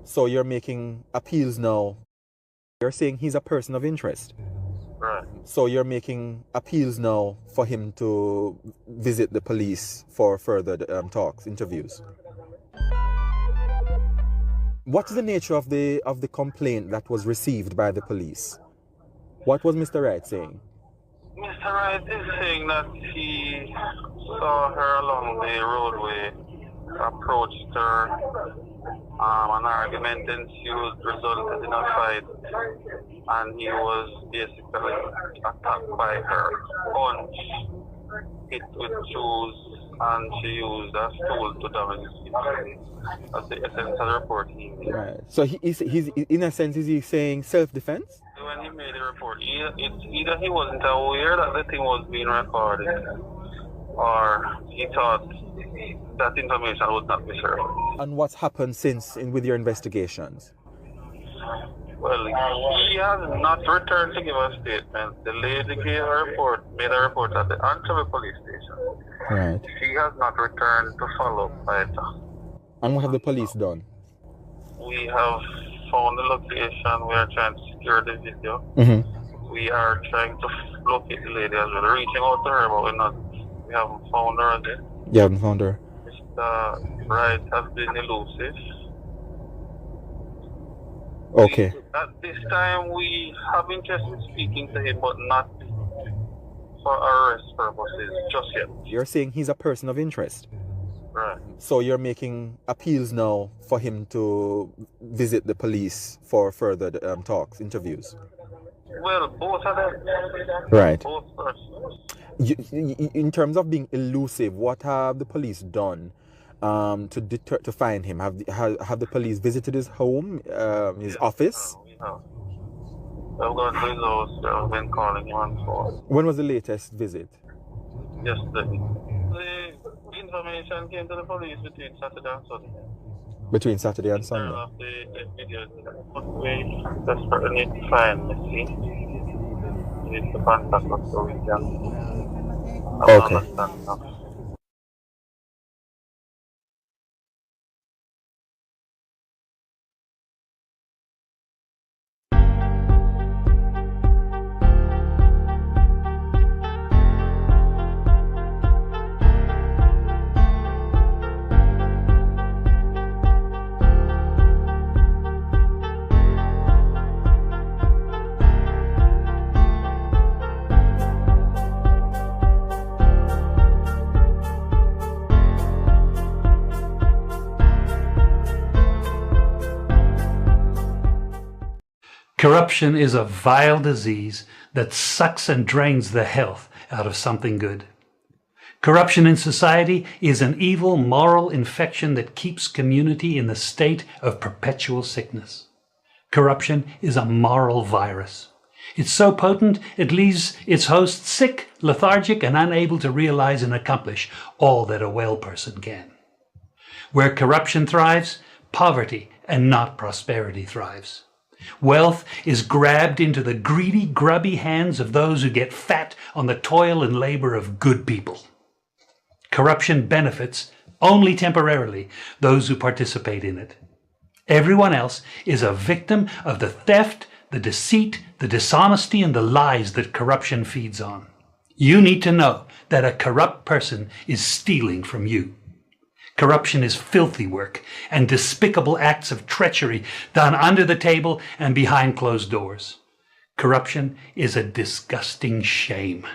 So you're making appeals now. You're saying he's a person of interest. Right. So you're making appeals now for him to visit the police for further talks, interviews. What's the nature of the complaint that was received by the police? What was Mr. Wright saying? Mr. Wright is saying that he saw her along the roadway, approached her, an argument ensued, resulted in a fight, and he was basically attacked by her. Punch, hit with shoes, and she used a stool to damage his face. That's the essence of the report he made. Right. So he's in a sense, is he saying self-defense? When he made the report, it's either he wasn't aware that the thing was being recorded, or he thought that information would not be shared. And what's happened since with your investigations? Well, he has not returned to give a statement. The lady made a report at the Antwerp police station. Right. She has not returned to follow up either. And what have the police done? We have found the location. We are trying to secure the video. Mm-hmm. We are trying to locate the lady as well. Reaching out to her, but we haven't found her again. You haven't found her? Mr. Wright has been elusive. Okay. At this time, we have interest in speaking to him, but not for arrest purposes just yet. You're saying he's a person of interest. Right. So you're making appeals now for him to visit the police for further talks, interviews. Well, both of them. Right. Both persons. In terms of being elusive, what have the police done to find him? Have the police visited his home, his office? We have. I've gone to his house. I've been calling him on phone. When was the latest visit? Yesterday. The information came to the police between Saturday and Sunday. Between Saturday and Sunday? Of the videos, but we desperately need to find Missy. We need to contact us so we can Okay. understand now. Corruption is a vile disease that sucks and drains the health out of something good. Corruption in society is an evil moral infection that keeps community in the state of perpetual sickness. Corruption is a moral virus. It's so potent it leaves its host sick, lethargic, and unable to realize and accomplish all that a well person can. Where corruption thrives, poverty and not prosperity thrives. Wealth is grabbed into the greedy, grubby hands of those who get fat on the toil and labor of good people. Corruption benefits, only temporarily, those who participate in it. Everyone else is a victim of the theft, the deceit, the dishonesty, and the lies that corruption feeds on. You need to know that a corrupt person is stealing from you. Corruption is filthy work and despicable acts of treachery done under the table and behind closed doors. Corruption is a disgusting shame.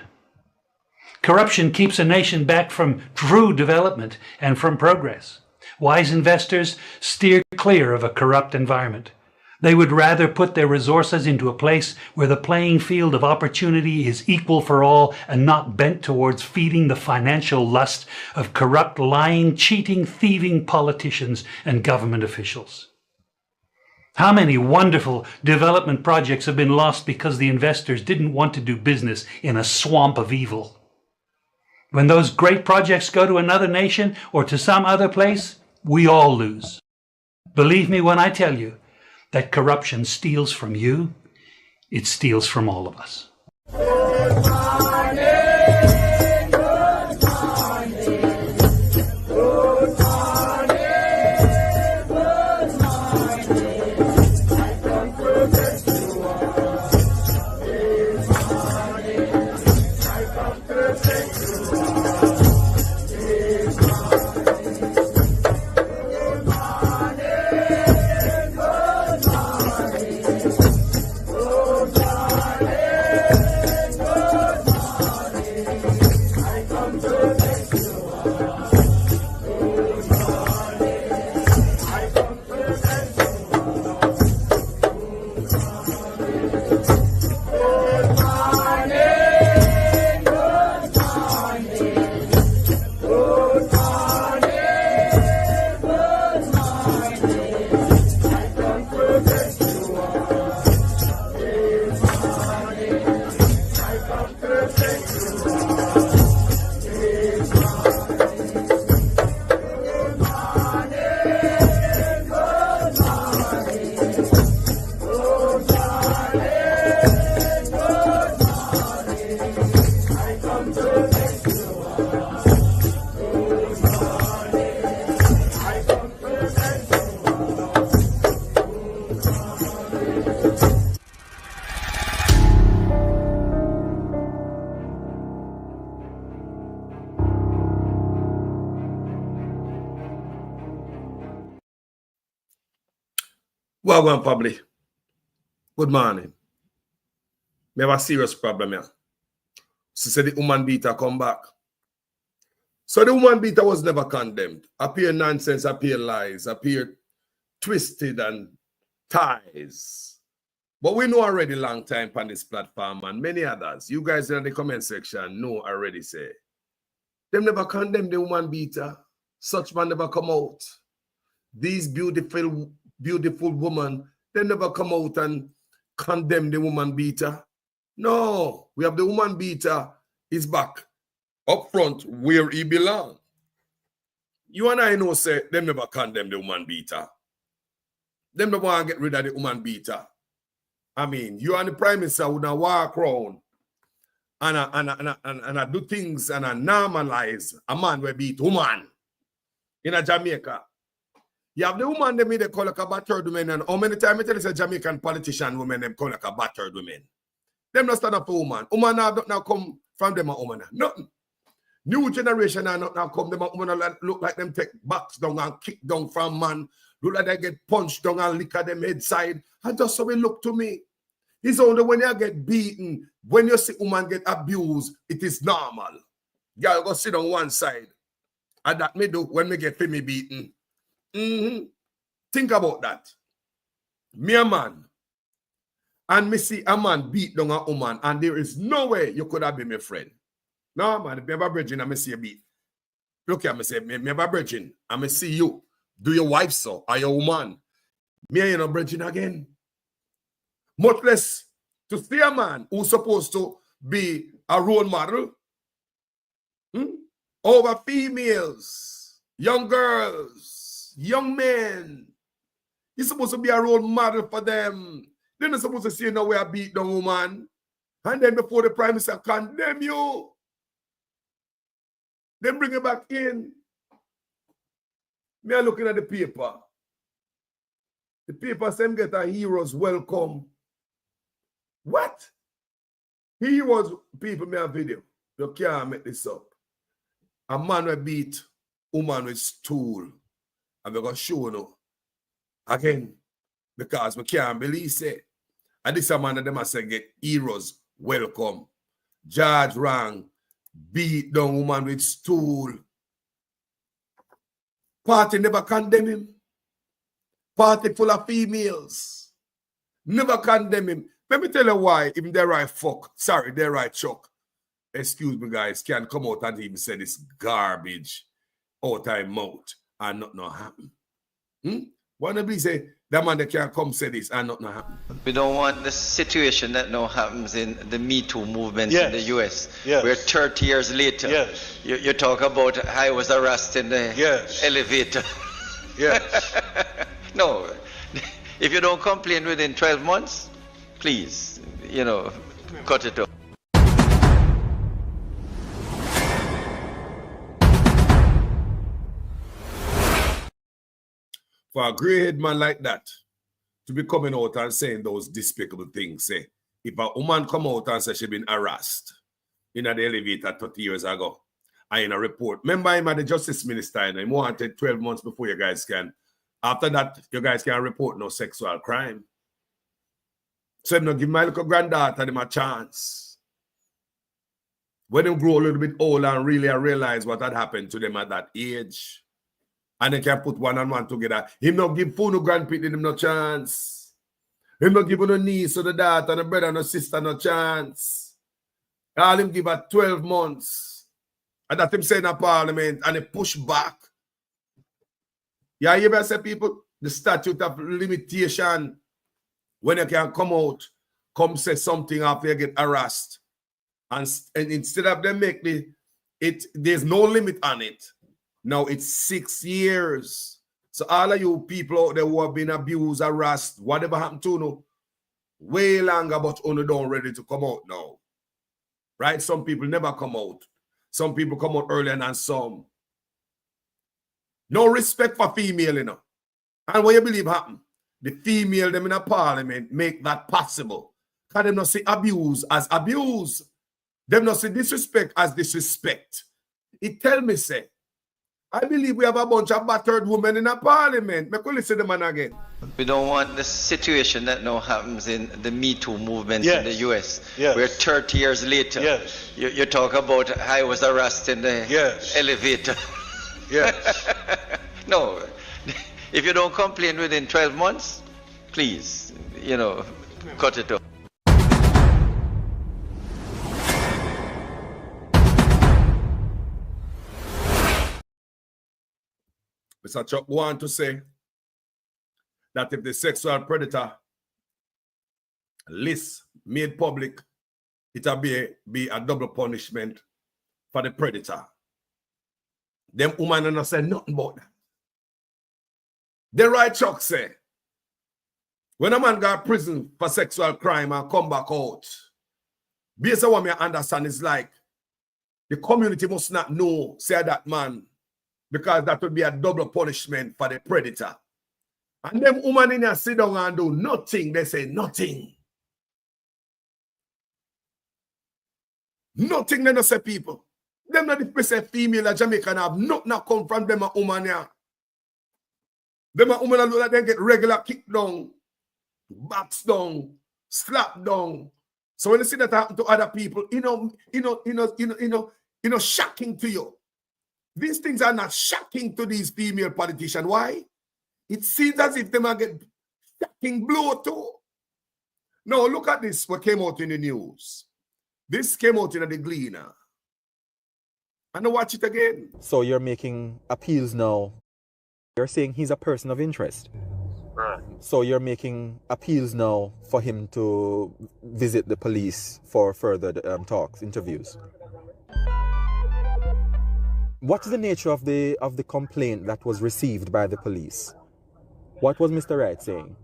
Corruption keeps a nation back from true development and from progress. Wise investors steer clear of a corrupt environment. They would rather put their resources into a place where the playing field of opportunity is equal for all and not bent towards feeding the financial lust of corrupt, lying, cheating, thieving politicians and government officials. How many wonderful development projects have been lost because the investors didn't want to do business in a swamp of evil? When those great projects go to another nation or to some other place, we all lose. Believe me when I tell you that corruption steals from you, it steals from all of us. Well, one probably. Good morning. We have a serious problem here. She said the woman beater come back. So the woman beater was never condemned. Appear nonsense, appear lies, appear twisted and ties. But we know already long time on this platform and many others. You guys in the comment section know already say. Them never condemn the woman beater. Such man never come out. These beautiful women, they never come out and condemn the woman beater. No, we have the woman beater is back up front where he belongs. You and I know say them never condemn the woman beater. Them never want to get rid of the woman beater. I mean, you and the prime minister would not walk around and do things and normalize a man will beat woman in a Jamaica. You have the woman them they call like a battered woman, and how many times I tell you say Jamaican politician women them call like a battered women. Them not stand up for woman. Woman now come from them a woman. Nothing. New generation now come them a woman look like them take backs down and kick down from man. Look like they get punched down and lick at them head side. And just so it look to me. It's only when you get beaten, when you see woman get abused, it is normal. You go sit on one side. And that me do when me get me beaten. Think about that. Me a man. And me see a man beat down a woman, and there is no way you could have been my friend. No, man, if you have a virgin and me see a beat. Look here, me say, me have a virgin, and me see you. Do your wife so? Are your woman? Me and you no virgin again. Much less to see a man who's supposed to be a role model over females, young girls, young men. He's supposed to be a role model for them. They're not supposed to see no way I beat the woman. And then before the prime minister condemn you, then bring it back in. Me are looking at the paper. The paper says get a hero's welcome. What? Heroes, people, me a video. You can't make this up. A man will beat woman with stool. And we're going to show you again. Because we can't believe it. And this is a man that them say get heroes welcome. Judge Rang beat down woman with stool. Party never condemn him. Party full of females. Never condemn him. Let me tell you why. Even their right fuck. Sorry, their right chuck. Excuse me, guys. Can't come out and even say this garbage out of mouth and nothing happen. One of these say that man that can't come say this and nothing happen. We don't want the situation that now happens in the Me Too movement in the US. Yes. Where 30 years later, Yes. you talk about I was arrested in the Yes. elevator. Yes. No, if you don't complain within 12 months, please, cut it off. For a grey-head man like that to be coming out and saying those despicable things, say, if a woman come out and say she been harassed in the elevator 30 years ago, and in a report, remember him at the justice minister, and he wanted 12 months before you guys can, after that, you guys can report no sexual crime. So I'm not give my little granddaughter them a chance. When they grow a little bit older and really realize what had happened to them at that age, and they can put one and one together. Him not give food no grandparents him no chance. Him not give no niece or the daughter and the brother and the sister no chance. All him give her 12 months. And that him say in a parliament and he push back. Yeah, you ever say people, the statute of limitation, when you can come out, come say something after you get harassed. And instead of them make there's no limit on it. Now it's 6 years. So all of you people out there who have been abused, harassed, whatever happened to you, way longer, but only don't ready to come out now. Right? Some people never come out. Some people come out earlier than some. No respect for female, And what you believe happened? The female, them in a parliament, make that possible. Because them not see abuse as abuse. Them not see disrespect as disrespect. It tell me, say, I believe we have a bunch of battered women in a parliament. Make we listen to the man again. We don't want the situation that now happens in the Me Too movement in the US. Yes. Where 30 years later, Yes. you talk about I was harassed in the Yes. elevator. Yes. No, if you don't complain within 12 months, please, cut it off. Mr. Chuck want to say that if the sexual predator list made public, it'll be a double punishment for the predator. Them women don't say nothing about that. The right Chuck say, when a man got prison for sexual crime and come back out, based on what I understand is like, the community must not know, say that man, because that would be a double punishment for the predator. And them women in here sit down and do nothing. They say nothing. Nothing, they don't say people. Them not the say female or Jamaican have nothing that come from them a woman here. Them a woman that they get regular kick down, backs down, slap down. So when you see that happen to other people, shocking to you. These things are not shocking to these female politicians. Why? It seems as if they might get shocking blow too. Now look at this, what came out in the news. This came out in the Gleaner. And watch it again. So you're making appeals now. You're saying he's a person of interest. Right. So you're making appeals now for him to visit the police for further talks, interviews. What is the nature of the complaint that was received by the police? What was Mr. Wright saying?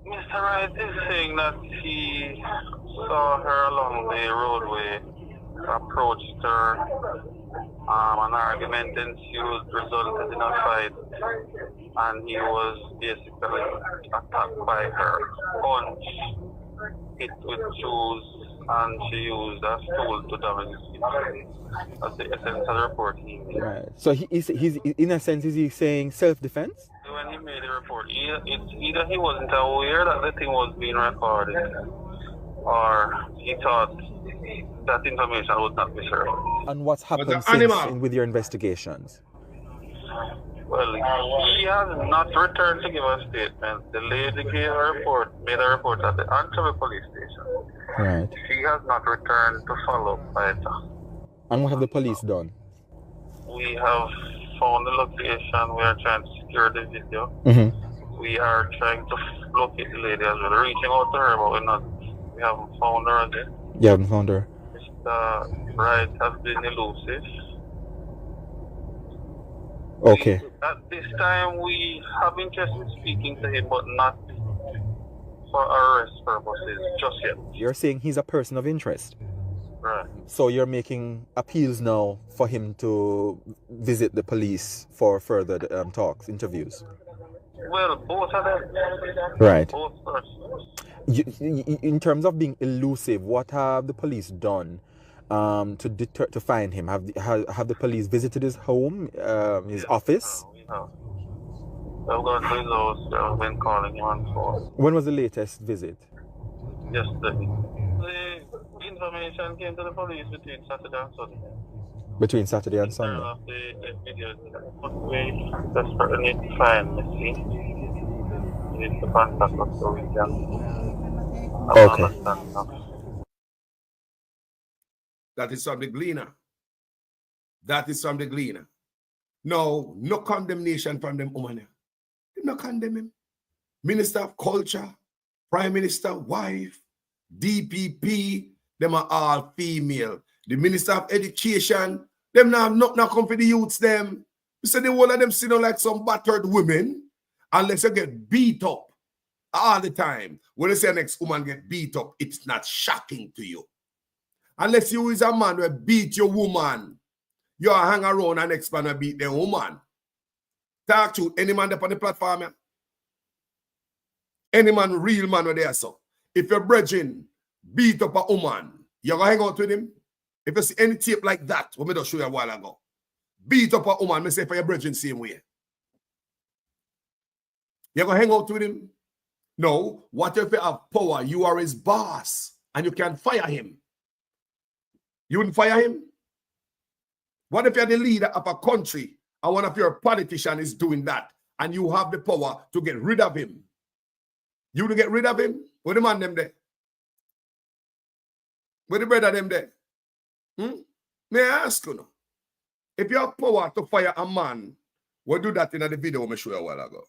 Mr. Wright is saying that he saw her along the roadway, approached her, an argument ensued, resulted in a fight, and he was basically attacked by her. Punch, hit with shoes, and she used a stool to damage his face. That's the essence of the report he made. Right. So he's in a sense, is he saying self-defense? When he made the report, it's either he wasn't aware that the thing was being recorded, or he thought that information would not be shared. And what's happened since with your investigations? Well, he has not returned to give a statement. The lady made a report at the Antwerp police station. Right. She has not returned to follow up either. And what have the police done? We have found the location. We are trying to secure the video. Mm-hmm. We are trying to locate the lady as well. Reaching out to her, but we haven't found her again. You haven't found her? Mr. Wright has been elusive. Okay. At this time, we have interest in speaking to him, but not for arrest purposes just yet. You're saying he's a person of interest? Right. So you're making appeals now for him to visit the police for further talks, interviews? Well, both of them. Right. Both persons. In terms of being elusive, what have the police done to find him? Have the police visited his home, his office? We have. I've gone to his house. I've been calling him on phone. When was the latest visit? Yesterday. The information came to the police between Saturday and Sunday. Between Saturday and Sunday? Of the videos. But we desperately need to find Missy. We need to contact us so we can understand now. That is from the Gleaner. That is from the Gleaner. No condemnation from them women. They not condemn him. Minister of Culture, Prime Minister, wife, DPP, them are all female. The Minister of Education, them now not come for the youths them. You say the whole of them sit down like some battered women unless you get beat up all the time. When you say an ex-woman get beat up, it's not shocking to you. Unless you is a man who beat your woman, you hang around and next man will beat the woman. Talk to any man up on the platform. Yeah? Any man, real man, there. So if your brethren beat up a woman, you're going to hang out with him. If you see any tape like that, what me just show you a while ago, beat up a woman, me say for your brethren same way. You're going to hang out with him? No. What if you have power? You are his boss and you can fire him. You wouldn't fire him? What if you're the leader of a country and one of your politicians is doing that and you have the power to get rid of him? You would get rid of him? Where the man them there? Where the brother them there? May I ask you now? If you have power to fire a man, we'll do that in the video I showed you a while ago.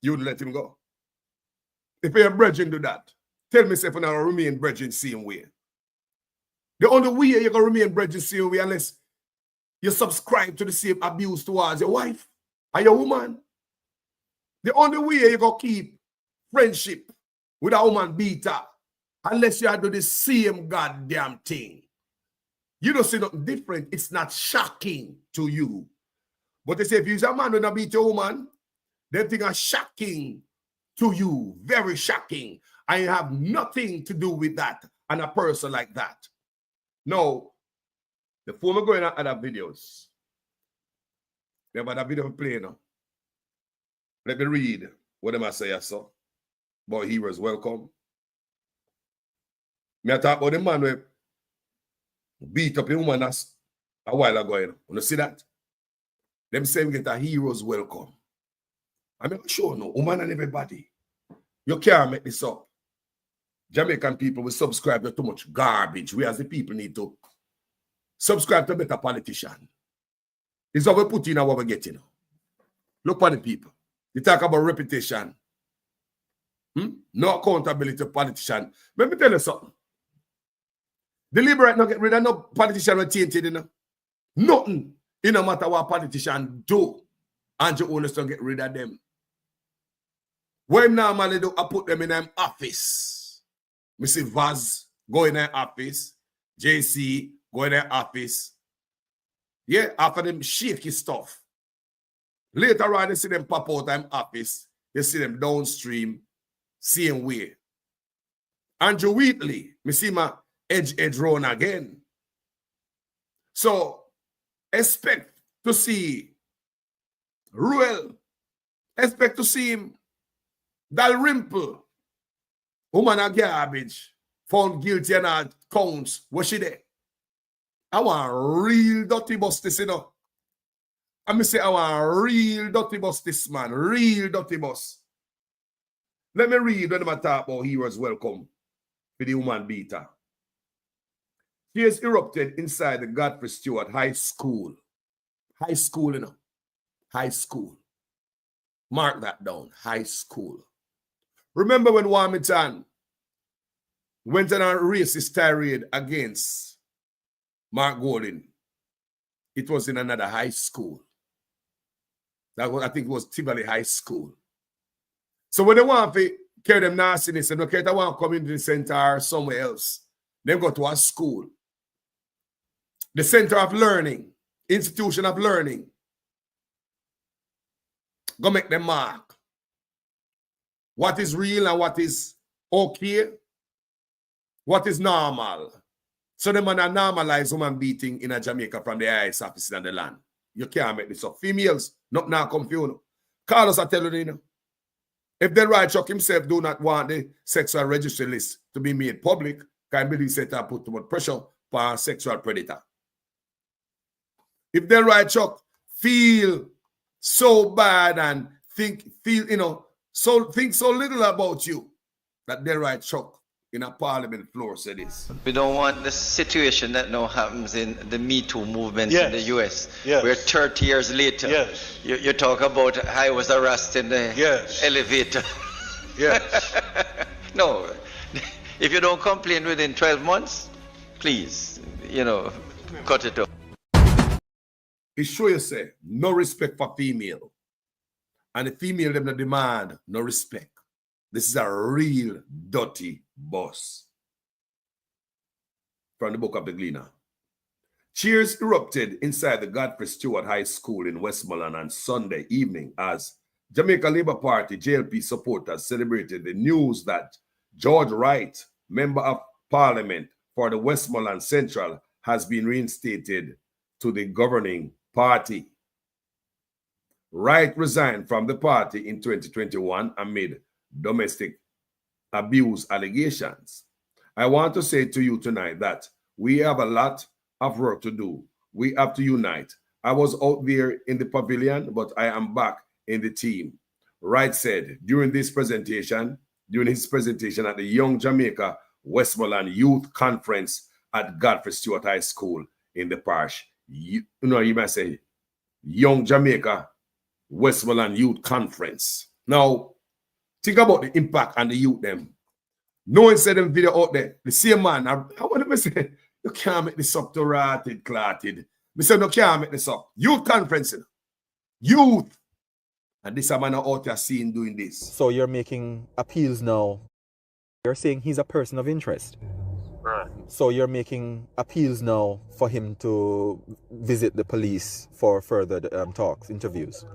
You would let him go. If your brethren do that, tell me if you're not remain brethren same way. The only way you're going to remain brethren same way unless you subscribe to the same abuse towards your wife and your woman. The only way you're going to keep friendship with a woman beater unless you do the same goddamn thing. You don't see nothing different. It's not shocking to you. But they say if you're a man who beat your woman, they think are shocking to you, very shocking. And you have nothing to do with that and a person like that. No, before we go in other videos, we have other video playing now. Let me read what them I say I saw. Boy, heroes, welcome. Me I talk about the man who beat up a woman a while ago. You know see that? Them say we get a heroes welcome. I'm not sure no, woman and everybody. You can't make this up. Jamaican people will subscribe to too much garbage. We as the people need to subscribe to a better politician. This is how we put in and what we get in. Look for the people. You talk about reputation. No accountability to politician. Let me tell you something. The Liberate not get rid of no politician with tainted, you know. Nothing. It no matter what politician do. Andrew Holness don't get rid of them. What him normally do, I put them in an office. Me see Vaz go in their office. JC go in their office. Yeah, after them shaky stuff. Later on, you see them pop out of office. You see them downstream, same way. Andrew Wheatley, me see my edge run again. So, expect to see Ruel. Expect to see him. Dalrymple, woman a garbage, found guilty and all counts. Was she there? I want real dirty bus this, you know. I say I want real dirty bus this, man. Real dirty bus. Let me read when I talk about heroes welcome for the woman beater. She has erupted inside the Godfrey Stewart High School. High school, you know. High school. Mark that down. High school. Remember when Warmington went on a racist tirade against Mark Gordon? It was in another high school. That was, I think it was Tivoli High School. So when they want to carry them nastiness and don't care if they want to community center or somewhere else, they go to a school. The center of learning, institution of learning. Go make them mark. What is real and what is okay? What is normal? So them man normalize woman beating in a Jamaica from the IS office in the land. You can't make this up. Females, not now confused. Carlos, I tell you, if the right Chuck himself do not want the sexual registry list to be made public, can believe set and put too much pressure for a sexual predator. If the right Chuck feel so bad and think so little about you that the right Chuck in a parliament floor said this. We don't want the situation that now happens in the Me Too movement in the US. Yes. Where 30 years later, you talk about I was arrested in the elevator. Yes. No, if you don't complain within 12 months, please, cut it off. It show you say, no respect for female. And the female them demand no respect. This is a real dirty boss. From the book of the Gleaner. Cheers erupted inside the Godfrey Stewart High School in Westmoreland on Sunday evening as Jamaica Labour Party JLP supporters celebrated the news that George Wright, Member of Parliament for the Westmoreland Central, has been reinstated to the governing party. Wright resigned from the party in 2021 amid domestic abuse allegations. I want to say to you tonight that we have a lot of work to do. We have to unite. I was out there in the pavilion, but I am back in the team. Wright said during his presentation at the Young Jamaica Westmoreland Youth Conference at Godfrey Stewart High School in the parish. You might say Young Jamaica Westmoreland Youth Conference. Now, think about the impact on the youth them. No one said them video out there. The same man, I want to say, you can't make this up to rotted, clotted. Me say, no, can't make this up. Youth conference. Youth. And this man out there seen doing this. So you're making appeals now. You're saying he's a person of interest. Right. So you're making appeals now for him to visit the police for further talks, interviews.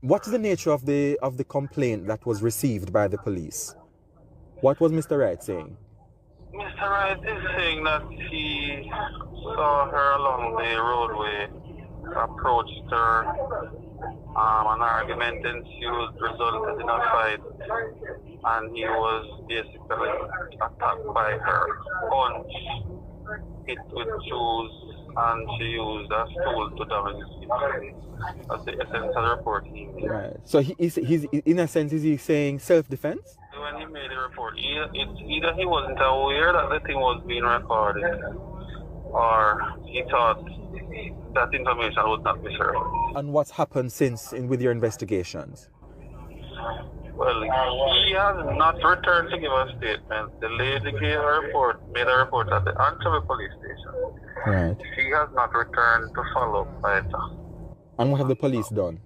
What's the nature of the complaint that was received by the police? What was Mr. Wright saying? Mr. Wright is saying that he saw her along the roadway, approached her, an argument ensued, resulted in a fight, and he was basically attacked by her, punched, hit with shoes, and she used a stool to damage his face. That's the essence of the report he made. Right. So he's in a sense, is he saying self-defense? When he made the report, either he wasn't aware that the thing was being recorded, or he thought that information would not be shared. And what's happened since with your investigations? Well, he has not returned to give a statement. The lady made a report at the Antwerp police station. Right. She has not returned to follow up either. And what have the police done?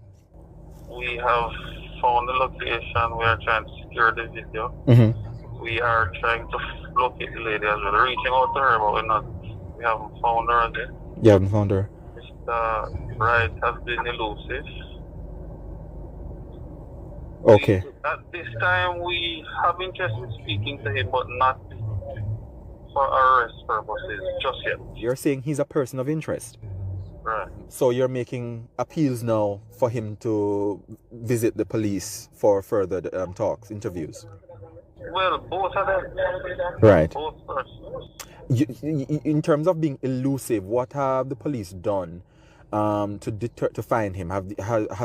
We have found the location. We are trying to secure the video. Mm-hmm. We are trying to locate the lady as well. Reaching out to her, but we haven't found her again. You haven't found her? Mr. Wright has been elusive. Okay. At this time, we have interest in speaking to him, but not for arrest purposes just yet. You're saying he's a person of interest? Right. So you're making appeals now for him to visit the police for further talks, interviews? Well, both of them. Right. Both persons. In terms of being elusive, what have the police done to find him? Have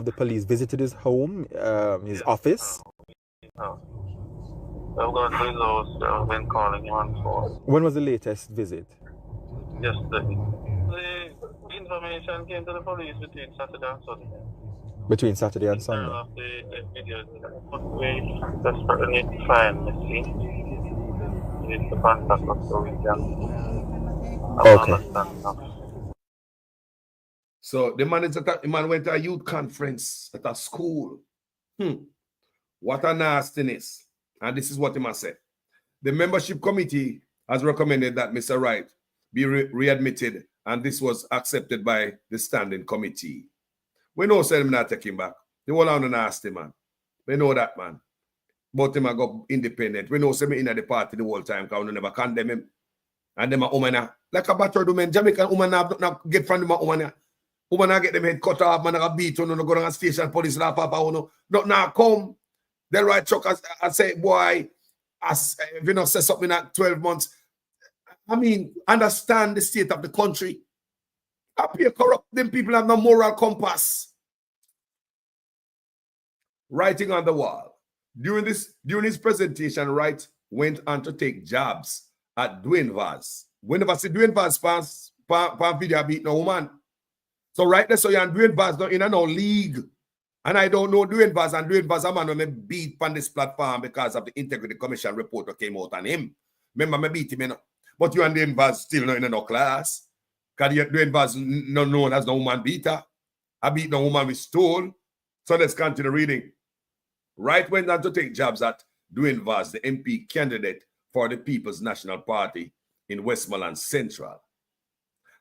the police visited his home, his office? No. I've gone to his house. I've been calling him on phone. When was the latest visit? Yesterday. The information came to the police between Saturday and Sunday. Between Saturday and Sunday? The videos. But we desperately need to find Missy. We need to contact us so we can have Okay. understanding of. So the man went to a youth conference at a school. What a nastiness. And this is what he must say. The membership committee has recommended that Mr. Wright be readmitted, and this was accepted by the standing committee. We know him not take him back. The whole on a nasty man. We know that, man. But him go independent. We know him in the party the whole time because we never condemn him. And them a woman like a battered woman. Jamaican woman not get from them a woman. Woman get them head cut off, man, a beat on, no go down a station, police laugh up, not now come. The right truck I say, boy, if you know say something at 12 months. I mean, understand the state of the country. Up here corrupt, them people have no moral compass. Writing on the wall. During his presentation, Wright went on to take jabs at Dwayne Vaz. Whenever I see Dwayne Vaz pass video beat no woman. So right there, so you and Dwayne Vaz not in no league. And I don't know Dwayne Vaz, and Dwayne Vaz a man when me beat on this platform because of the Integrity Commission report that came out on him. Remember me beat him, you know. But you and Dwayne Vaz still not in no class. Because Dwayne Vaz not known as no woman beater. I beat no woman with stool. So let's continue reading. Wright went on to take jabs at Dwayne Vaz, the MP candidate for the People's National Party in Westmoreland Central.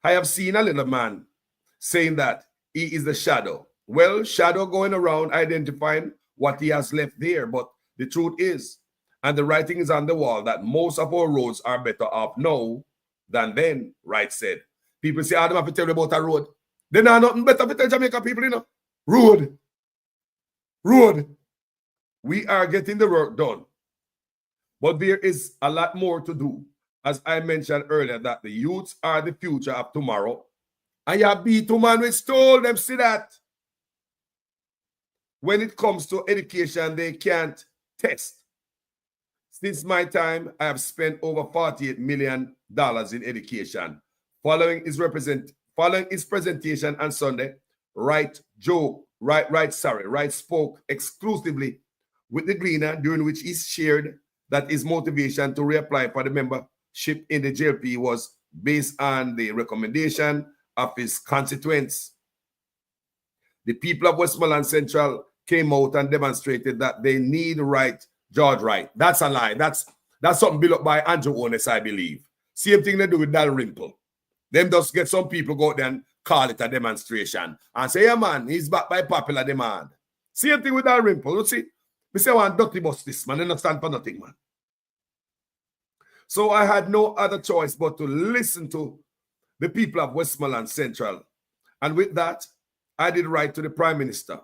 I have seen a little man saying that he is the shadow. Well, shadow going around identifying what he has left there. But the truth is, and the writing is on the wall, that most of our roads are better off now than then, Wright said. People say, I don't have to tell you about a road. Then I nothing better to tell Jamaica people, you know. Road. We are getting the work done. But there is a lot more to do. As I mentioned earlier, that the youths are the future of tomorrow. And you beat to man with stole them, see that. When it comes to education, they can't test. Since my time, I have spent over $48 million in education. Following his presentation on Sunday, Wright spoke exclusively with the Gleaner, during which he shared that his motivation to reapply for the membership in the JLP was based on the recommendation of his constituents. The people of Westmoreland Central came out and demonstrated that they need George Wright. That's a lie. That's something built up by Andrew Ones, I believe. Same thing they do with Dalrymple. Them just get some people go out there and call it a demonstration and say, yeah, man, he's back by popular demand. Same thing with Dalrymple. You see, we say, I want dirty bus this, man. They don't stand for nothing, man. So I had no other choice but to listen to the people of Westmoreland Central. And with that, I did write to the Prime Minister,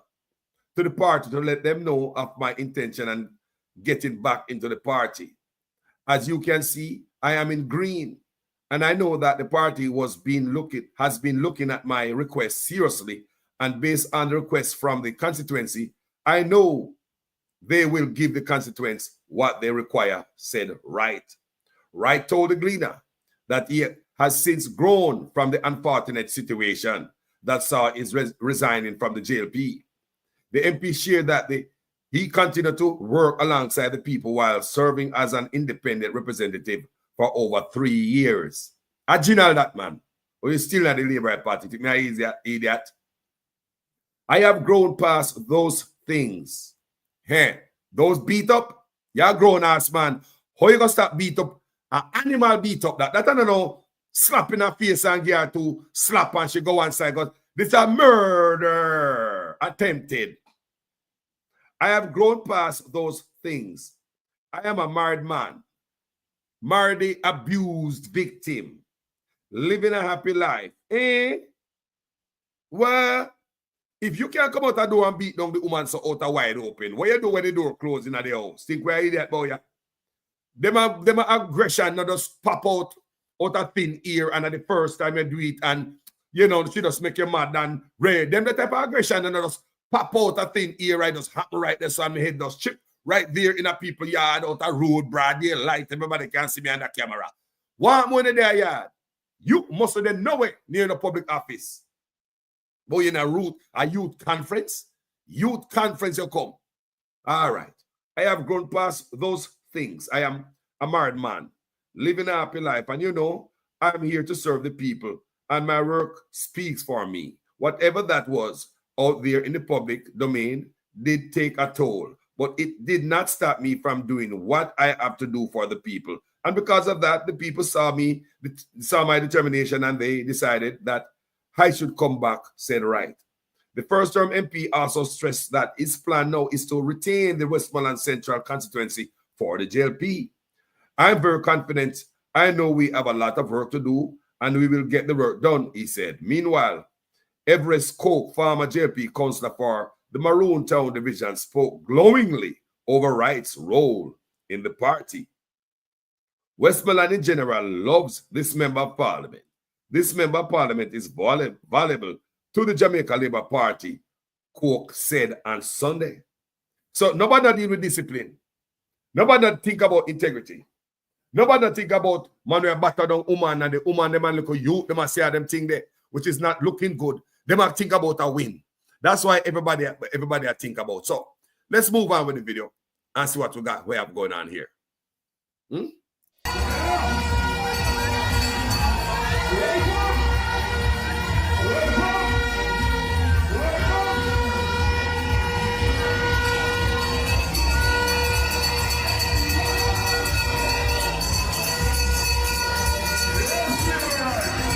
to the party, to let them know of my intention and getting back into the party. As you can see, I am in green. And I know that the party has been looking at my request seriously. And based on the request from the constituency, I know they will give the constituents what they require, said Wright. Wright told the Gleaner that he has since grown from the unfortunate situation that saw his resigning from the JLP. The MP shared that he continued to work alongside the people while serving as an independent representative for over 3 years. I know that, man. Or you still not the Labour Party. Think me an idiot. I have grown past those things. Hey, those beat up, you're grown ass man. How you gonna stop beat up? An animal beat up that. That I don't know, slap in her face and get her to slap and she go one side. Because this is a murder attempted. I have grown past those things. I am a married man. Married the abused victim. Living a happy life. Well, if you can't come out the door and beat down the woman so out wide open, what you do when the door closing at the house? Think where you idiot boy? Yeah? Them aggression not just pop out of thin ear and at the first time you do it and you know she just make you mad and red. Them the type of aggression and not just pop out of thin ear, right? Just happen right there so my head just chip right there in a people yard out a road, broad daylight. Everybody can see me on the camera. One more in their yard. You must have been nowhere near the public office. But in a youth conference you come. All right. I have grown past those things. I am a married man, living a happy life. And you know, I'm here to serve the people. And my work speaks for me. Whatever that was out there in the public domain did take a toll. But it did not stop me from doing what I have to do for the people. And because of that, the people saw my determination and they decided that I should come back, said Wright. The first-term MP also stressed that his plan now is to retain the Westmoreland Central constituency for the JLP. I'm very confident. I know we have a lot of work to do and we will get the work done, he said. Meanwhile, Everest Coke, former JLP councillor for the Maroon Town Division, spoke glowingly over Wright's role in the party. Westmoreland in general loves this member of parliament. This member of parliament is valuable to the Jamaica Labour Party, Coke said on Sunday. So nobody deal with discipline. Nobody think about integrity. Nobody think about Manuel batter down woman and the woman, them and look at youth, them and say them thing there, which is not looking good. They might think about a win. That's why everybody I think about. So let's move on with the video and see what we have going on here. Mr. Right,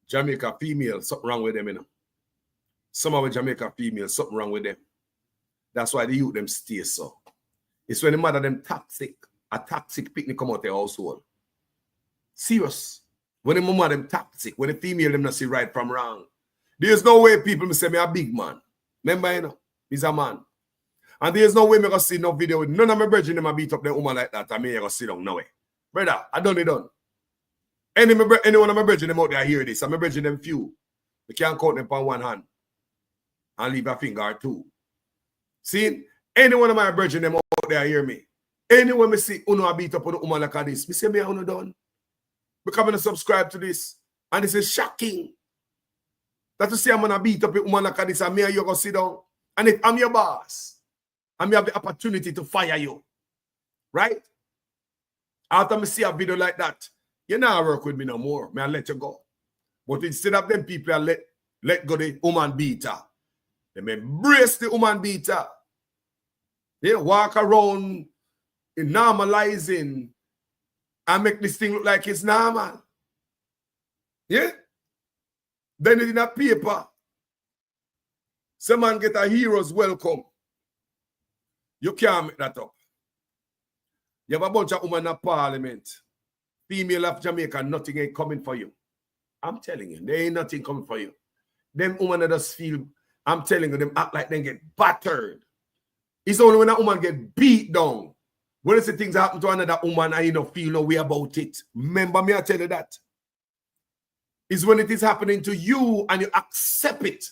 Jamaica female, something wrong with them, you know. Some of the Jamaica females, something wrong with them. That's why the youth them stay so. It's when the mother them toxic, a toxic picnic come out their household. Serious. When the mama them toxic, when the female them not see right from wrong. There's no way people say me a big man. Remember, you know, he's a man. And there's no way me gonna see no video with none of my brethren them a beat up their woman like that. And me gonna sit down, no way. Brother, I done it done. Any one of my brethren them out there hear this, and my brethren them few. We can't count them on one hand and leave a finger or two. See, any one of my brethren them out there hear me. Anyone me see uno a beat up on a woman like this, me say me uno done. Because I subscribe to this. And this is shocking. That to see I'm gonna beat up a woman like this and me and you gonna sit down. And if I'm your boss, and me have the opportunity to fire you. Right? After me see a video like that, you not work with me no more. Me I let you go. But instead of them people I let go the woman beater. They embrace the woman beater. They walk around in normalizing and make this thing look like it's normal. Yeah? Then in a paper, some man get a hero's welcome. You can't make that up. You have a bunch of women in parliament. Female of Jamaica, nothing ain't coming for you. I'm telling you, there ain't nothing coming for you. Them women that just feel, I'm telling you, them act like they get battered. It's only when a woman get beat down. When it's the things happen to another woman and you don't feel no way about it. Remember me, I tell you that. It's when it is happening to you and you accept it.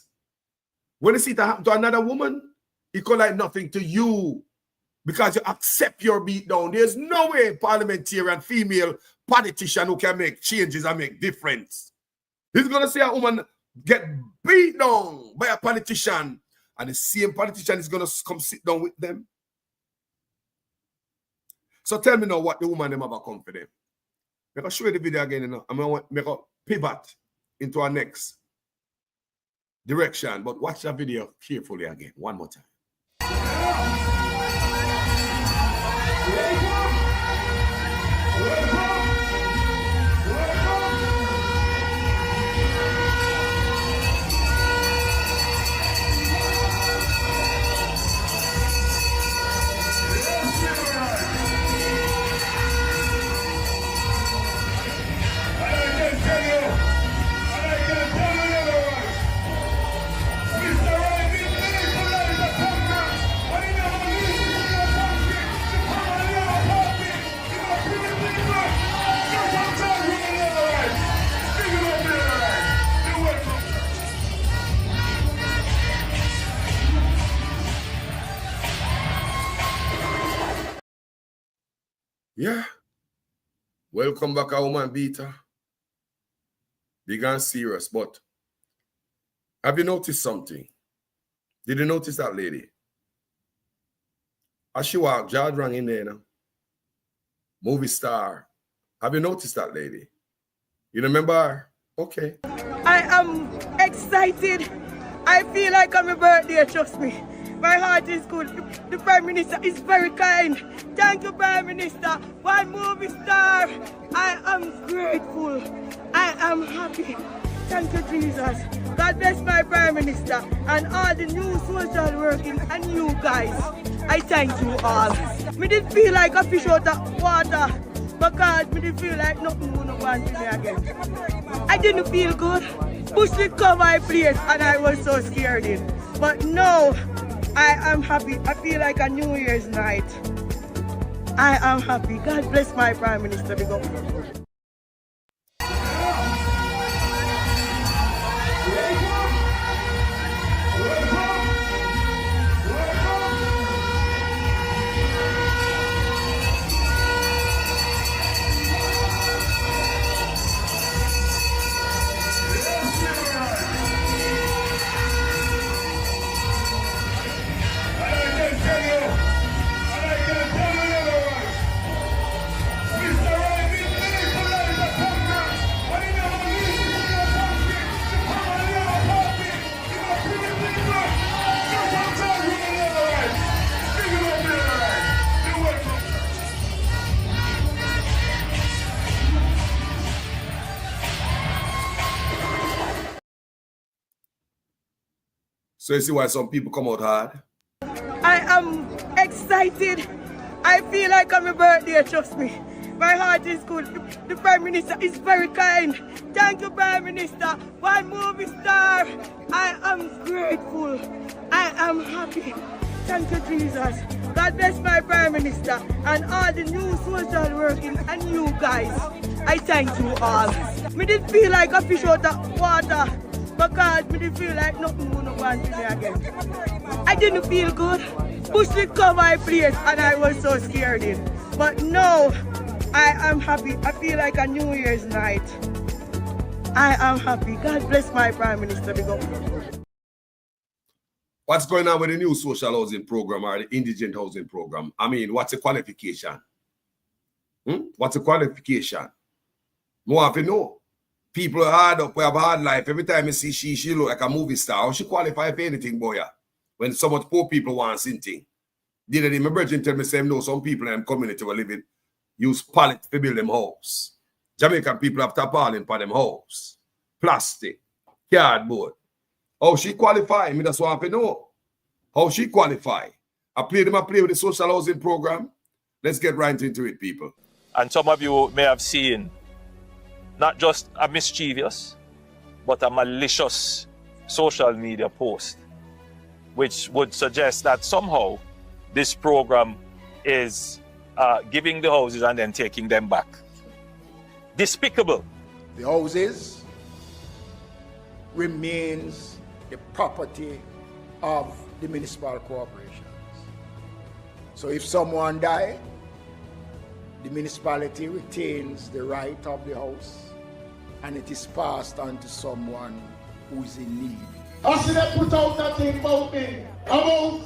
When it's happen to another woman, it could like nothing to you because you accept your beat down. There's no way parliamentarian female politician who can make changes and make difference. He's going to see a woman get beat down by a politician and the same politician is going to come sit down with them. So tell me now what the woman them have come for them. I'm going to show you the video again. You know? I'm going to pivot into our next direction. But watch that video carefully again. One more time. Yeah. Welcome back, a woman beater. Big and serious, but have you noticed something? Did you notice that lady? As she walked, Jad rang in there now. Movie star. Have you noticed that lady? You remember her? Okay. I am excited. I feel like on my birthday, trust me. My heart is good. The Prime Minister is very kind. Thank you, Prime Minister. One movie star. I am grateful. I am happy. Thank you, Jesus. God bless my Prime Minister and all the new social working and you guys. I thank you all. Me did feel like a fish out of water because me did feel like nothing would want to me again. I didn't feel good. Bush did cover my place and I was so scared in. But no. I am happy. I feel like a New Year's night. I am happy. God bless my Prime Minister. Big up. Mr. Right, So you see why some people come out hard? I am excited. I feel like on my birthday, trust me. My heart is good. The Prime Minister is very kind. Thank you, Prime Minister. One movie star. I am grateful. I am happy. Thank you, Jesus. God bless my Prime Minister and all the new social working and you guys. I thank you all. Me did feel like a fish out of water because me did feel like nothing would go on to me again. I didn't feel good. Bush did cover my place and I was so scared in. But no, I am happy. I feel like a New Year's night. I am happy. God bless my Prime Minister. Big up. What's going on with the new social housing program or the indigent housing program? I mean, what's the qualification? What's the qualification? More have to know. People are hard up, we have a hard life. Every time you see she look like a movie star. How she qualify for anything, boy? When so much poor people want something. Did it in my virgin tell me, say, no, some people in the community will live in, use pallet to build them house. Jamaican people have tarpaulin for them house. Plastic, cardboard. How she qualify? Me just want to know. How she qualify? I play with the social housing program. Let's get right into it, people. And some of you may have seen not just a mischievous, but a malicious social media post, which would suggest that somehow this program is giving the houses and then taking them back. Despicable. The houses remains the property of the municipal corporations. So if someone dies, the municipality retains the right of the house and it is passed on to someone who is in need. I see they put out that thing about me, about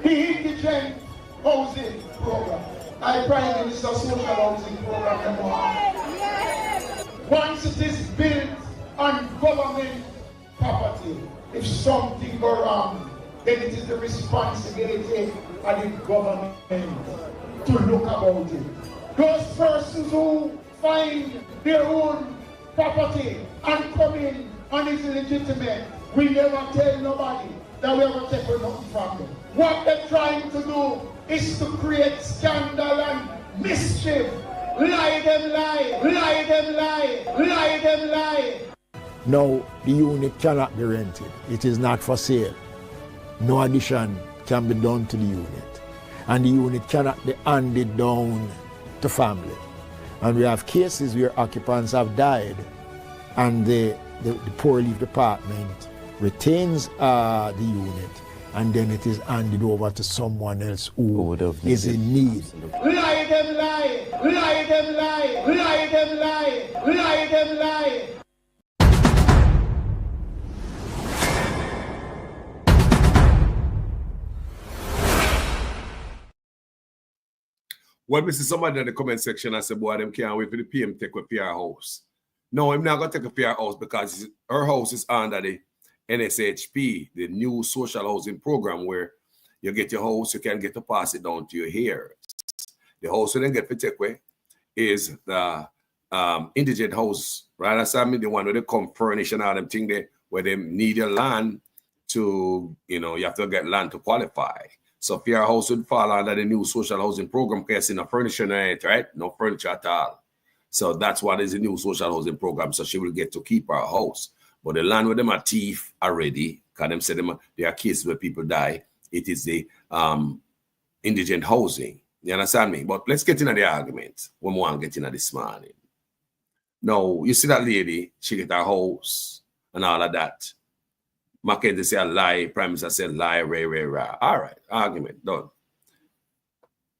the indigent housing program. I Prime Minister social housing program. Once it is built on government property, if something goes wrong, then it is the responsibility of the government to look about it. Those persons who find their own property and come in and is illegitimate, we never tell nobody that we ever take nothing from them. What they're trying to do is to create scandal and mischief. Lie them lie, lie them lie, lie them lie. Now, the unit cannot be rented. It is not for sale. No addition can be done to the unit. And the unit cannot be handed down to family. And we have cases where occupants have died and the poor relief department retains the unit and then it is handed over to someone else who is in need. Lie them lie, lie them lie, lie them lie, lie them lie. Well, we see somebody in the comment section and say, boy, them can't wait for the PM take with PR house. No, I'm not going to take a PR house because her house is under the NSHP, the new social housing program where you get your house, you can get to pass it down to your heirs. The house you then get to take away is the indigent house, right? That's I mean, the one where they come furnish and all them thing there, where they need your land to, you have to get land to qualify. So if your house would fall under the new social housing program, because no furniture in it, right? No furniture at all. So that's what is the new social housing program. So she will get to keep her house. But the land where them are thief already, because them say there are cases where people die. It is the indigent housing. You understand me? But let's get into the argument when we want to get into this morning. No, you see that lady, she get her house and all of that. Mackenzie say a lie, Prime Minister said lie, rah. All right, argument done.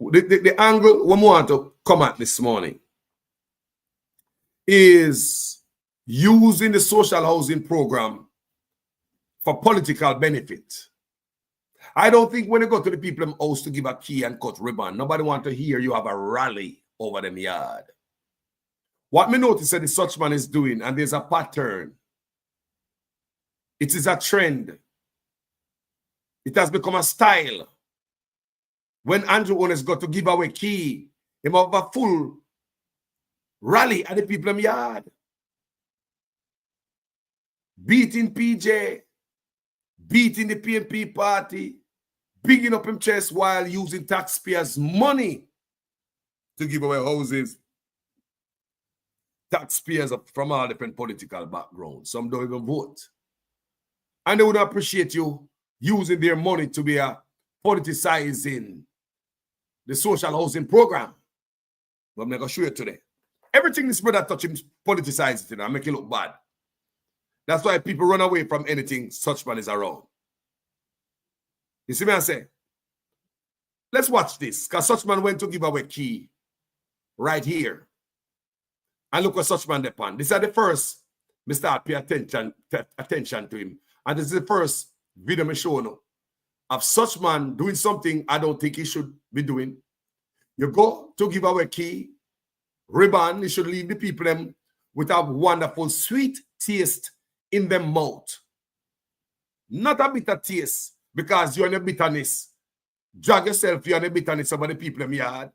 The angle we want to come at this morning is using the social housing program for political benefit. I don't think when you go to the people in the house to give a key and cut ribbon, nobody want to hear you have a rally over them yard. What me notice that the such man is doing, and there's a pattern. It is a trend. It has become a style. When Andrew Owners got to give away key, he have a full rally at the people in the yard. Beating PJ, beating the PNP party, bigging up him chest while using taxpayers' money to give away houses. Taxpayers from all different political backgrounds. Some don't even vote. And they would appreciate you using their money to be politicizing the social housing program. But I'm not going to show you today. Everything this brother touch him politicizes it and make it look bad. That's why people run away from anything Suchman is around. You see me I say? Let's watch this. Because Suchman went to give away key right here. And look what Suchman depend. This is the first me start pay attention to him. And this is the first video me show now of Suchman doing something I don't think he should be doing. You go to give away key, ribbon, you should leave the people them with a wonderful sweet taste in their mouth. Not a bitter taste because you're in a bitterness. Drag yourself, you're in a bitterness about the people in yard.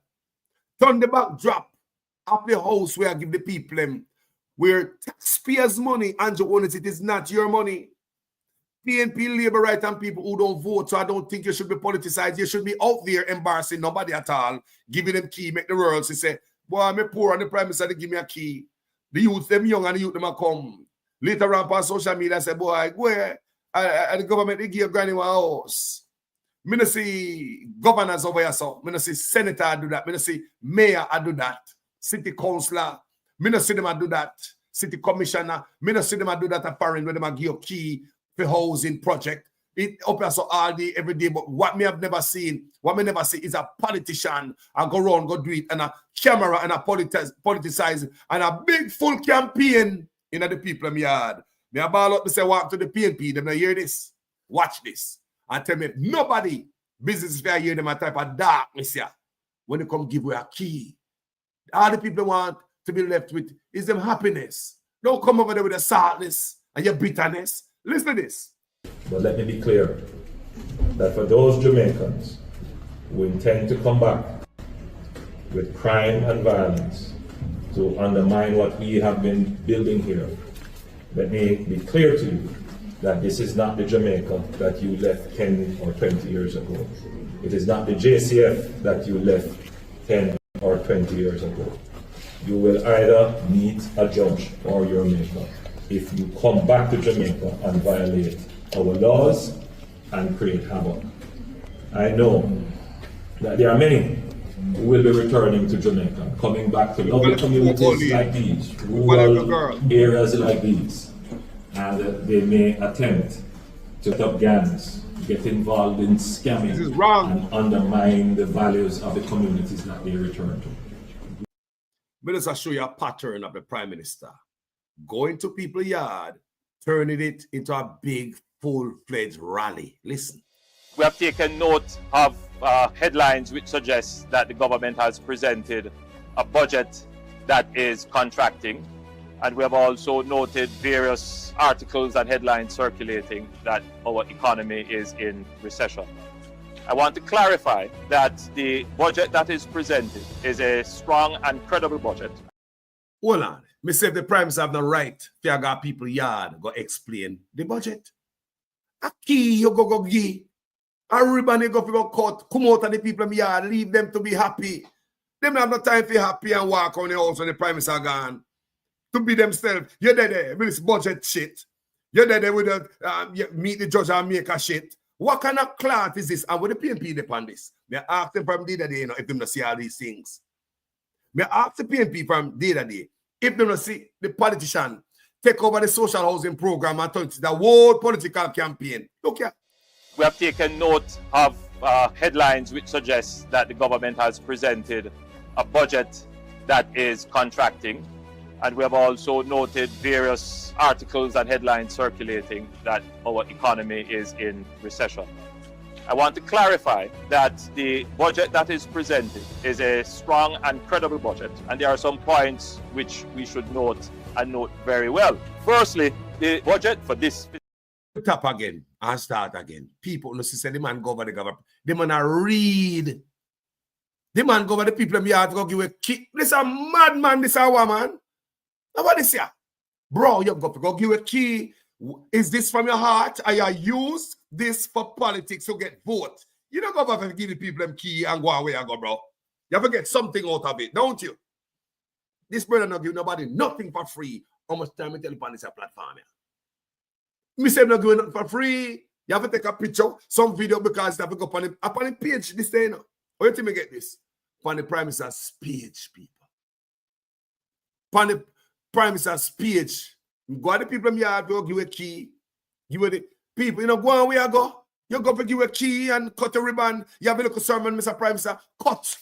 Turn the backdrop of the house where I give the people them where taxpayers' money, Andrew owns it is not your money. PNP, labor right and people who don't vote, so I don't think you should be politicized. You should be out there embarrassing nobody at all, giving them key, make the world say, boy, I'm poor and the prime minister they give me a key. The youth, them young and the youth, them a come. Later on, on social media, say, boy, where the government, they give granny one house. Me no see governors over here, so. Me no see senator do that. Me no see mayor do that. City councillor. Me no see them do that. City commissioner. Me no see them do that apparent when them give you key for housing project. It opens so all day, every day. But what me have never seen, what me never see is a politician and go around, go do it, and a camera and a politicize and a big full campaign in the people in my yard. Me a ball up to say walk to the PNP, them not hear this. Watch this. And tell me if nobody business fair hear them a type of darkness here when they come give you a key. All the people want to be left with is them happiness. Don't come over there with the sadness and your bitterness. Listen to this. But let me be clear that for those Jamaicans who intend to come back with crime and violence to undermine what we have been building here, let me be clear to you that this is not the Jamaica that you left 10 or 20 years ago. It is not the JCF that you left 10 or 20 years ago. You will either meet a judge or your maker if you come back to Jamaica and violate our laws and create havoc. I know that there are many who will be returning to Jamaica, coming back to lovely communities like these, rural areas like these, and they may attempt to set up gangs, get involved in scamming, and undermine the values of the communities that they return to. But let's show you a pattern of the Prime Minister going to people's yard, turning it into a big, full-fledged rally. Listen. We have taken note of headlines which suggest that the government has presented a budget that is contracting. And we have also noted various articles and headlines circulating that our economy is in recession. I want to clarify that the budget that is presented is a strong and credible budget. Hold on. Me say the Prime Minister have the right to go people yard, go explain the budget. A key you go give. A ribbon you go cut, come out of the people in the yard, leave them to be happy. Them have no time to be happy and walk on the house when the Prime Minister gone. To be themselves. You're there with this budget shit. You're there with the meet the judge and make a shit. What kind of cloth is this? And with the PNP depend this. Me ask them from the other day, if them not see all these things. Me ask the PNP from the other day, if them not see the politician take over the social housing program and turn it to the whole political campaign. Look here. We have taken note of headlines which suggest that the government has presented a budget that is contracting. And we have also noted various articles and headlines circulating that our economy is in recession. I want to clarify that the budget that is presented is a strong and credible budget, and there are some points which we should note and note very well. Firstly, the budget for this... Tap again and start again. People, no, say the man go over the government. The man read. The man go over the people in the yard to go give a kick. This a madman, this a woman. Now what is here? Bro, you go give a key, Is this from your heart? Or you use this for politics to get vote? You don't go back and give the people them key and go away and go, bro. You have to get something out of it, don't you? This brother not give nobody nothing for free. How much time I tell you on this platform here? Me say I'm not giving nothing for free. You have to take a picture, some video, because you have to go up on the page this day now. How you think me get this? On the Prime Minister's page, people. On the Prime Minister's page. Go to the people in the yard, give a key. Give the people, go on where I go. You go to give a key and cut a ribbon. You have a little sermon, Mr. Prime Minister. Cut.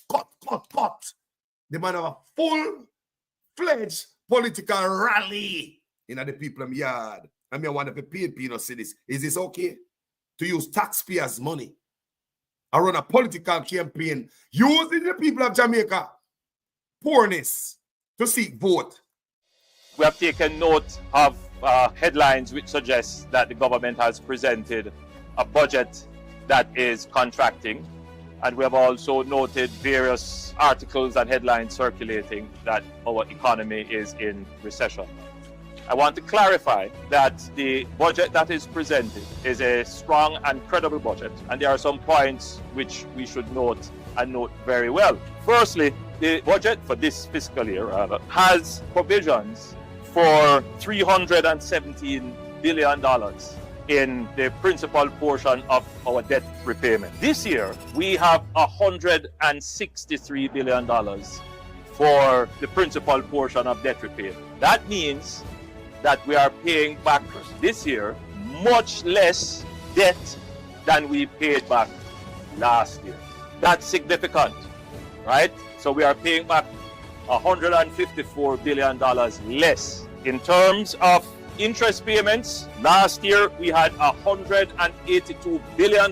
The man have a full-fledged political rally in the people in the yard. I mean, I want to pay people see this. Is this okay? To use taxpayers' money and run a political campaign using the people of Jamaica poorness to seek vote. We have taken note of headlines which suggest that the government has presented a budget that is contracting, and we have also noted various articles and headlines circulating that our economy is in recession. I want to clarify that the budget that is presented is a strong and credible budget, and there are some points which we should note and note very well. Firstly, the budget for this fiscal year has provisions for $317 billion in the principal portion of our debt repayment. This year, we have $163 billion for the principal portion of debt repayment. That means that we are paying back this year much less debt than we paid back last year. That's significant, right? So we are paying back $154 billion less. In terms of interest payments, last year we had $182 billion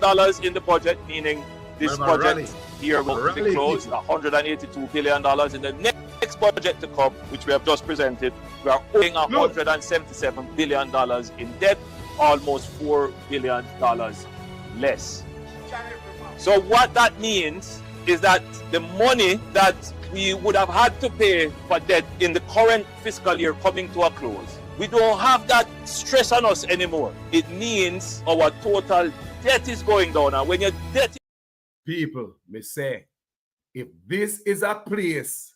in the budget, meaning this budget here will be closed, $182 billion. In the next budget to come, which we have just presented, we are owing $177 billion in debt, almost $4 billion less. So what that means is that the money that we would have had to pay for debt in the current fiscal year coming to a close, we don't have that stress on us anymore. It means our total debt is going down. And when your debt... People, me say, if this is a place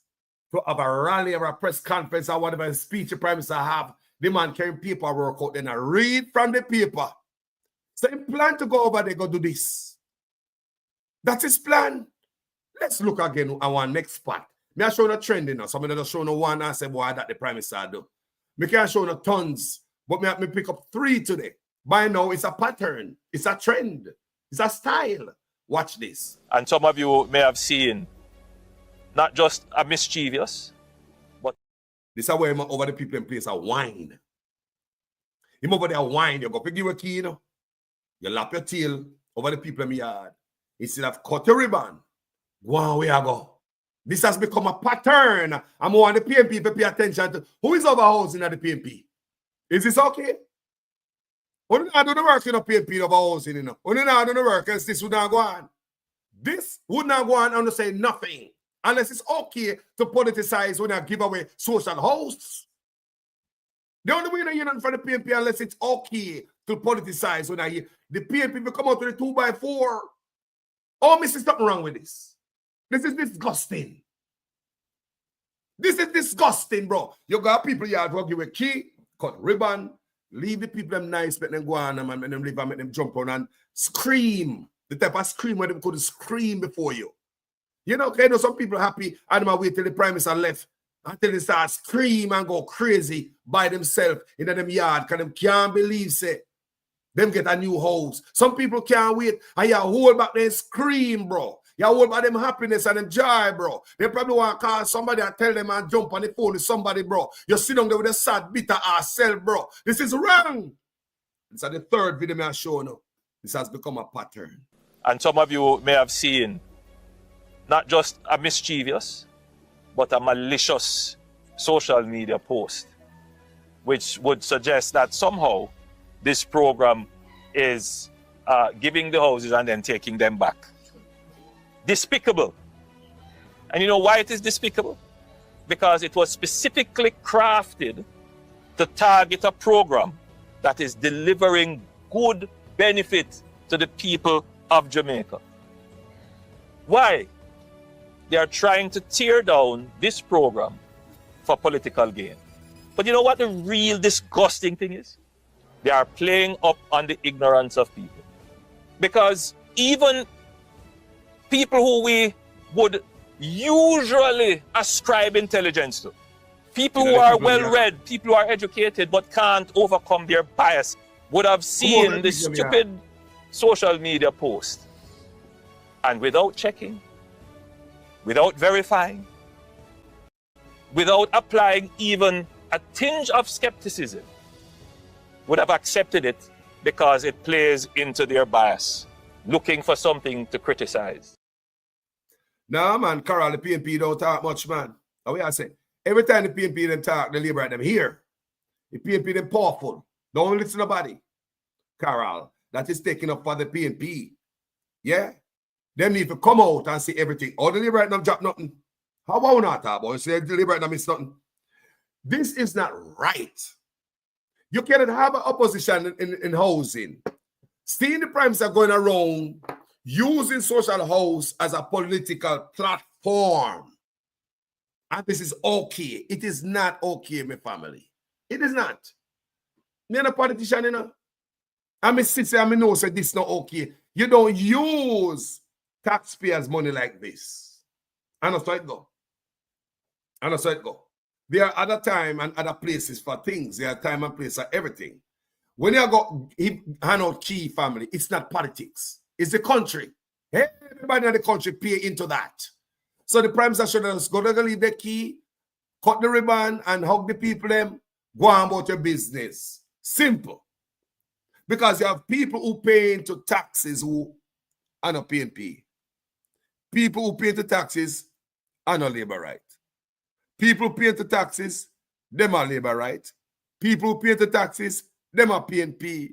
to have a rally or a press conference or whatever speech the Prime Minister have, the man carrying paperwork out, then I read from the paper. So he plan to go over there, go do this. That's his plan. Let's look again at our next spot. Me I show no trend now. Somebody just show no one and say, boy, that the Prime Minister do. Me can't show no tons, but me pick up 3 today. By now, it's a pattern. It's a trend. It's a style. Watch this. And some of you may have seen not just a mischievous, but... This is where him over the people in place a wine. Him over there wine. You go pick you a key, you lap your tail over the people in the yard. Instead of cut your ribbon, go on where I go. This has become a pattern. I'm want the PNP to pay attention to who is overhousing at the PNP. Is this okay? When you not do the work in the PNP overhousing, when you not do the work, this would not go on. This would not go on and say nothing. Unless it's okay to politicize when you give away social hosts. The only way you know from the PNP unless it's okay to politicize when the PNP will come out with a 2x4. Oh, Mrs. Something wrong with this. This is disgusting. This is disgusting, bro. You got people here to give a key, cut ribbon, leave the people them nice, let them go on and them leave and make them jump on and scream. The type of scream where they could scream before you. You know, some people happy and them wait till the Prime Minister left until they start scream and go crazy by themselves in them yard because them can't believe say them get a new house. Some people can't wait and you hold back their scream, bro. You hold back them happiness and them joy, bro. They probably want to call somebody and tell them and jump on the phone with somebody, bro. You sit down there with a sad, bitter ass self, bro. This is wrong. This is the 3rd video I show now. This has become a pattern. And some of you may have seen not just a mischievous, but a malicious social media post, which would suggest that somehow this program is giving the houses and then taking them back. Despicable. And you know why it is despicable? Because it was specifically crafted to target a program that is delivering good benefit to the people of Jamaica. Why? They are trying to tear down this program for political gain. But you know what the real disgusting thing is? They are playing up on the ignorance of people. Because even people who we would usually ascribe intelligence to, people who are well-read, people who are educated but can't overcome their bias, would have seen this stupid social media post. And without checking, without verifying, without applying even a tinge of skepticism, would have accepted it because it plays into their bias, looking for something to criticize. Nah, man, Carol, the PNP don't talk much, man. How we I say? Every time the PNP them talk, the Labour them here. The PNP them powerful. Don't listen to nobody. Carol, that is taking up for the PNP. Yeah? Them need to come out and see everything. All the Labour them drop nothing. How about not talk about? Say the Labour them miss nothing. This is not right. You cannot have an opposition in housing. Seeing the primes are going around using social house as a political platform. And this is okay. It is not okay, my family. It is not. Me and a politician, you know. And my sister, I know say this not okay. You don't use taxpayers' money like this. And that's how it go. And that's how it go. There are other time and other places for things. There are time and place for everything. When you go hand out key, family, it's not politics. It's the country. Everybody in the country pay into that. So the prime minister should just go to leave the key, cut the ribbon, and hug the people them, go on about your business. Simple. Because you have people who pay into taxes who are not PNP. People who pay into taxes are not labor right. People who pay into taxes, them are labor right. People who pay into taxes, them are PNP.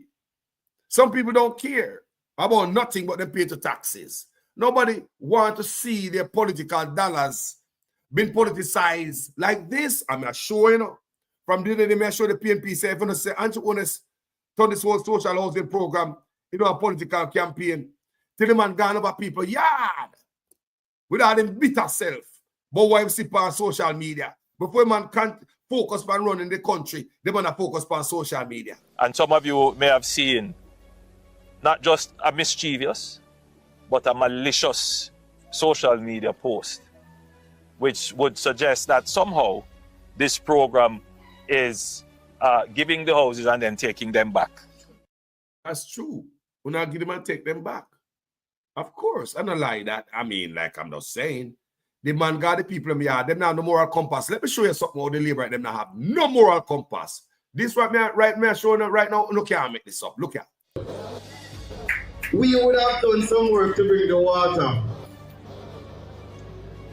Some people don't care about nothing but they pay into taxes. Nobody want to see their political dollars being politicized like this. I'm not sure, you know. From the day they may show the PNP say, if you say, Anti-Honest, turn this whole social housing program, you know, a political campaign, till the man gone over people yard without him bitter self. But why see on social media? Before man can't focus on running the country, they want to focus on social media. And some of you may have seen not just a mischievous, but a malicious social media post, which would suggest that somehow this program is giving the houses and then taking them back. That's true. We're not give them and take them back. Of course, I don't lie that. I mean, like I'm not saying. The man got the people in the yard, them now have no moral compass. Let me show you something how the Labour right them now have no moral compass. This right me showing right now, no can't make this up. Look at. We would have done some work to bring the water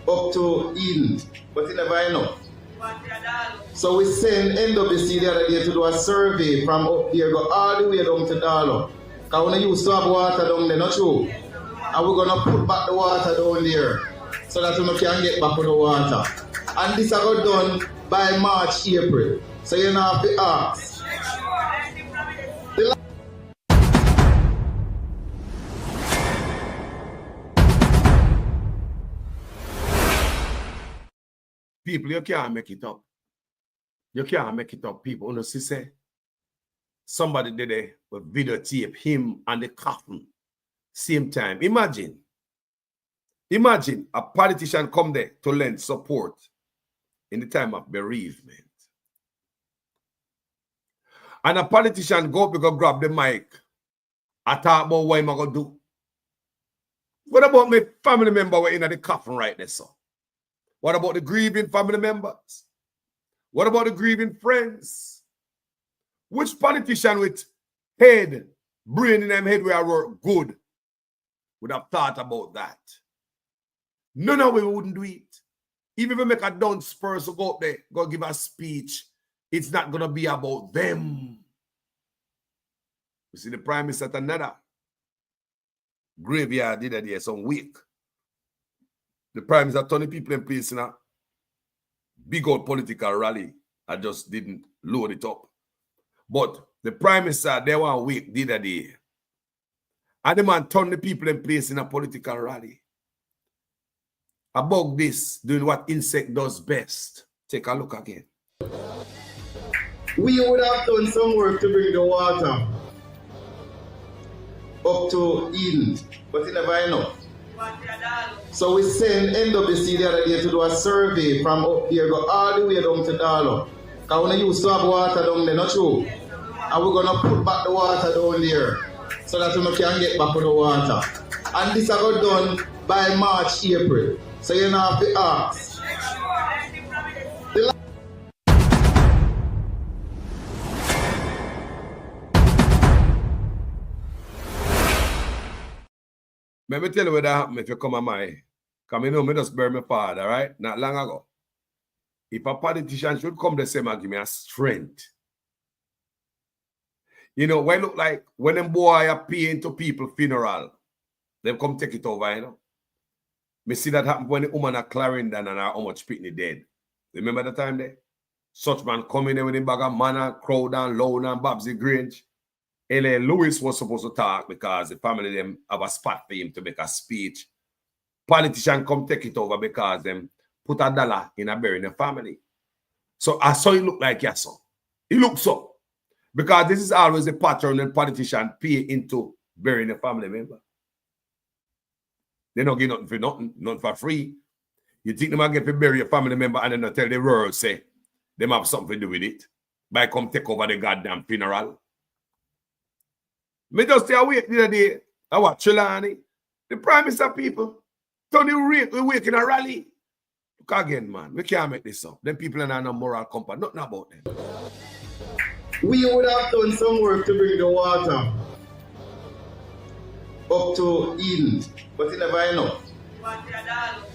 up to Eden, but it never enough. So we sent NWC the other day to do a survey from up there, go all the way down to Darlow. Because we used to have water down there, not true? And we're going to put back the water down there so that we can get back to the water. And this I got done by March, April. So you don't have to ask. People, you can't make it up. You can't make it up, people. You see, say, somebody did a videotape him and the coffin same time. Imagine a politician come there to lend support in the time of bereavement. And a politician go up and grab the mic and talk about what I'm going to do. What about my family member who are in the coffin right there, sir? What about the grieving family members? What about the grieving friends? Which politician with head, brain in them head where I work good would have thought about that? None of we wouldn't do it. Even if we make a dunce person go up there, go give a speech, it's not going to be about them. You see, the Prime Minister at another graveyard did that there some week. The Prime Minister turning people in place in a big old political rally. I just didn't load it up. But The Prime Minister, they want week the other day. And the man turned the people in place in a political rally. About this, doing what insect does best. Take a look again. We would have done some work to bring the water up to Eden, but it never enough. So we sent NWC the other day to do a survey from up here, go all the way down to Darlow. Because we used to have water down there, not true? And we're going to put back the water down there so that we can get back on the water. And this got done by March, April. So you don't have to ask. Let me tell you what happened if you come on my. Because you know, me just bury my father, right? Not long ago. If a politician should come the same and give me a strength. You know, what it look like when them boy are paying to people funeral, them come take it over, you know. Me see that happen when the woman are Clarendon and how much Pitney dead. Remember the time there? Such man coming in with him bag of manna, Crowdown, Lowdown, Babsy Grange. L.A. Lewis was supposed to talk because the family them have a spot for him to make a speech. Politician come take it over because them put $1 in a burying the family. So I saw it look like yes, so. It looks so. Because this is always a pattern when politicians pay into burying a family member. They don't give nothing for nothing, nothing for free. You think they might get to bury a family member and then they tell the world, say, they have something to do with it. By come take over the goddamn funeral. Me just stay awake the other day. I watch Trelawney. The Prime Minister people. Tony we wake in a rally. Look again, man. We can't make this up. Them people are not no moral compass. Nothing about them. We would have done some work to bring the water up to Eden, but it never enough.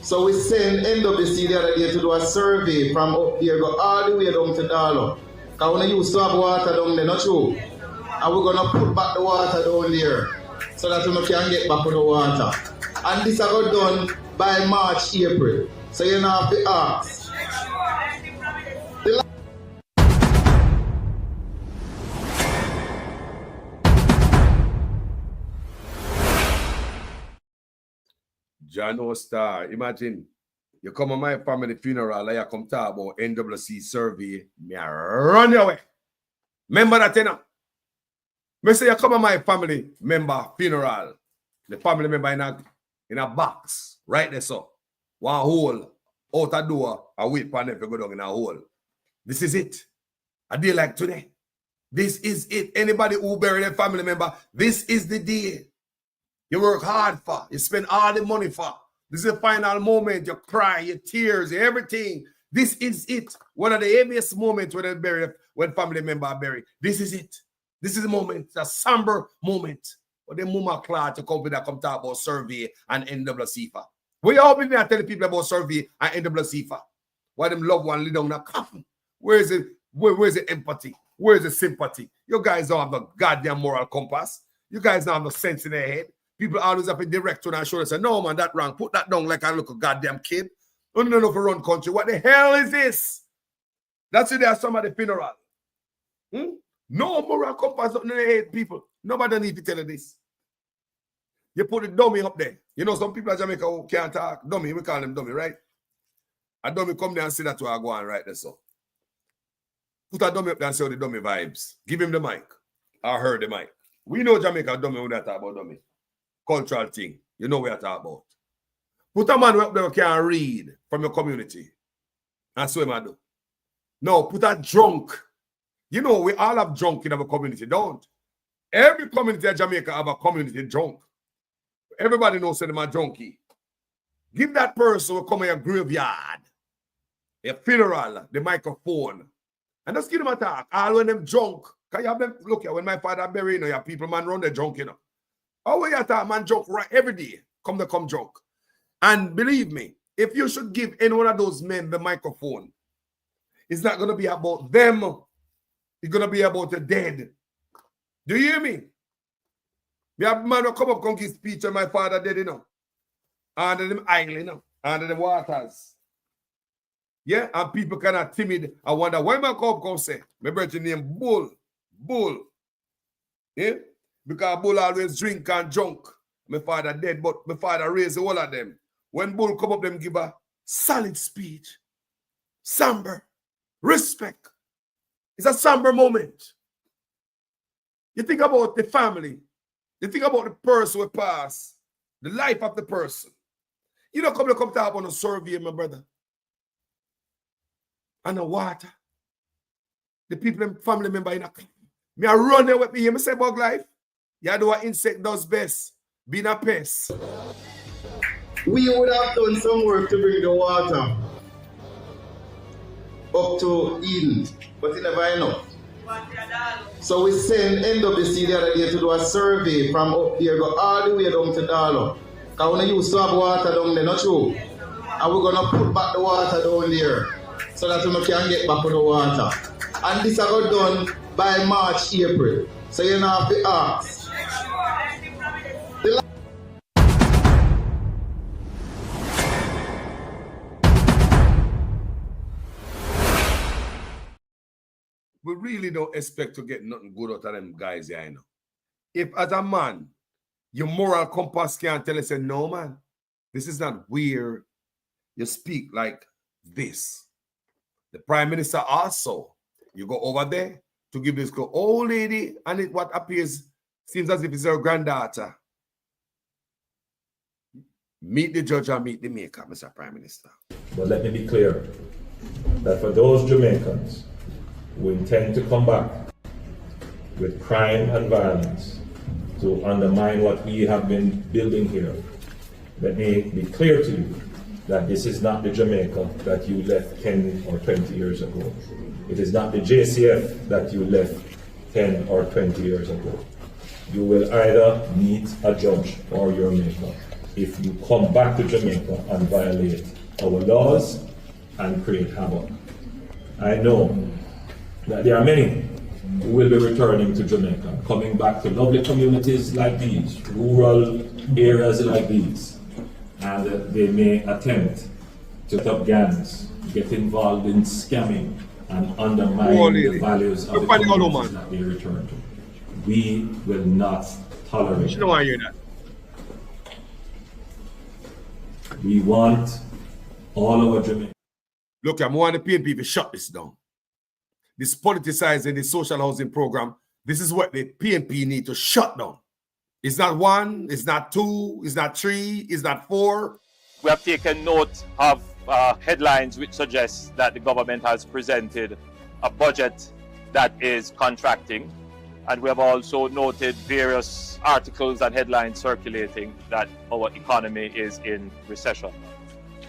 So we sent NWC the other day to do a survey from up here, go all the way down to Darlow. Because we used to have water down there, not true? And we're going to put back the water down there so that we can get back on the water. And this got done by March, April. So you don't have to ask. John O'Star, imagine you come on my family funeral and you come talk about NWC survey, me I run your way. Remember that, you know? Me say you come on my family member funeral, the family member in a box, right there, so. One hole, out a door, a wait for them to go down in a hole. This is it. A day like today. This is it. Anybody who bury their family member, this is the day. You work hard for. You spend all the money for. This is the final moment. You cry, your tears, everything. This is it. One of the heaviest moments when they bury, when family member are buried. This is it. This is the moment. It's a somber moment. But the mama clad to come with that come talk about survey and NWC. We all been there telling people about survey and NWC. Why them loved one lay down in a coffin? Where is it? Where's the empathy? Where's the sympathy? You guys don't have the goddamn moral compass. You guys don't have no sense in their head. People always have a director and show and say, no, man, that wrong. Put that down like I look a goddamn kid. Don't know if you run country. What the hell is this? That's it. There's some at the funeral. No moral compass in their head, people. Nobody need to tell you this. You put the dummy up there. You know, some people in Jamaica who can't talk. Dummy, we call them dummy, right? A dummy come there and say that to I go on right there, so. Put a dummy up there and say the dummy vibes. Give him the mic. I heard the mic. We know Jamaica dummy when they talk about dummy. Cultural thing. You know what I talk about. Put a man up there who can read from your community. That's what I do. No, put a drunk. You know, we all have drunk in our community, don't? Every community in Jamaica have a community drunk. Everybody knows that they're a junkie. Give that person who come in your graveyard, a funeral, the microphone, and just give them a talk. All when them drunk. Can you have them look at when my father buried, you know, your people man run the drunk, you know. How will you talk, man, drunk right every day? Come drunk. And believe me, if you should give any one of those men the microphone, it's not going to be about them. It's going to be about the dead. Do you hear me? We have man who come up and give speech and my father dead, you know. Under them island, you know. Under the waters. Yeah, and people kind of timid. I wonder why my come say, my brother name Bull. Yeah? Because Bull always drink and drunk. My father dead, but my father raised all of them. When Bull come up, them give a solid speech. Somber. Respect. It's a somber moment. You think about the family. You think about the person who passed. The life of the person. You don't come to talk on a survey, my brother. And the water. The people, family member in a car. Me I run there with me. Me say bug life. You do what insect does best. Being a pest. We would have done some work to bring the water up to Eden, but it never enough. So we sent NWC the other day to do a survey from up there, go all the way down to Darlow. Because we used to have water down there, not true? And we're going to put back the water down there so that we can get back on the water. And this I got done by March, April. So you know have to ask. We really don't expect to get nothing good out of them guys here, you know. If as a man, your moral compass can't tell us, no man, this is not weird. You speak like this. The Prime Minister also, you go over there to give this old lady, and it what appears, seems as if it's her granddaughter. Meet the judge and meet the maker, Mr. Prime Minister. But let me be clear that for those Jamaicans who intend to come back with crime and violence to undermine what we have been building here, let me be clear to you that this is not the Jamaica that you left 10 or 20 years ago. It is not the JCF that you left 10 or 20 years ago. You will either meet a judge or your maker if you come back to Jamaica and violate our laws and create havoc. I know that there are many who will be returning to Jamaica, coming back to lovely communities like these, rural areas like these, and they may attempt to set up gangs, get involved in scamming, and undermine the values of the communities that they return to. We will not tolerate it. We want all our Jamaicans. Look, I'm wanting the PNP to shut this down. This politicizing the social housing program, this is what the PNP need to shut down. It's not one, it's not two, it's not three, it's not four. We have taken note of headlines which suggest that the government has presented a budget that is contracting. And we have also noted various articles and headlines circulating that our economy is in recession.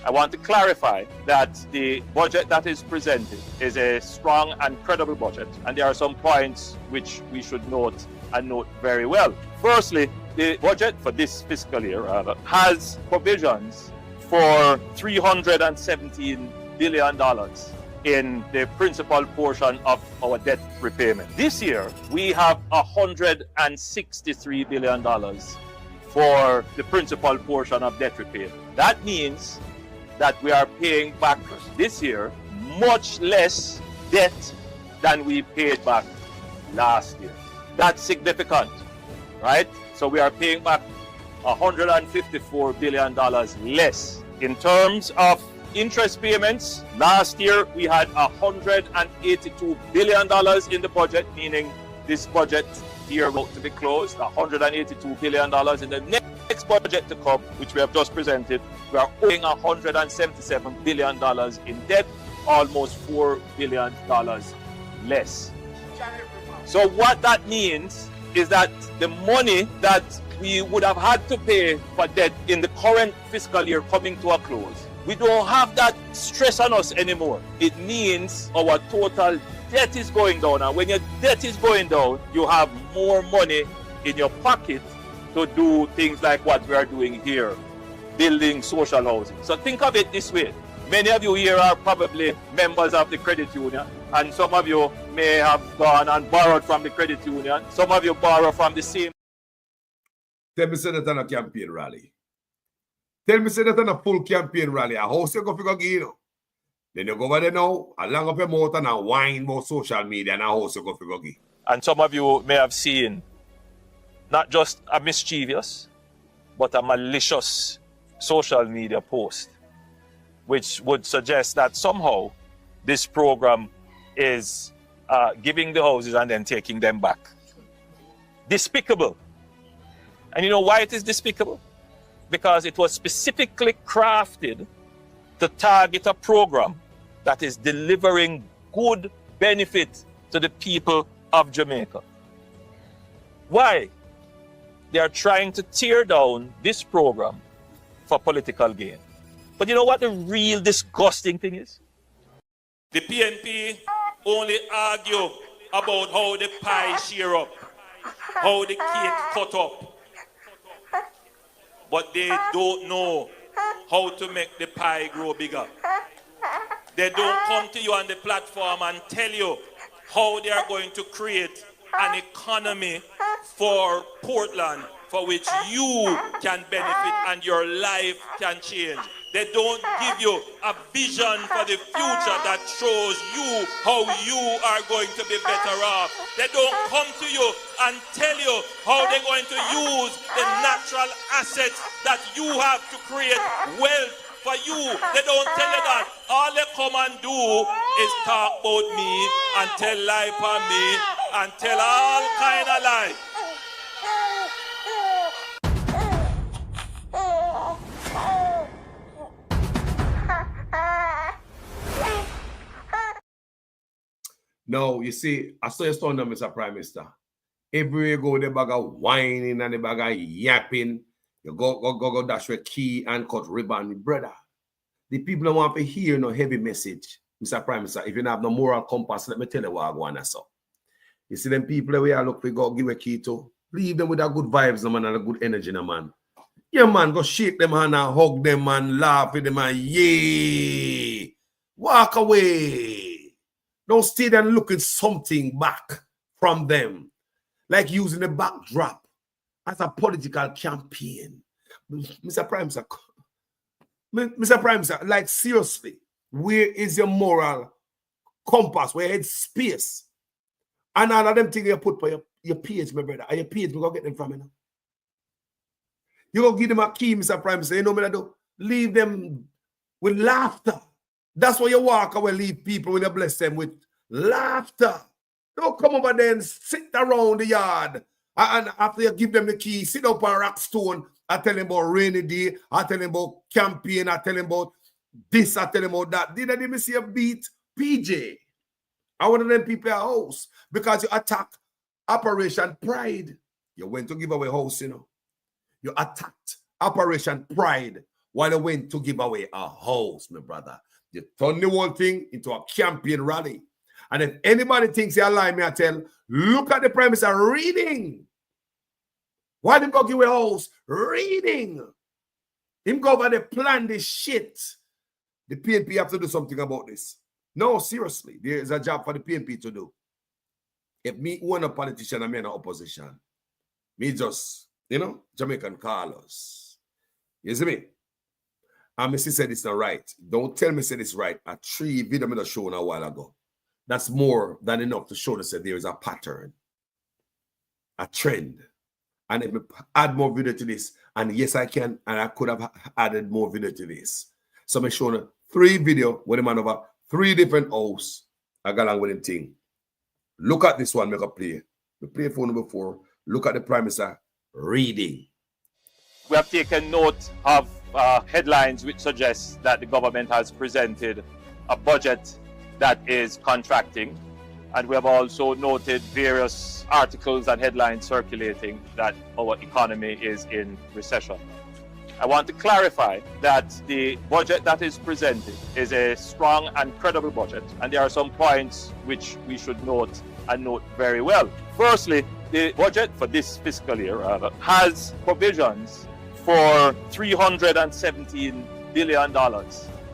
I want to clarify that the budget that is presented is a strong and credible budget, and there are some points which we should note and note very well. Firstly, the budget for this fiscal year has provisions for $317 billion in the principal portion of our debt repayment. This year, we have $163 billion for the principal portion of debt repayment. That means that we are paying back this year much less debt than we paid back last year. That's significant, right? So we are paying back $154 billion less. In terms of interest payments, last year we had $182 billion in the budget, meaning this budget year about to be closed, $182 billion in the next budget to come, which we have just presented. We are owing $177 billion in debt, almost $4 billion less. So what that means is that the money that we would have had to pay for debt in the current fiscal year coming to a close, we don't have that stress on us anymore. It means our total debt is going down. And when your debt is going down, you have more money in your pocket to do things like what we are doing here, building social housing. So think of it this way. Many of you here are probably members of the credit union, and some of you may have gone and borrowed from the credit union. Some of you borrow from the same. Tell me say that on a campaign rally. Tell me say that on a full campaign rally. A house you go figure you know. Then you go over there now, along up your mouth and whine about social media and a house you go figure. And some of you may have seen, not just a mischievous, but a malicious social media post, which would suggest that somehow this program is giving the houses and then taking them back. Despicable. And you know why it is despicable? Because it was specifically crafted to target a program that is delivering good benefit to the people of Jamaica. Why? They are trying to tear down this program for political gain. But you know what the real disgusting thing is? The PNP only argue about how the pie share up, how the cake cut up. But they don't know how to make the pie grow bigger. They don't come to you on the platform and tell you how they are going to create an economy for Portland for which you can benefit and your life can change. They don't give you a vision for the future that shows you how you are going to be better off. They don't come to you and tell you how they're going to use the natural assets that you have to create wealth for you. They don't tell you that. All they come and do is talk about me and tell lie for me and tell all kind of lies. Now, you see, I saw you stand up, Mr. Prime Minister. Everywhere you go, the bag of whining and the bag of yapping. You go dash your key and cut ribbon. Brother, the people don't want to hear no heavy message, Mr. Prime Minister. If you don't have no moral compass, let me tell you what I want to say. You see them people where I look for go give a key to, leave them with a good vibes, no man, and a good energy, no man. Yeah, man, go shake them hand and hug them and laugh with them and yay. Walk away. Don't stay there looking something back from them, like using the backdrop as a political campaign. Mr. Prime Minister, like seriously, where is your moral compass? Where it's space? And all of them things you put for your page, my brother. And your page, we go get them from you now. You go give them a key, Mr. Prime Minister. You know what I do? Leave them with laughter. That's why you walk away, leave people when you bless them with laughter. Don't come over there and sit around the yard. And after you give them the key, sit up on rock stone. I tell them about rainy day. I tell them about campaign. I tell them about this. I tell them about that. Did I even see a beat? PJ. I one of them people at house because you attack Operation Pride. You went to give away house, you know. You attacked Operation Pride while you went to give away a house, my brother. You turn the whole thing into a campaign rally. And if anybody thinks you're lying, me I tell, look at the Prime Minister reading. Why didn't go give away a house? Reading. Him go over there, plan this shit. The PNP have to do something about this. No, seriously, there is a job for the PNP to do. If me one a politician, I'm in an opposition. Me just, you know, Jamaican Carlos. You see me? And Missy said it's not right. Don't tell me said it's right. A 3 video I shown a while ago. That's more than enough to show that there is a pattern, a trend. And if we add more video to this, and yes, I can, and I could have added more video to this. So I'm showing 3 video with a man over 3 different hosts. I got along with him thing. Look at this one, make a play. We played for number 4. Look at the Prime Minister reading. We have taken note of headlines which suggest that the government has presented a budget that is contracting, and we have also noted various articles and headlines circulating that our economy is in recession. I want to clarify that the budget that is presented is a strong and credible budget, and there are some points which we should note and note very well. Firstly, the budget for this fiscal year has provisions for $317 billion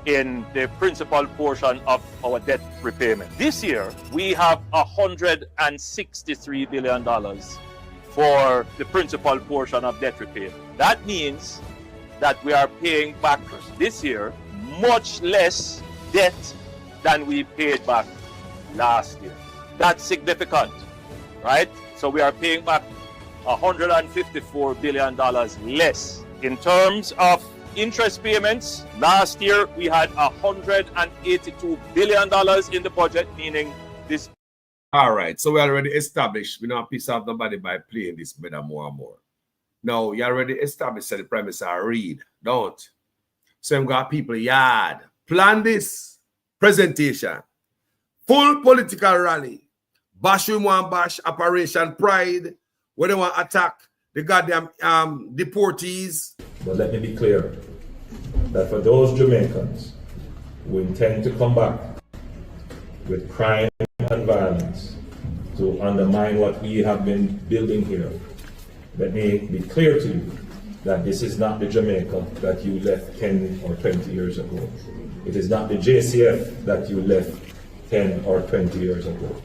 in the principal portion of our debt repayment. This year, we have $163 billion for the principal portion of debt repayment. That means that we are paying back this year much less debt than we paid back last year. That's significant, right? So we are paying back $154 billion less. In terms of interest payments, last year we had $182 billion in the budget, meaning this. All right, so we already established we don't piss off nobody by playing this better more and more. Now, you already established that the premise I read, don't. So I've got people yard. Plan this presentation. Full political rally. Bash we want bash, Operation Pride, where they want to attack the goddamn deportees. But let me be clear that for those Jamaicans who intend to come back with crime and violence to undermine what we have been building here, let me be clear to you that this is not the Jamaica that you left 10 or 20 years ago. It is not the JCF that you left 10 or 20 years ago.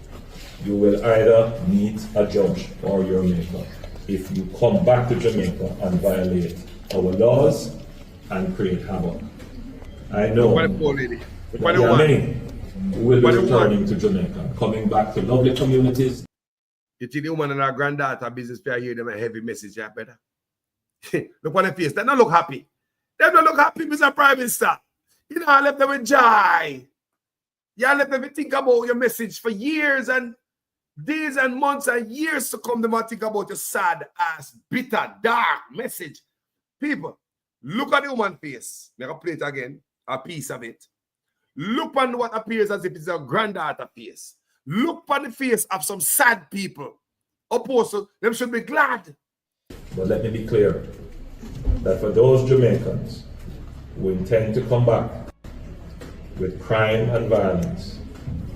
You will either meet a judge or your maker if you come back to Jamaica and violate our laws and create havoc. I know there are many who will be returning to Jamaica, coming back to lovely communities. You think the woman and her granddaughter business fair hear them a heavy message, yeah, better? Look on the face. They don't look happy. They don't look happy, Mr. Prime Minister. You know, I left them with joy. You let them think about your message for years and days and months and years to come. They might think about your sad ass, bitter, dark message. People, look at the woman face. Let me play it again, a piece of it. Look on what appears as if it's a granddaughter face. Look on the face of some sad people. Opposed to them should be glad. But let me be clear that for those Jamaicans who intend to come back with crime and violence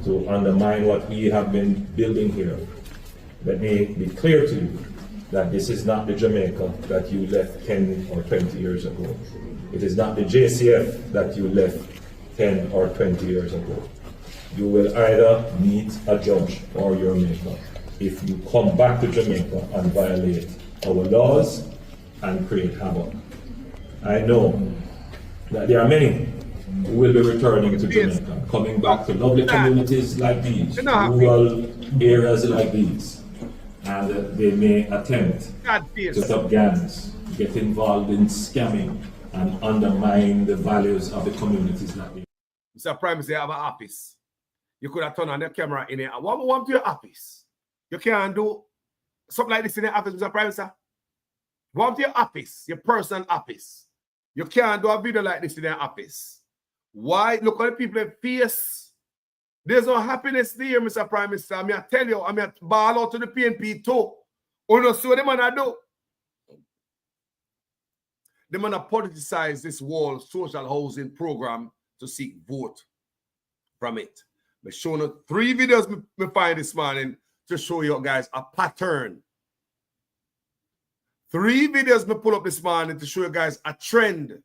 to undermine what we have been building here, let me be clear to you that this is not the Jamaica that you left 10 or 20 years ago. It is not the JCF that you left 10 or 20 years ago. You will either meet a judge or your maker if you come back to Jamaica and violate our laws and create havoc. I know that there are many who will be returning to Jamaica, coming back to lovely communities like these, rural areas like these, and they may attempt to set up gangs, get involved in scamming, and undermine the values of the communities like these. Mr. Prime Minister, you have an office. You could have turned on the camera in it. What want to your office? You can't do something like this in your office, Mr. Prime Minister. Want your office, your personal office. You can't do a video like this in your office. Why? Look at the people in face. There's no happiness there, Mr. Prime Minister. I tell you, I ball out to the PNP too. Oh, no, see what the man I do? The man politicize this whole social housing program to seek vote from it. I'm showing you 3 videos me find this morning to show you guys a pattern. 3 videos me pull up this morning to show you guys a trend.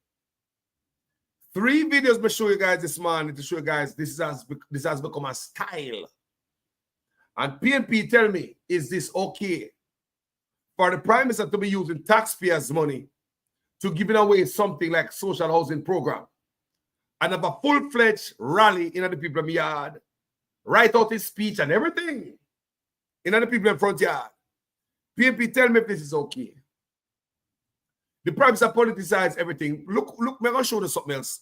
3 videos me show you guys this morning to show you guys this has become a style. And PNP tell me, is this okay for the Prime Minister to be using taxpayers' money to giving away something like social housing program and have a full-fledged rally in the people in yard, write out his speech and everything in the people in front yard? PNP, tell me if this is okay. The Prime Minister politicize everything. Look, I'm going to show you something else.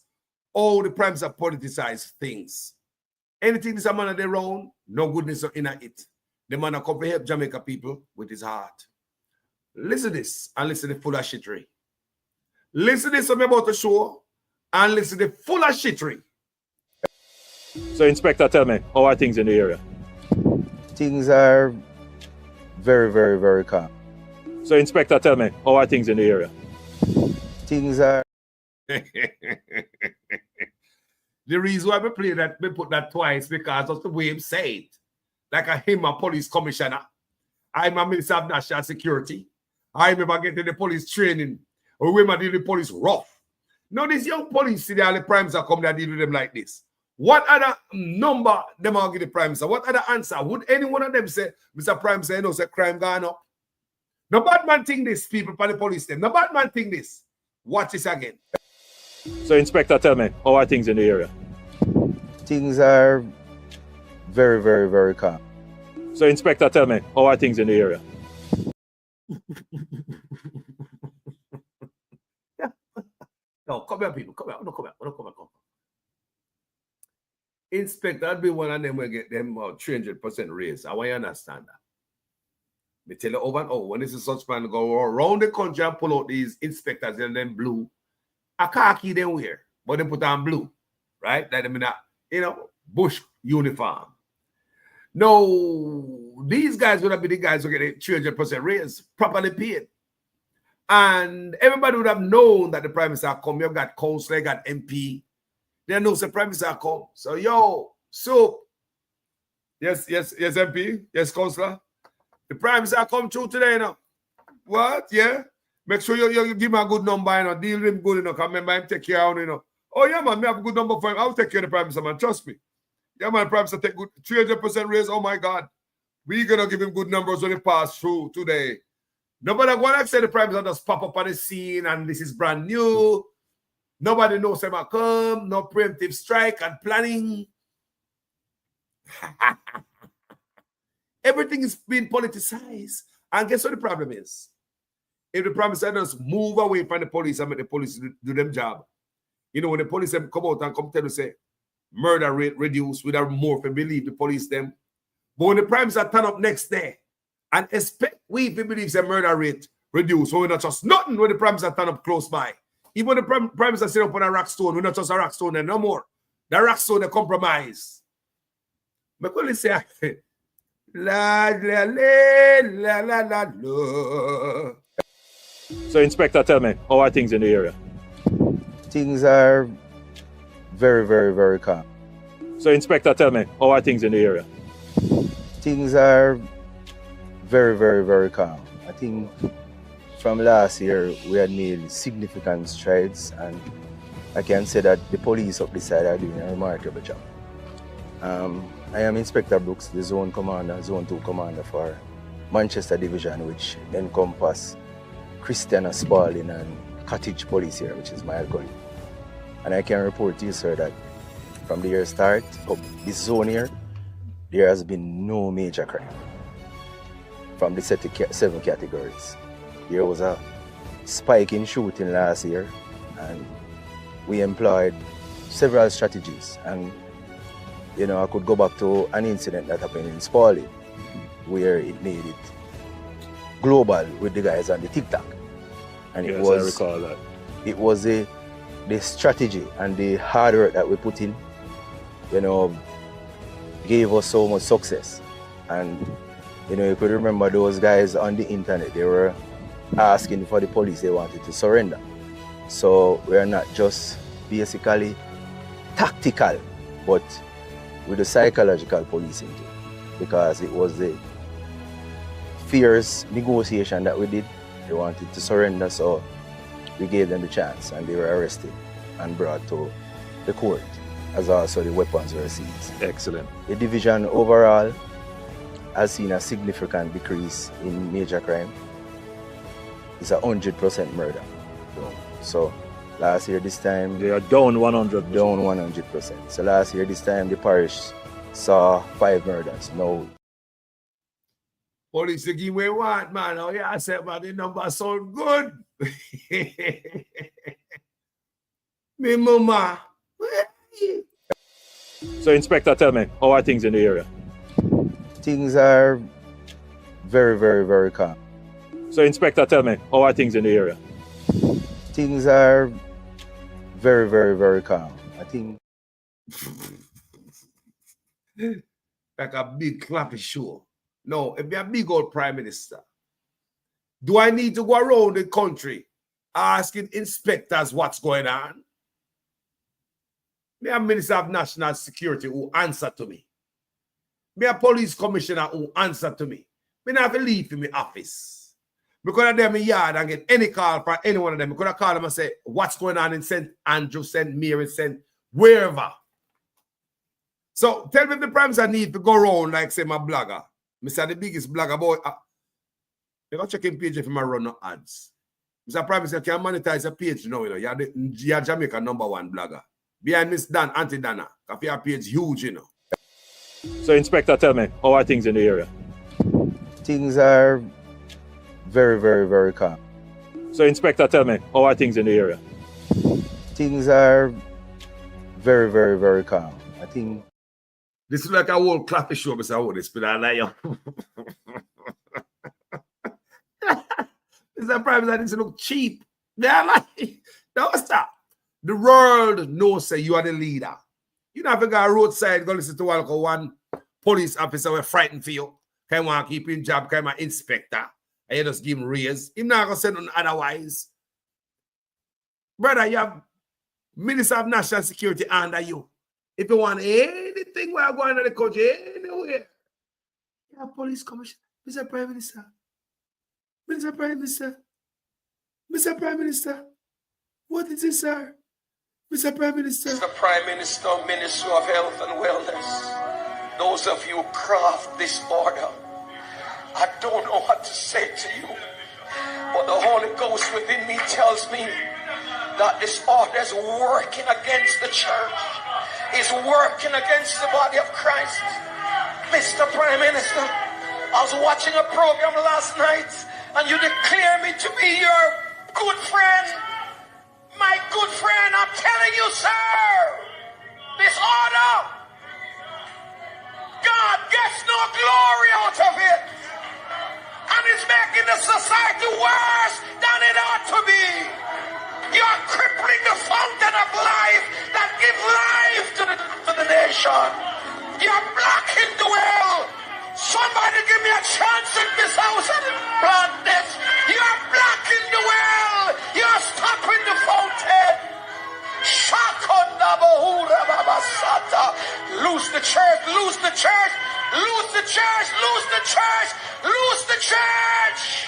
Oh, the Prime Minister politicize things. Anything this man of their own, no goodness in it. The man come to help Jamaica people with his heart. Listen to this and listen to the full of shittery. Listen to this I'm about to show and listen to the full of shittery. So, Inspector, tell me, how are things in the area? Things are very, very, very calm. So, Inspector, tell me, how are things in the area? Things are... The reason why we play that, we put that twice because of the way he say it. Like him a police commissioner. I'm a minister of national security. I remember getting the police training. Or we might deal with the police rough. Now these young police see the primes are coming and deal with them like this. What other number them are give the prime minister? What other answer? Would any one of them say, Mr. Prime say, no, say crime gone up? No bad man think this, people by the police them. No bad man think this. Watch this again. So, Inspector, tell me, how are things in the area? Things are very, very, very calm. So, Inspector, tell me, how are things in the area? Inspector, I'd be one of them will get them 300% raise. I want you to understand that. Me tell you over and over, when this is such man go around the country and pull out these inspectors and then blue, a khaki they wear, but they put on blue, right? Like them in that, bush uniform. No, these guys would have been the guys who get a 300% raise, properly paid. And everybody would have known that the Prime Minister come. You've got councillor, you got MP. They know the Prime Minister come. So, Soup. Yes, MP. Yes, councillor. The Prime Minister come through today, What? Yeah? Make sure you give me a good number, Deal with him good, Because remember him take care of him, Oh, yeah, man, me have a good number for him. I'll take care of the Prime Minister, man. Trust me. Yeah, man, Prime Minister take good 300% raise. Oh, my God. We're going to give him good numbers when he pass through today. Nobody going to say the Prime Minister just pop up on the scene and this is brand new. Nobody knows him come. No preemptive strike and planning. Everything is being politicized. And guess what the problem is? If the Prime Minister does move away from the police and make the police do them job, when the police come out and come tell you, say, murder rate reduced, we have more to believe the police them. But when the Prime Minister turn up next day and expect we to believe the murder rate reduced, so we not trust nothing when the Prime Minister turn up close by. Even when the Prime Minister sit up on a rock stone, we not trust a rock stone then no more. The rock stone, they compromise. But when they say, la, la, la, la, la, la, la. So, Inspector, tell me, how are things in the area? Things are very, very, very calm. So, Inspector, tell me, how are things in the area? Things are very, very, very calm. I think from last year, we had made significant strides, and I can say that the police up this side are doing a remarkable job. I am Inspector Brooks, the Zone 2 Commander for Manchester Division, which encompasses Christiana Spalding and Cottage Police here, which is my colleague. And I can report to you, sir, that from the year start of this zone here, there has been no major crime from the 7 categories. There was a spike in shooting last year, and we employed several strategies. And I could go back to an incident that happened in Spalding, where it made it global with the guys on the TikTok. And yes, I recall that. It was the strategy and the hard work that we put in, gave us so much success. And you could remember those guys on the internet, they were asking for the police, they wanted to surrender. So we are not just basically tactical, but with the psychological policing too, because it was the fierce negotiation that we did. They wanted to surrender, so we gave them the chance, and they were arrested and brought to the court, as also the weapons were seized. Excellent. The division overall has seen a significant decrease in major crime. It's 100% murder. So last year, this time... They are down 100%. Down 100%. So last year, this time, the parish saw 5 murders. Now... Police give me what, man? Oh, yeah, I said, man, the number sound good. Me mama. So, Inspector, tell me, how are things in the area? Things are very, very, very calm. So, Inspector, tell me, how are things in the area? Things are very, very, very calm. I think... Like a big clappy show. No, if you're a big old Prime Minister, do I need to go around the country asking inspectors what's going on? Me a Minister of National Security who answer to me. Me a police commissioner who answer to me. Me not have to leave in my office. Because of them in yard and get any call from any one of them. Because I call them and say, what's going on in St. Andrew, St. Mary, St. wherever. So tell me if the Prime Minister need to go around like say my blogger. Mr. the biggest blogger boy. You go check in page if you run no ads. Mr. Prime Minister can monetize a page now, You're Jamaica #1 blogger. Behind Miss Dan, Auntie Dana. Because your page huge, So, Inspector, tell me, how are things in the area? Things are very, very, very calm. So, Inspector, tell me, how are things in the area? Things are very, very, very calm. I think this is like a whole clappy show, Mr. Otis, but I like you. Mr. Prime Minister, this look cheap. Yeah, like, no, stop. The world knows say you are the leader. You never go roadside, go listen to one police officer who frightened for you. Can want to keep in job, can want inspector. And you just give him raise. He's not going to say nothing otherwise. Brother, you have Minister of National Security under you. If you want anything while going to the country, anywhere, you have police commissioner. Mr. Prime Minister. Mr. Prime Minister. Mr. Prime Minister. What is this, sir? Mr. Prime Minister. Mr. Prime Minister, Minister of Health and Wellness. Those of you who craft this order, I don't know what to say to you, but the Holy Ghost within me tells me that this order is working against the church, is working against the body of Christ. Mr. Prime Minister, I was watching a program last night and you declare me to be your good friend. My good friend, I'm telling you, sir, this order, God gets no glory out of it. And it's making the society worse than it ought to be. You're crippling the fountain of life that gives life to the nation. You're blocking the well. Somebody give me a chance in this house and plant this. You're blocking the well. You're stopping the fountain. Lose the church, lose the church, lose the church, lose the church, lose the church.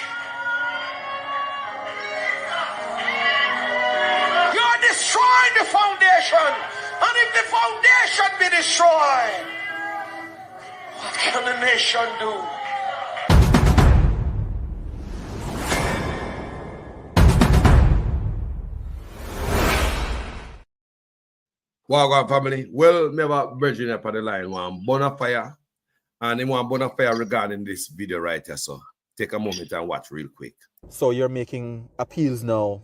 You're destroying the foundation. And if the foundation be destroyed, what can the nation do? Wagwan family. Well, me have a virgin up on the line, one bonfire, and they want bonfire regarding this video right here. So take a moment and watch real quick. So you're making appeals now.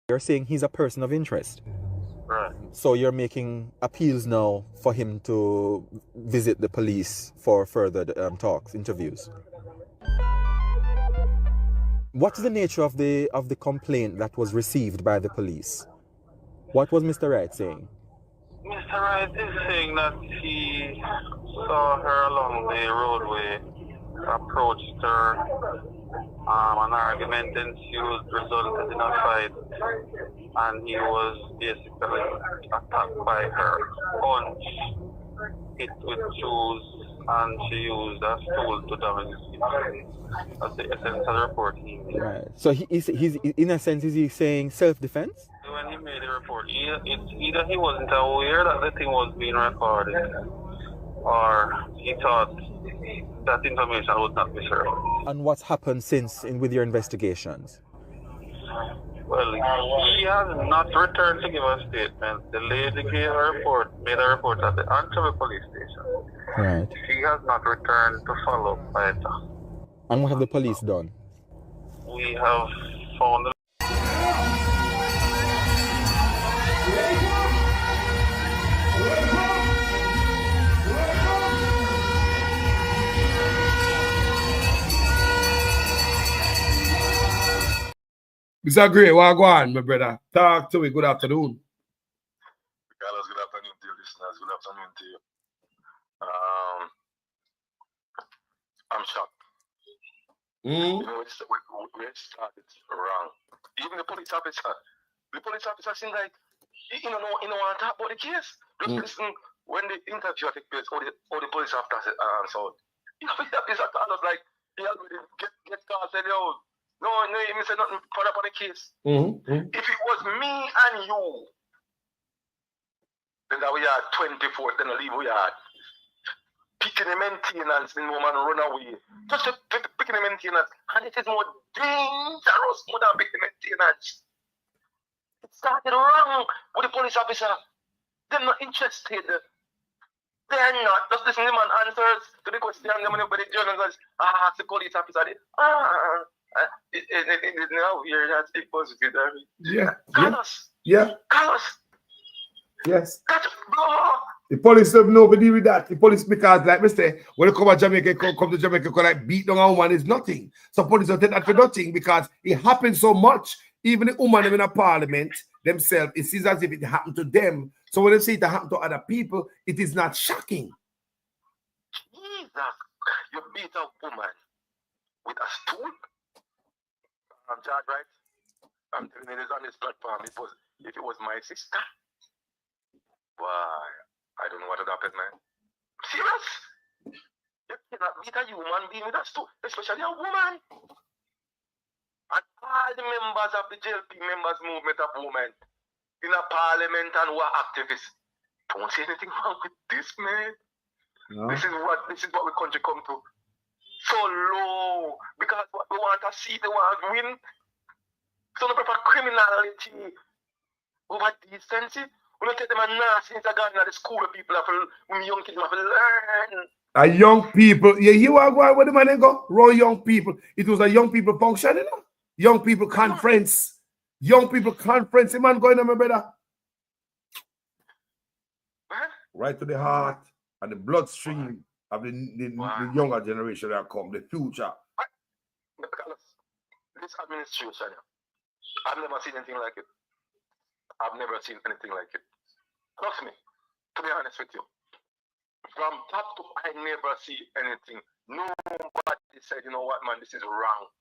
You're saying he's a person of interest. Right. So you're making appeals now for him to visit the police for further talks, interviews. What's the nature of the complaint that was received by the police? What was Mr. Wright saying? Mr. Wright is saying that he saw her along the roadway, approached her, an argument ensued, resulted in a fight, and he was basically attacked by her, punched, hit with shoes, and she used a stool to damage his face. That's the essence of the report he made. Right. So he's in a sense, is he saying self-defense? When he made the report, either he wasn't aware that the thing was being recorded, or he thought that information would not be shared. And what's happened since with your investigations? Well, he has not returned to give a statement. The lady made a report at the Antwerp police station. Right. She has not returned to follow up either. And what have the police done? We have found the Mr. Gray, Wagwan, my brother. Talk to me. Good afternoon. Carlos, good afternoon to you, listeners. Good afternoon to you. I'm shocked. You know, we started wrong. Even the police officer seems like he don't want to talk about the case. Just listen when the interview took place, or the police officer answered. You know, the officer was like, he already get called, said, yo, no, he said nothing for the case. If it was me and you, then we are 24th, then leave we are picking the maintenance, then woman run away. Just picking the maintenance, and it is more dangerous more than picking the maintenance. It started wrong with the police officer. They're not interested. They're not. Just listen to the man answers to the question, and then when the journalist ask the police officer, now here that's a positive. Yeah. Carlos. Yeah. Carlos. Yes. That's blah. The police have nobody with that. The police, because like we say, when they come to Jamaica, come to Jamaica, like beat down a woman is nothing. So police don't take that for nothing because it happens so much. Even the woman in a parliament themselves, it seems as if it happened to them. So when they see it happen to other people, it is not shocking. Jesus, you beat a woman with a stool? Judge, right? I'm telling you this on this platform. If it was my sister, why? I don't know what would happen, man. Serious? You cannot beat a human being with a stool, especially a woman. And all the members of the JLP members movement of women in a parliament and who are activists, don't say anything wrong with this, man. No. This is what the country come to. So low. Because what we want to see, they want to win. So no prefer criminality over decency. We don't take them and nasty into God in the school where people have to, when young kids have to learn. A young people, yeah, you are going where the man go? Raw young people. It was a young people function, you know? Young people conference. Young people conference. The man going on, my brother. Huh? Right to the heart and the bloodstream of the younger generation that come, the future. This administration, I've never seen anything like it. I've never seen anything like it. Trust me, to be honest with you. From top to I never see anything. Nobody said, you know what, man, this is wrong.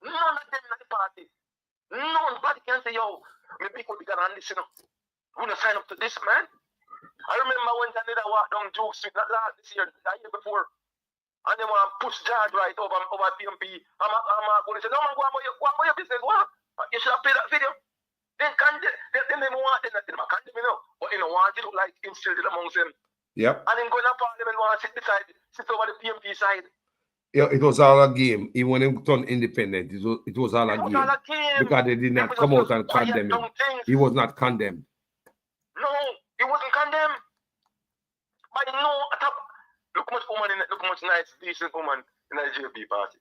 None of them in the party. Nobody can say, yo, maybe people bigger than this, you know. We're gonna sign up to this, man. I remember when I did a walk down Duke Street, not last this year, the year before. And they want to push George right over PMP. I'm going to say, no man, go on your business, what? You should have played that video. Then they want them, they can't condemn, you know. But you know, want it to like instilled it amongst them. Yep. And then going to parliament, want to sit over the PMP side. Yeah, it was all a game. Even when they turned independent, it was all a game. Because they did not come out and condemn him. He was not condemned. No, he wasn't condemned. But no, look how much nice, decent woman in the JLP party.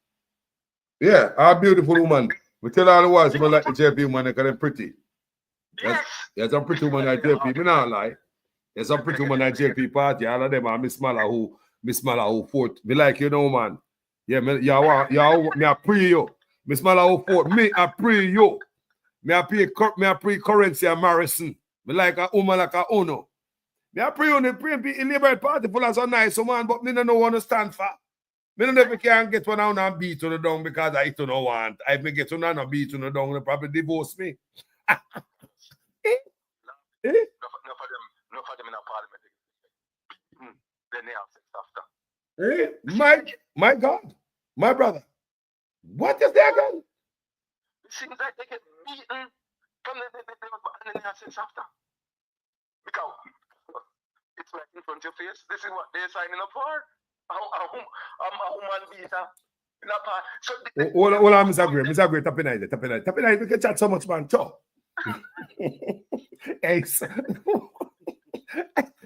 Yeah, a beautiful woman. We tell all the wives about like the JLP woman, because they're pretty. Yes. There's some pretty woman at JLP. Me not lie. There's some pretty woman at JLP party. All of them are Miss Mala who fought. Me like you know, man. Yeah, me I pray you. Miss Mala who fought. Me I pray you. Me I pray Currency and Morrison. Me like a woman like a Uno. Me I pray on the Liberal Party full of so nice man, but me don't know what to stand for. Me don't know if I can get one out and beat to the down because I don't want. If I get one out and beat to the down, they probably divorce me. No for them in a parliament. Then they have sex after. My God, my brother. What is that again? It seems like they get beaten from and then they have sex after. Because it's right in front of your face. This is what they're signing up for. A woman beater. Hold on, Mr. Gray, tap in. We can chat so much, man. Ciao. Hey,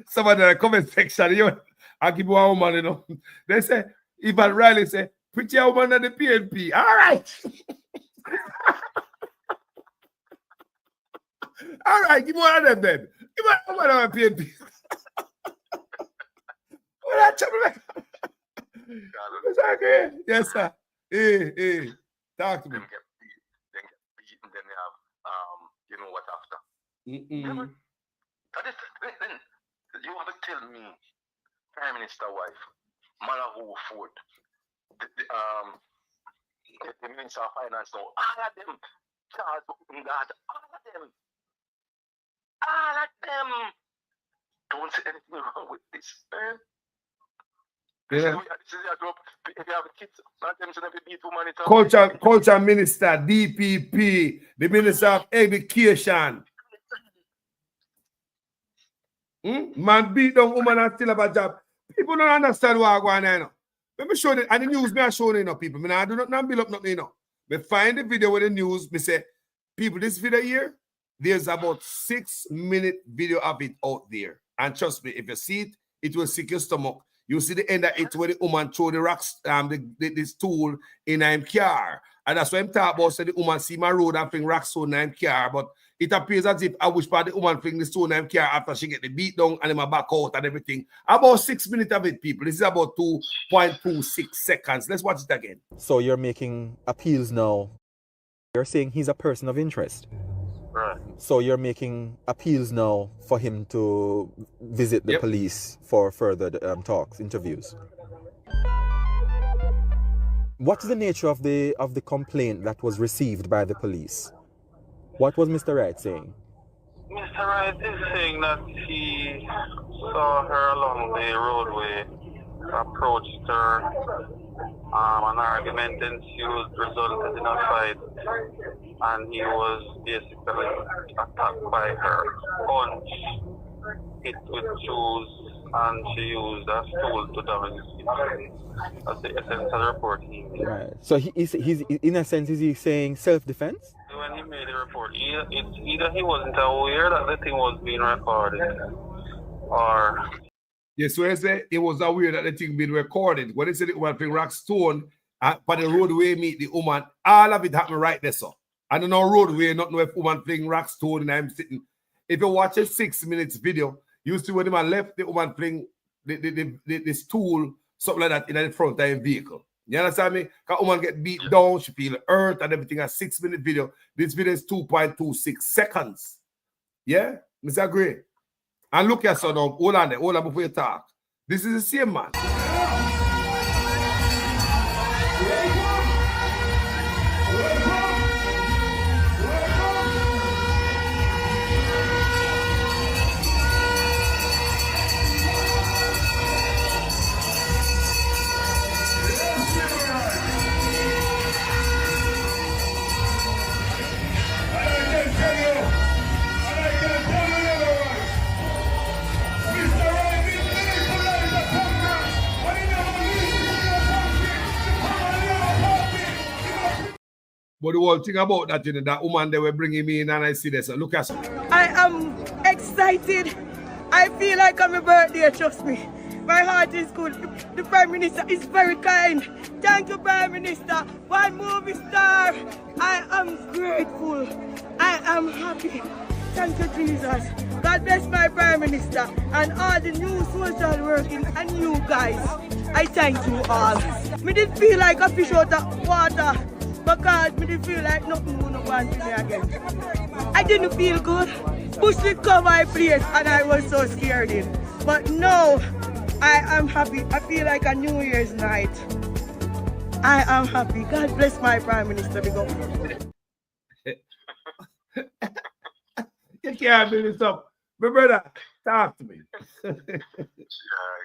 somebody in the comment section, I'll give you a woman, you know. They say, Ivan Riley say, put your woman at the PNP. All right. All right, give me one of them then. Give me one of them PNP. Yes, sir. Hey, talk to me. Then get beaten, then they have you know what after. Mm-mm. Then you have to tell me, Prime Minister wife, Malahoo Ford, the Minister of Finance now, all of them, Charles God, all of them. Don't say anything wrong with this, man. Yeah. This is your group. If you have kids, not them to be woman. Culture Minister, DPP, the Minister of Education. Man beat down woman and still have a job. People don't understand what I'm going on now. Let me show you, and the news me I show you, people. I do not build up nothing, you know. Me find the video with the news, me say, people, this video here, there's about 6-minute video of it out there. And trust me, if you see it, it will sick your stomach. You see the end of it where the woman throw the rocks, this tool in her car. And that's what I'm talking about. So the woman see my road and bring rocks on her car. But it appears as if I wish for the woman fling the stone and care after she get the beat down and then back out and everything. About 6 minutes of it, people. This is about 2.26 seconds. Let's watch it again. So you're making appeals now. You're saying he's a person of interest. Right. So you're making appeals now for him to visit the police for further talks, interviews. What's the nature of the complaint that was received by the police? What was Mr. Wright saying? Mr. Wright is saying that he saw her along the roadway, approached her, an argument ensued, resulted in a fight, and he was basically attacked by her, punched, hit with shoes, and she used a stool to damage his face. That's the essence of the report he made. Right. So he's in a sense, is he saying self-defense? When he made the report, either he wasn't aware that the thing was being recorded, or... Yes, so he said he was aware that the thing being recorded. When he said the woman fling rock stone for the roadway meet the woman, all of it happened right there, so. I don't know roadway, not know if woman fling rock stone and I'm sitting. If you watch a 6 minutes video, you see when the man left the woman fling the stool, something like that in the front of his vehicle. You understand me? Because woman get beat down, she feel hurt and everything. A 6 minute video. This video is 2.26 seconds. Yeah? Mr. Gray. And look at son now. Hold on before you talk. This is the same man. But the whole thing about that, you know, that woman they were bringing me in and I see this. So look at her. I am excited. I feel like on my birthday, trust me. My heart is good. The Prime Minister is very kind. Thank you, Prime Minister. One movie star. I am grateful. I am happy. Thank you, Jesus. God bless my Prime Minister and all the new social working and you guys. I thank you all. Me did feel like a fish out of water. Because me didn't feel like nothing would want to me again. I didn't feel good. Push the cover my place and I was so scared in. But no, I am happy. I feel like a New Year's night. I am happy. God bless my Prime Minister. You can't do this up. My brother, talk to me. Yeah,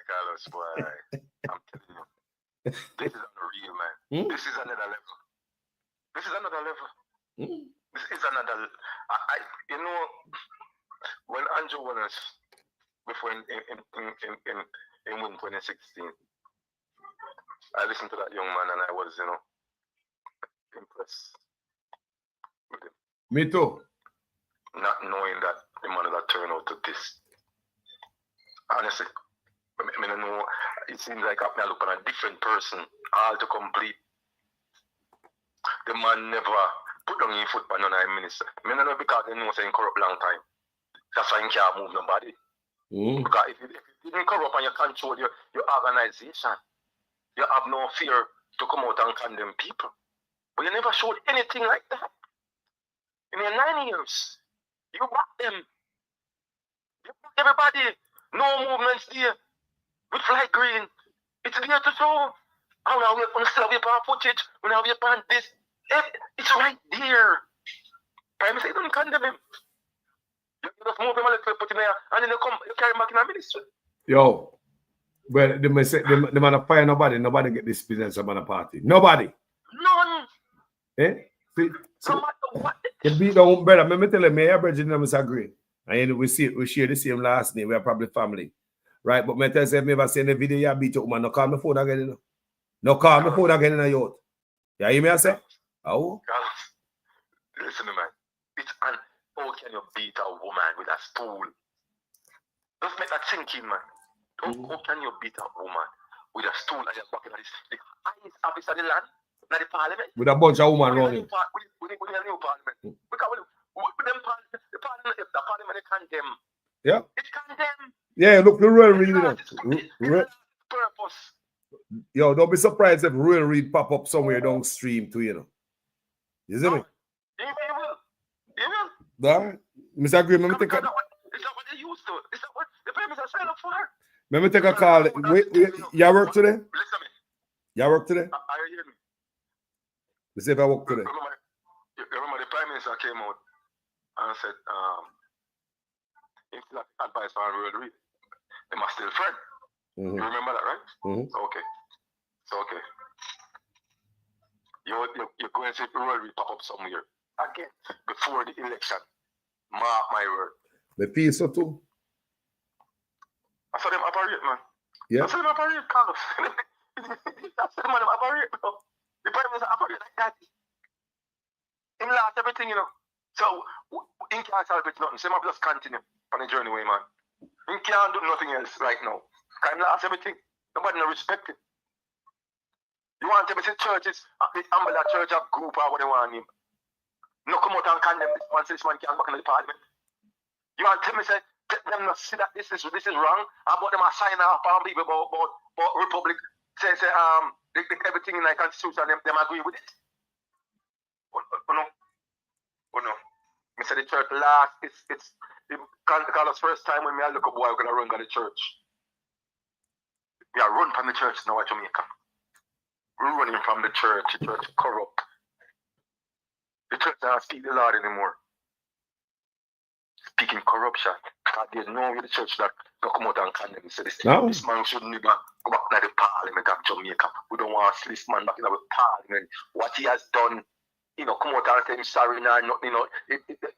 Carlos, boy. I'm telling you. This is unreal, man. This is another level. This is another level. This is another. You know, when Andrew won us before in 2016, I listened to that young man and I was, you know, impressed with him. Me too. Not knowing that the man that turned out to this. Honestly, I don't know. It seems like I look at a different person, all to complete. The man never put down his foot by none of the minister. I don't know because they know saying corrupt long time. That's why he can't move nobody. Because if you didn't corrupt and you control your organization, you have no fear to come out and condemn people. But you never showed anything like that. In your 9 years, you back them. You back everybody. No movements there. With flight green. It's there to show. Oh, now we're going to still have your footage. We have your pan this. It's right there. Prime Minister, don't condemn him. You just move him a little, put him there, and then you carry him back in the ministry. Yo, well, the man of fire nobody get this business about a party. Nobody. None. Eh? See, no matter what. You beat down, brother. Let me tell you, me and Bridget disagree. And we share the same last name. We are probably family. Right? But me tell you, if me ever see in the video, you beat your woman, no call my phone again, you know. No call my phone again in a yacht. You hear me I say? Oh. Listen, man. How can you beat a woman with a stool? Just make that sink in, man. How can you beat a woman with a stool and you're walking at the highest office of the land, not the parliament? With a bunch of women running. With a new parliament. Because The parliament condemn. Yeah. It condemn. Yeah, look, the Royal Read, you know. Purpose. Yo, don't be surprised if Royal Read pop up somewhere downstream too, you know. You see me? You will. That? Mr. Green, let me take a... It's not what they used to. It's not what the payments are signed up for. Let me take a call. Wait, you work today? Listen to me. You work today? Are you hearing me? Let's see if I work today. Remember the Prime Minister came out and said, if that advice on Royal Read, they must still friend. You remember that, right? Okay. So, okay. You're going to see Royal Read pop up somewhere again before the election. Mark my word. The feel so too. I saw them operate, man. Yeah. I saw them operate, Carlos. That's the man them operate, bro. The Prime Minister operate like that. Him lost everything, you know. So, he can't celebrate nothing. So, he just continue on the journey way, man. He can't do nothing else right now. He lost everything. Nobody no respect him. You want to say churches, the Umbrella Church of group or what they want him. No come out and condemn this man, so this man can't back in the parliament. You want to tell me, say, them not see that this is wrong, about them sign off and believe about Republic, say everything in the Constitution, them agree with it. Oh no. I said the church last, it's Carlos first time when I look up why we're going to run by the church. We are run from the church now at Jamaica. We're running from the church corrupt. The church doesn't speak the Lord anymore. Speaking corruption. God, there's no way the church that go come out and condemn and say this man should never go back to the parliament of Jamaica. We don't want to see this man back in the parliament. What he has done, you know, come out and say him sorry now, you know,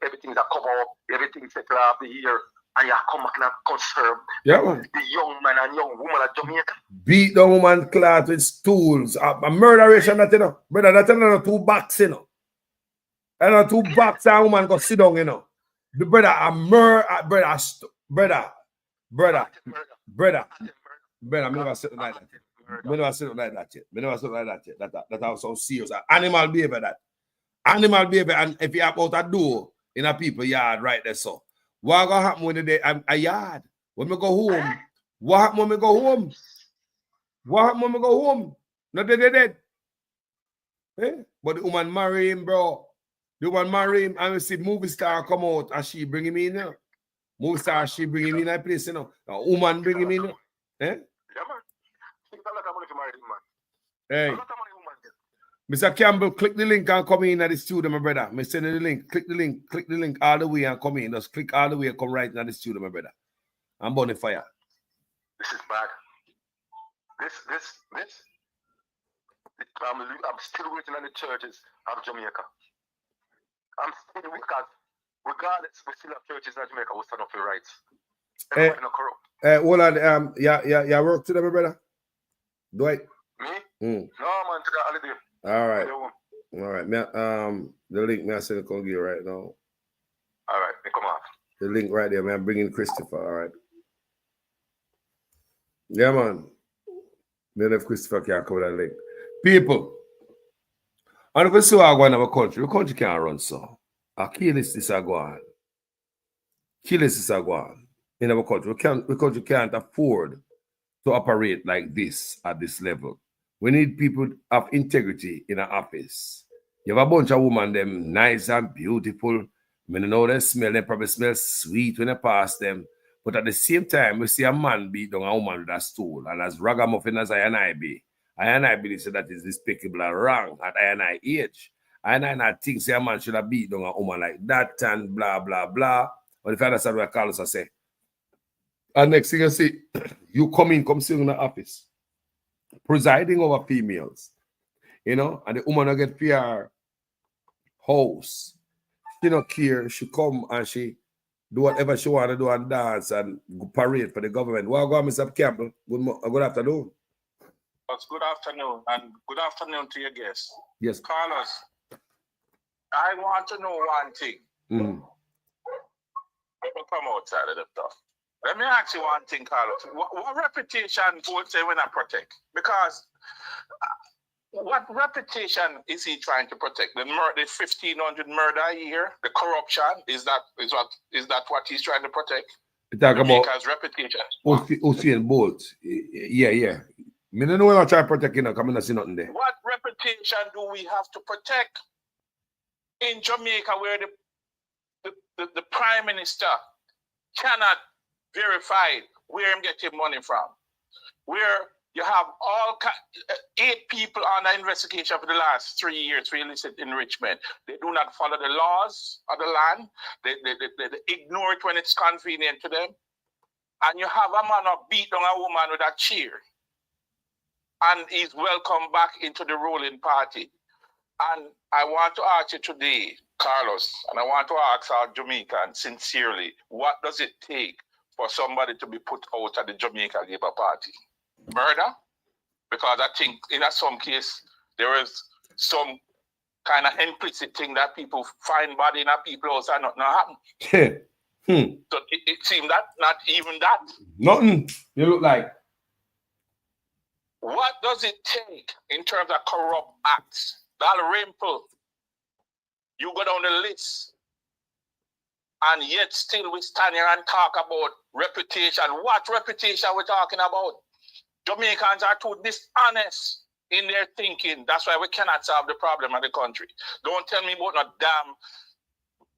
everything's a cover up, everything's taken off the year, and you come back and conserve the young man and young woman of Jamaica. Beat the woman clad with stools. A murderation that, you know. Brother, that's another 2 bucks, you know. Another 2 bucks and woman go sit down, you know. The brother, brother, I never sit like that. I never sit like that yet. I never sit like that yet. That was so serious. Animal behavior that. Animal behavior, and if you have out a door in a people yard right there, so what gonna happen when a yard? When we go home? What happen when we go home? What happen when we go home? Not dead. Eh? But the woman marry him, bro. The woman marry him, and we see movie star come out and she bring him in, you know. Movie star, she bring him in that place, you know. A woman bring him in, eh? Yeah, man. Think a lot of money to marry him, man. Hey. A lot of money woman get. Mr. Campbell, click the link and come in at the studio, my brother. Me send you the link. Click the link all the way and come in. Just click all the way and come right into the studio, my brother. I'm burning fire. This is bad. This. I'm still waiting on the churches of Jamaica. I'm still because regardless, we still have churches in Jamaica who stand up for rights. Everybody not corrupt. Hold on. Yeah, work today, my brother. Do it. Me? No, man, to the holiday. All right. The link, me I send it to you right now. All right, me come off. The link right there, man. I'm bringing Christopher. All right. Yeah, man. Me if Christopher can cover that link. People, and if you see what I go in our country, the country can't run so. Achilles is a go on. In our country. The country can't afford to operate like this at this level. We need people of integrity in our office. You have a bunch of women, them nice and beautiful. I know they smell, they probably smell sweet when they pass them. But at the same time, we see a man beat down a woman with a stool. And as ragamuffin as I believe that is despicable and wrong at I age. I think say a man should have beat down a woman like that and blah, blah, blah. But if I understand what Carlos say. And next thing you see, you come sit in the office, presiding over females, you know, and the woman will get PR house. She don't care. She come and she do whatever she want to do and dance and parade for the government. Well, go on, Mr. Campbell. Good afternoon. Good afternoon, and good afternoon to your guests. Yes. Carlos, I want to know one thing. Let me come outside of the stuff. Let me ask you one thing, Carlos. What reputation would say when I protect? Because What reputation is he trying to protect? The 1,500 murder a year, the corruption, is that what he's trying to protect? You talk about Jamaica's reputation. Usain Bolt. Yeah. Me don't know what I'm trying to protect, you know, because I don't see nothing there. What reputation do we have to protect in Jamaica where the Prime Minister cannot verify where I'm getting money from? Where you have 8 people under investigation for the last 3 years for illicit enrichment. They do not follow the laws of the land. They ignore it when it's convenient to them. And you have a man who beat down a woman with a chair. And he's welcome back into the ruling party. And I want to ask you today, Carlos, and I want to ask our Jamaicans sincerely, what does it take for somebody to be put out of the Jamaica Labour Party? Murder? Because I think in some case there is some kind of implicit thing that people find body in a people house and nothing happen. So it seems that not even that. Nothing. You look like. What does it take in terms of corrupt acts? Dalrymple, you go down the list, and yet still we stand here and talk about reputation. What reputation are we talking about? Jamaicans are too dishonest in their thinking. That's why we cannot solve the problem of the country. Don't tell me about no damn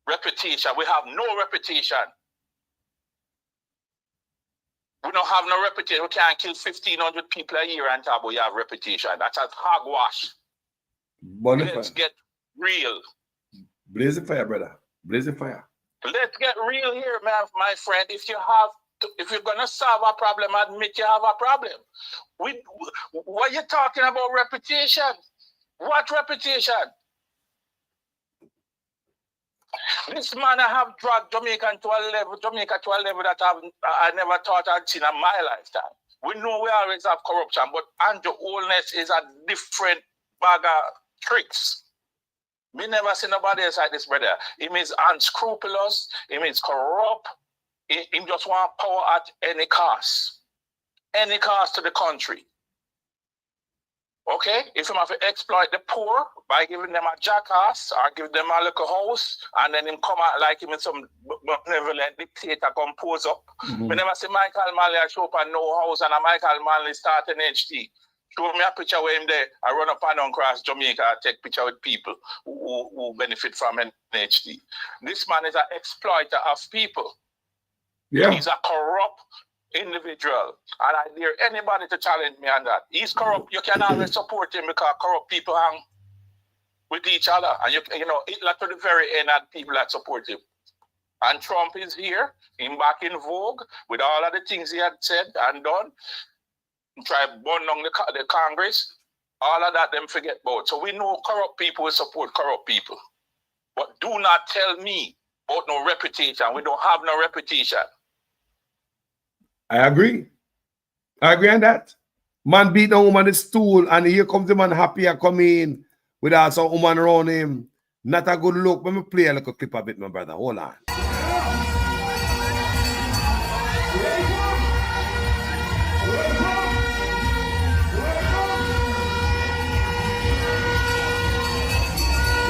reputation. We have no reputation. We don't have no reputation. We can't kill 1,500 people a year and talk about you have reputation. That's a hogwash. Let's get real. Blaze the fire, brother. Blaze the fire. Let's get real here, man, my friend. If you're gonna solve a problem, admit you have a problem. What are you talking about reputation? What reputation? This man I have dragged Jamaica to a level that I never thought I'd seen in my lifetime. We know we always have corruption, but Andrew Holness is a different bag of tricks. We never see nobody else like this, brother. He means unscrupulous, he means corrupt, he just want power at any cost to the country. Okay, if you have to exploit the poor by giving them a jackass or give them a little house, and then him come out like him in some benevolent dictator come pose up. We never see Michael Manley show up and no house and a Michael Manley start an HT. Show me a picture with him there. I run up and down across Jamaica, I take picture with people who benefit from an HT. This man is an exploiter of people. Yeah. He's a corrupt individual, and I dare anybody to challenge me on that. He's corrupt. You can always support him because corrupt people hang with each other, and you know Hitler to the very end had people that support him. And Trump is here, him back in vogue with all of the things he had said and done. Try to burn down the Congress. All of that them forget about. So we know corrupt people will support corrupt people, but do not tell me about no reputation. We don't have no reputation. I agree on that. Man beat the woman the stool, and here comes the man happy and come in without some woman around him. Not a good look. Let me play a little clip of it, my brother. Hold on.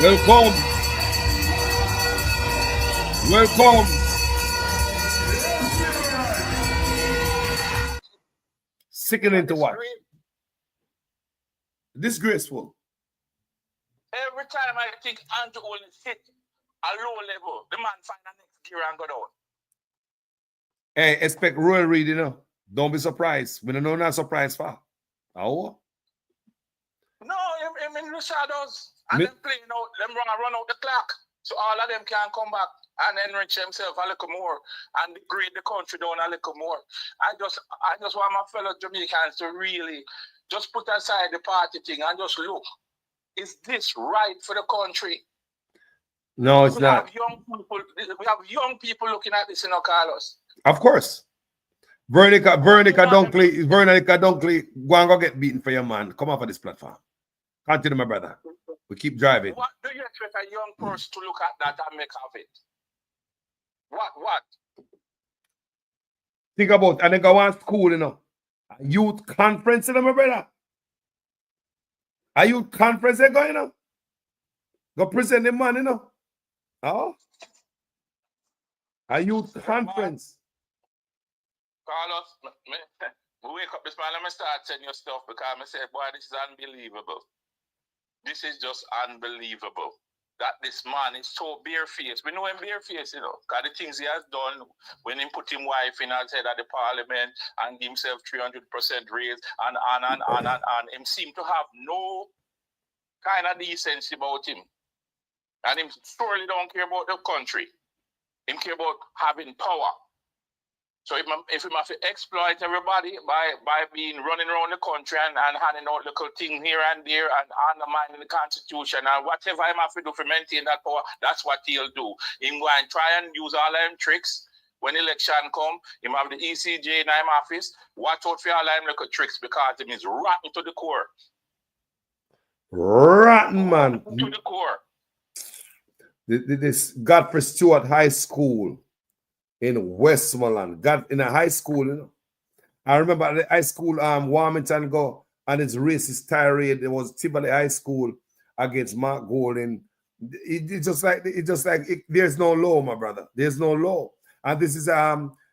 Welcome. Sickening to watch. Disgraceful. Every time I think Andrew Holness hit a low level, the man find the next gear and go down. Hey, expect Royal Reid, you know. Don't be surprised. We don't know not surprised for. Oh. No, I'm in the shadows. And them playing out, them run out the clock. So all of them can come back and enrich themselves a little more and degrade the country down a little more. I just want my fellow Jamaicans to really just put aside the party thing and just look. Is this right for the country? No, it's not. We have young people looking at this, you know, Carlos. Of course. Veronica Dunkley, go and go get beaten for your man. Come off of this platform. Continue, my brother. We keep driving. What do you expect a young person to look at that and make of it? What? Think about, and then go on school, you know. A youth conference, you know, my brother. Are you conference they going on? Go present the man, you know? Oh? Are you conference? Carlos, me wake up this morning and start saying your stuff because I said, boy, this is unbelievable. This is just unbelievable. That this man is so barefaced. We know him barefaced, you know, because the things he has done when he put his wife in as head of the parliament and give himself 300% raise and him seem to have no kind of decency about him. And him surely don't care about the country. Him care about having power. So if he have to exploit everybody by being running around the country and handing out little things here and there and undermining the constitution and whatever he have to do to maintain that power, that's what he'll do. Him go and try and use all them tricks. When election come, him have the ECJ in his office. Watch out for all them little tricks because him is rotten to the core. Rotten, man. To the core. This Godfrey Stewart High School in Westmoreland. Got in a high school, you know. I remember at the high school, Warmington go and its racist tirade. There was Tivoli High School against Mark Golden. It's just like there's no law, my brother. There's no law. And this is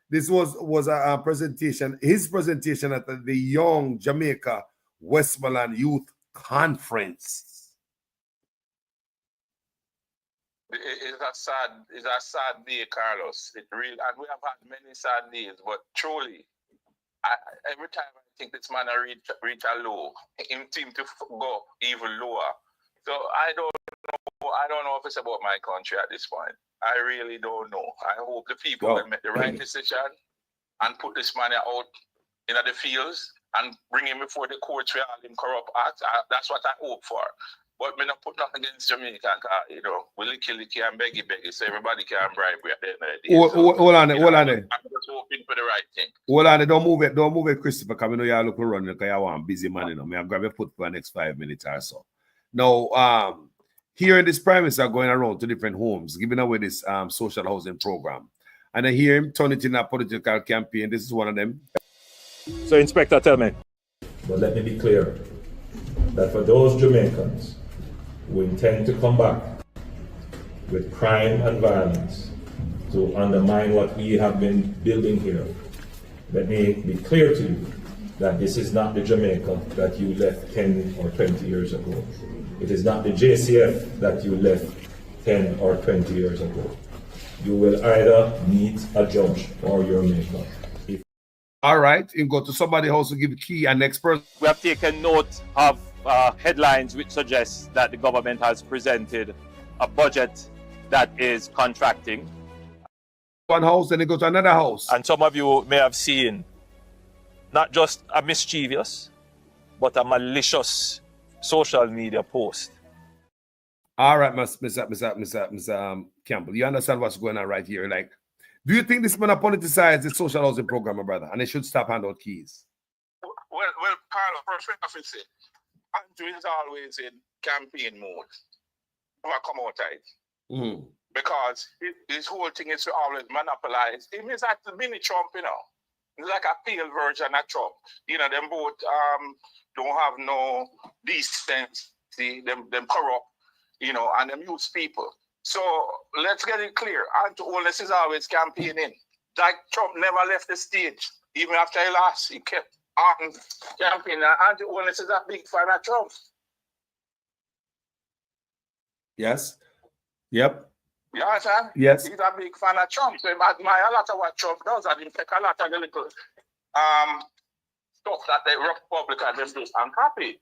this was a presentation, his presentation at the Young Jamaica Westmoreland Youth Conference. It's a sad day, Carlos. It really, and we have had many sad days, but truly, every time I think this man reach a low, him seem to go even lower. So I don't know if it's about my country at this point. I really don't know. I hope the people will make the right decision and put this man out in the fields and bring him before the courts for all him corrupt acts. That's what I hope for. But me not put nothing against Jamaica, you know, we licky and beggy, so everybody can bribe at the end of the day. Hold on. I'm just hoping for the right thing. Hold on, don't move it, Christopher, because I know you're looking run because you want busy man, you know. I'm grab your foot for the next 5 minutes or so. Now, here in this premise are going around to different homes, giving away this social housing program. And I hear him turn it in a political campaign. This is one of them. So, Inspector, tell me. But let me be clear that for those Jamaicans who intend to come back with crime and violence to undermine what we have been building here, let me be clear to you that this is not the Jamaica that you left 10 or 20 years ago. It is not the JCF that you left 10 or 20 years ago. You will either meet a judge or your maker. All right, and go to somebody else to give key and next person. We have taken note of headlines which suggest that the government has presented a budget that is contracting. One house, then they go to another house. And some of you may have seen not just a mischievous, but a malicious social media post. All right, Mr. Campbell, you understand what's going on right here? Like, do you think this man politicized the social housing program, my brother, and they should stop handing out keys? Well, Carlo, first thing I have to say, Andrew is always in campaign mode. Never come outside. Because his whole thing is to always monopolize. Him is like the mini Trump, you know. It's like a pale version of Trump. You know, them both don't have no decency, them corrupt, you know, and them use people. So let's get it clear. Andrew Holness is always campaigning. Like Trump never left the stage. Even after he lost, he kept on campaigning. Andrew Holness is a big fan of Trump. Yes. Yep. You understand? Yes. He's a big fan of Trump. So he admire a lot of what Trump does, and he take a lot of the little stuff that the Republicans do. I'm happy.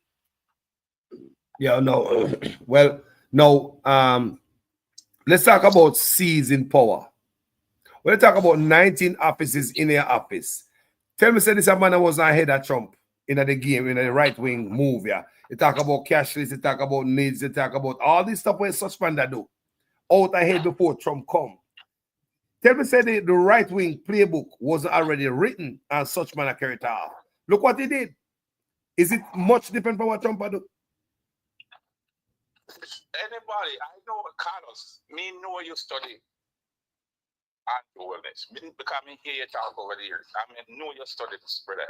Yeah, no. Well, no. Let's talk about seizing power. Let's talk about 19 offices in their office. Tell me, say this man that was ahead of Trump in the game, in the right-wing move, yeah. They talk about cashless, they talk about needs, they talk about all this stuff where such man that do. Out ahead before Trump come. Tell me, say the right-wing playbook was already written and such man carried out. Look what he did. Is it much different from what Trump do? Anybody, I know Carlos, me know you study Andrew Holness. Me becoming here talk over the years. I mean, know you study this, brother.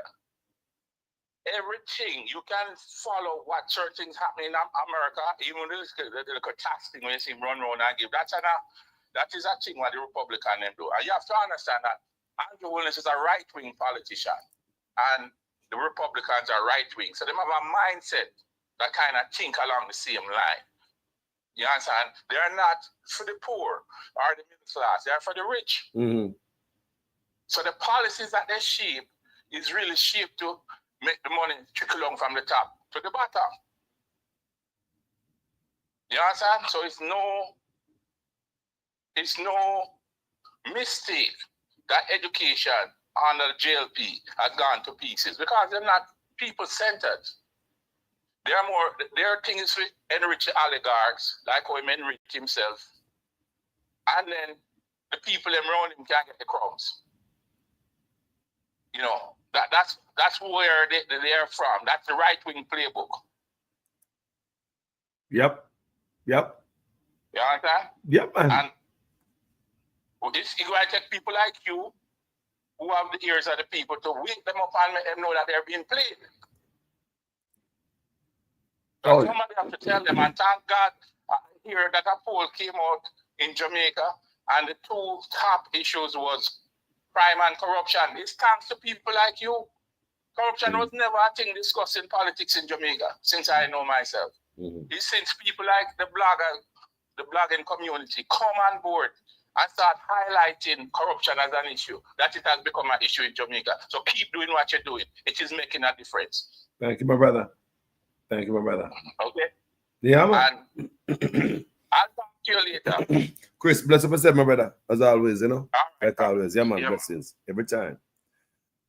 everything, you can follow what certain things happening in America, even the little tax thing when you see him run around and give. That is a thing what the Republican them do. And you have to understand that Andrew Williams is a right-wing politician and the Republicans are right-wing. So they have a mindset that kind of think along the same line. You understand? They are not for the poor or the middle class. They are for the rich. Mm-hmm. So the policies that they shape is really shaped to make the money trickle along from the top to the bottom. You understand? So it's no mistake that education under the JLP has gone to pieces because they're not people-centered. Their thing is to enrich the oligarchs, like how he enriched himself, and then the people around him can't get the crumbs. You know, that's where they're from. That's the right-wing playbook. Yep. You understand? Yep, man. And it's going to take people like you who have the ears of the people to wake them up and make them know that they're being played. So somebody have to tell them, and thank God I hear that a poll came out in Jamaica and the two top issues was crime and corruption. It's thanks to people like you. Corruption was never a thing discussed in politics in Jamaica since I know myself. It's since people like the blogging community come on board and start highlighting corruption as an issue, that it has become an issue in Jamaica. So keep doing what you're doing. It is making a difference. Thank you, my brother. Thank you, my brother. Okay. Yeah, man. And I'll talk to you later. Chris, bless up yourself, my brother. As always, you know. Like always. Yeah, man. Blessings. Every time.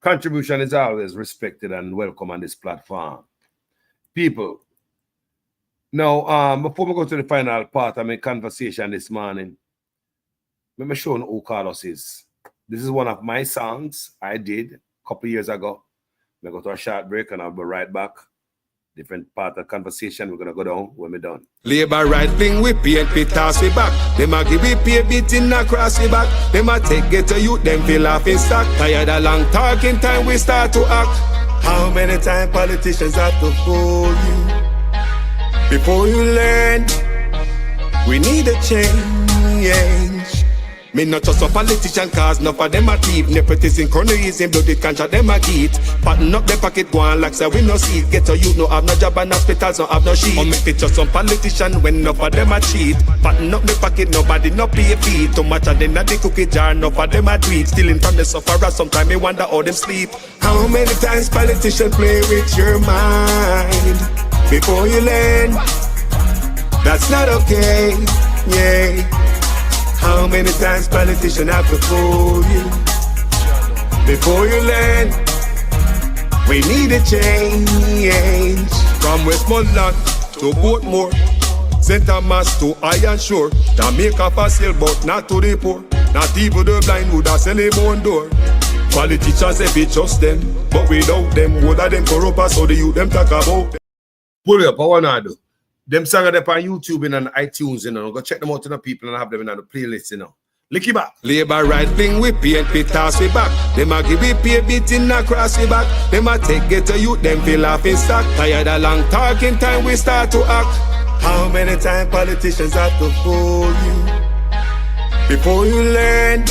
Contribution is always respected and welcome on this platform. People. Now, before we go to the final part of my conversation this morning, let me show you who Carlos is. This is one of my songs I did a couple years ago. We'll go to a short break and I'll be right back. Different part of the conversation. We're going to go down when we're done. Labor right thing we paint we toss we back. Them a give we pay beating across we back. Them a take get to youth, them feel off in stock. Tired of long talking time we start to act. How many times politicians have to fool you before you learn? We need a change. Me not just a politician cause enough of them a thief. Nepotism, cronyism, bloody contract them a get. Pattern up the pocket go on like say we no see it. Get a youth no have no job and hospitals no have no sheet. Or make it just some politician when enough of them a cheat. Pattern up the pocket nobody no pay feet. Too much of them at the cookie jar enough of them a tweet. Stealing from the sufferer sometimes me wonder how them sleep. How many times politicians play with your mind before you learn? That's not okay, yeah. How many times politicians have to fool you before you learn? We need a change. From Westmoreland to Portmore, St. Thomas to Iron Shore, Jamaica for sale but not to the poor. Not even the blind would have sell him on door. Politicians if we trust them, but without them, would have them corrupt us, so the youth them talk about them. Pull up, I wanna do. Them songs are up on YouTube and on iTunes, you know. Go check them out to the people and have them in the playlist, you know. Licky back. Labor right thing we paint we toss we back. Them a give we pay beating across we back. Them a take get to youth, them feel off in stock. Tired of long talking time we start to act. How many times politicians have to fool you before you learn?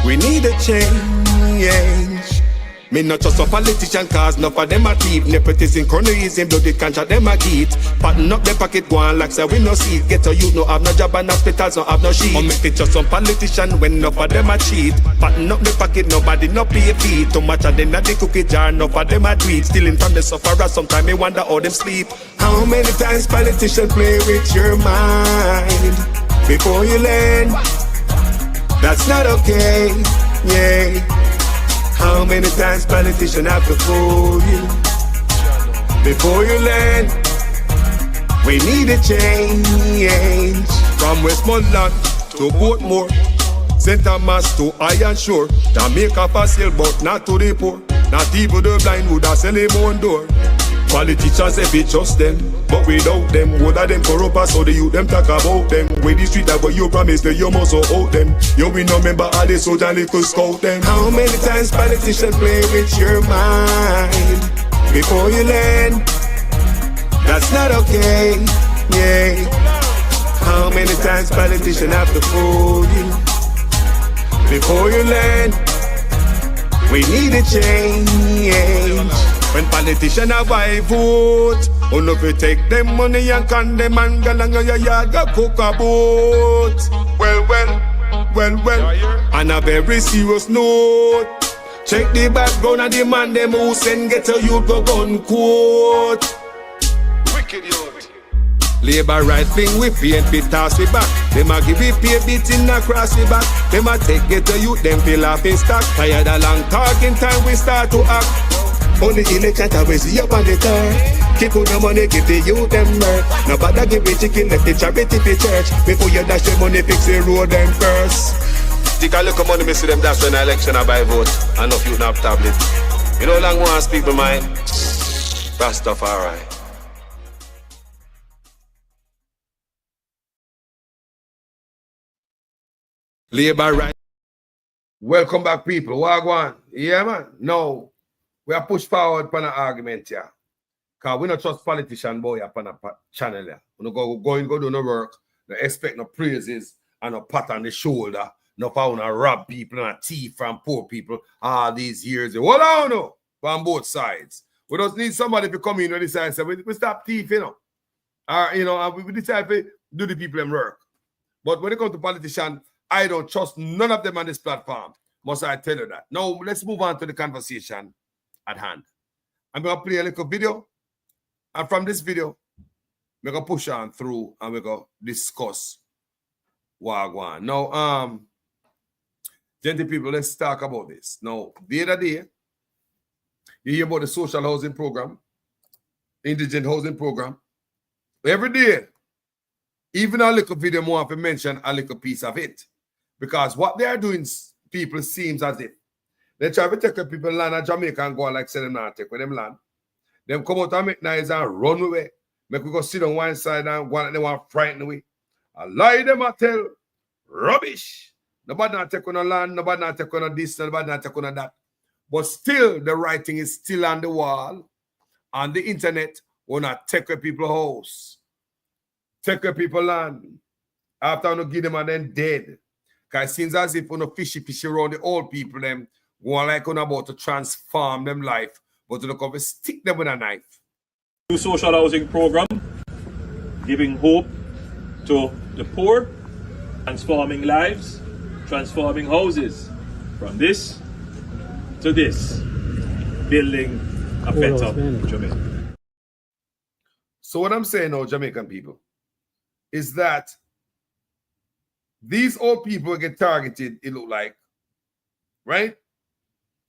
We need a change. Me not just a politician cause enough of them a thief. Nepotism, cronyism, bloody contract them a get. Pattern up the pocket go on like say we no see it. Get a youth no have no job and hospitals no have no sheet. Or make it just some politician when enough of them a cheat. Pattern up the pocket nobody no pay feet. Too much of them at the cookie jar enough of them a tweet. Stealing from the sufferer sometimes me wonder how them sleep. How many times politicians play with your mind before you learn? That's not okay, yeah. How many times politicians have to fool you before you learn? We need a change. From Westmoreland to Portmore, St. Thomas to Iron Shore, Jamaica for sale but not to the poor. Not even the blind would have sell him on door. Politicians if we trust them, but without them, would have them corrupt us, so the youth them talk about them. With the street that what you promise, that you must hold them. You we no member all the soldier little scout them. How many times politicians play with your mind before you land. That's not okay, yeah. How many times politicians have to fool you before you land? We need a change. When politicians have a vote, oh if you take them money and condemn and go along your yard, go cook a boat. Well, on a very serious note, check the background of the man them who send get a youth go gun quote. Wicked youth. Labor right thing we pay and toss it back. Them a give it pay beating across the back. Them a take get a youth them feel off in stock. Tired of long talking time we start to act. Only election time we see up on the car. Keep on the money, give the youth them work. Nobody give the chicken, left the charity for church. Before you dash the money, fix the road them first. Take a look at money, me see them dash when the election I buy vote. And no youth have tablet. You know long want speak my mind. Rastafari. Labor right. Welcome back, people. Wagwan. Yeah, man. No. We are pushed forward for an argument here. Because we don't trust politicians, boy, upon a channel here. We don't go do no work, no expect no praises and no pat on the shoulder, no found to rob people and a thief from poor people all these years. Hold on, no, on both sides. We just need somebody to come in and decide, say, we stop thief, you know. And we decide to do the people them work. But when it comes to politicians, I don't trust none of them on this platform. Must I tell you that? Now, let's move on to the conversation at hand. I'm going to play a little video. And from this video, we're going to push on through and we're going to discuss Wagwan. Now, gentle people, let's talk about this. Now, the other day, you hear about the social housing program, indigent housing program. Every day, even a little video more have to mention a little piece of it. Because what they are doing, people seems as if they try to take people land in Jamaica and go and like say them not take with them land. Them come out and make noise and run away. Make we go sit on one side and go and they want to frighten away. I lie them I tell rubbish. Nobody not take on no land, nobody not take on no this, nobody not take on no that. But still the writing is still on the wall. On the internet, will not take away people's house. Take away people's land. After you give them and then dead. Because it seems as if you fishy around the old people, them go like on about to transform them life, but to look over stick them with a knife. New social housing program, giving hope to the poor, transforming lives, transforming houses, from this to this, building a better Jamaica. So what I'm saying now, Jamaican people, is that these old people get targeted, it look like, right?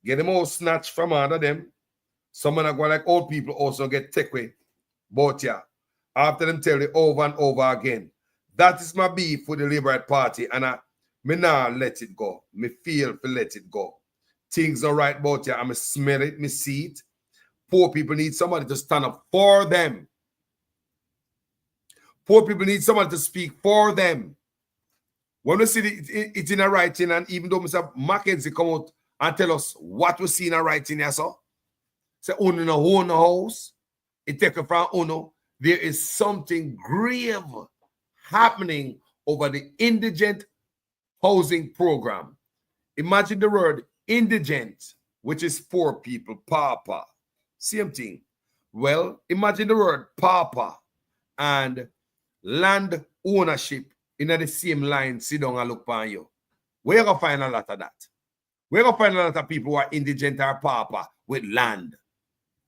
Get them all snatched from under them. Some of them go like old people also get taken away. But yeah, after them tell it over and over again. That is my beef with the Labour Party, and me now let it go. Me feel to let it go. Things are right about you. I smell it, me see it. Poor people need somebody to stand up for them. Poor people need somebody to speak for them. When we see it in a writing, and even though Mr. Mackenzie come out and tell us what we see in a writing here, so say, Uno no own house, it take from Uno, there is something grave happening over the indigent housing program. Imagine the word indigent, which is poor people, pauper. Same thing. Well, imagine the word pauper and land ownership in the same line, sit down and look upon you. We're going to find a lot of that. We're going to find a lot of people who are indigent or pauper with land.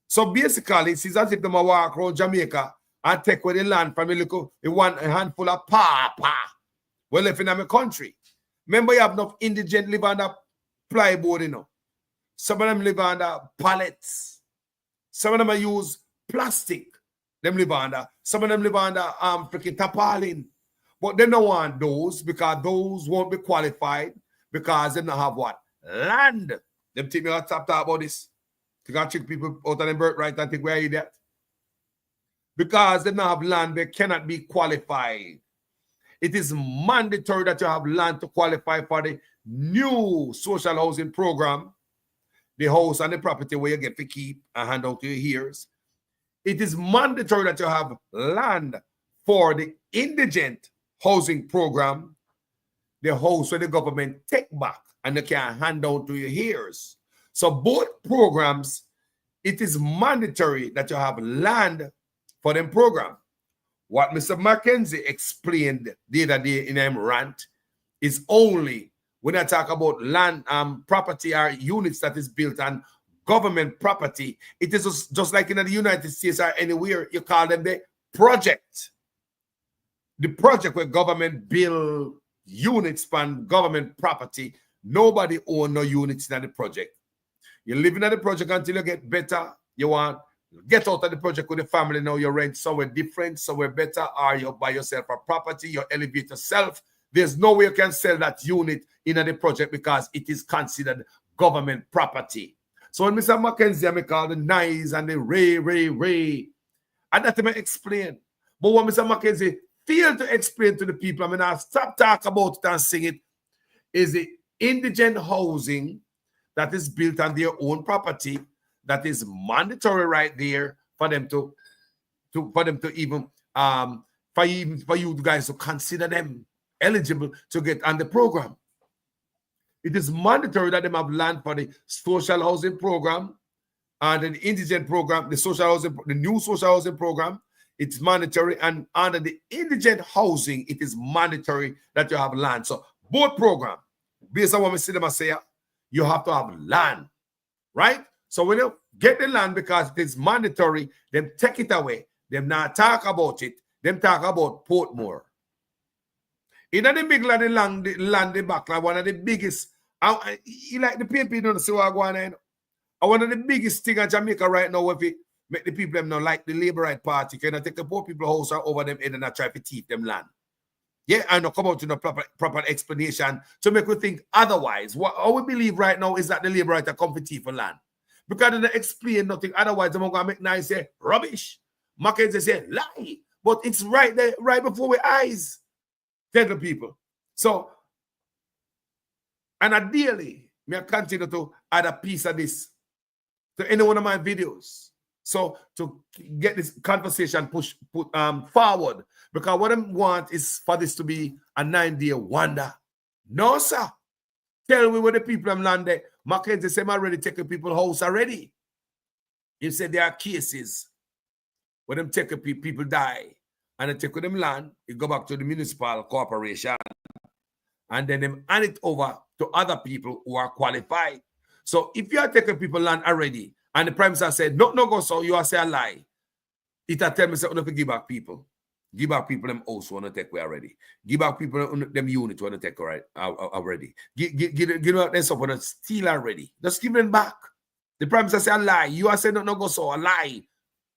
So basically, it's as if they walk around Jamaica and take away the land from a handful of pauper. Well, if in my country, remember you have enough indigent live under plywood, you know. Some of them live under pallets. Some of them use plastic. Them live under. Some of them live under freaking tarpaulin. But they don't want those because those won't be qualified because they don't have what? Land. Them think me talk about this. You got to trick people out of their birthright and think we're idiot. Because they don't have land, they cannot be qualified. It is mandatory that you have land to qualify for the new social housing program. the house and the property where you get to keep and hand out to your heirs. It is mandatory that you have land for the indigent housing program, the house where the government take back and they can hand out to your heirs. So both programs, it is mandatory that you have land for them program. What Mr. Mackenzie explained the other day in him rant is only when I talk about land, property or units that is built on government property. It is just like in the United States or anywhere, you call them the project. The project where government build units on government property. Nobody own no units in the project. You're living at the project until you get better. You want get out of the project with the family. Now you rent somewhere different, somewhere better, or you buy yourself a property, you elevate yourself. There's no way you can sell that unit in the project because it is considered government property. So when Mr. Mackenzie, I call the nice and the ray, and that I explain. But when Mr. Mackenzie failed to explain to the people, I mean, I stop talking about it and sing it, is the indigent housing that is built on their own property, that is mandatory right there for them to even for you guys to consider them eligible to get on the program. It is mandatory that they have land for the social housing program and the indigent program, the new social housing program. It's mandatory, and under the indigent housing, it is mandatory that you have land. So both programs, based on what we see them say, you have to have land, right? So when you get the land, because it is mandatory, them take it away. Them not talk about it. Them talk about Portmore. In the big land, the back, like one of the biggest, you like the PNP don't see what going on. One of the biggest things in Jamaica right now, if it make the people them not like the Labour Right Party, can take the poor people house over them and not try to thief them land. Yeah, and not come out to a proper explanation to make we think otherwise. What we believe right now is that the Labour Right are come to thief for land. Because they explain nothing otherwise, they're going to make nice say rubbish. Mackenzie say lie. But it's right there, right before our eyes. Tell the people. So, and ideally, I continue to add a piece of this to any one of my videos. So to get this conversation put forward, because what I want is for this to be a 9-day wonder. No, sir. Tell me where the people have landed. Mackenzie said, I'm already taking people's house already. He said there are cases where them take people die and they take them land, it go back to the municipal corporation, and then them hand it over to other people who are qualified. So if you are taking people land already, and the Prime Minister said, no, go so, you are say a lie. It a tell me, say, you have to give back people. Give back people them house want to take away already. Give back people them unit want to take already. Give them stuff want to steal already. Just give them back. The Prime Minister say a lie. You are saying no go so, a lie.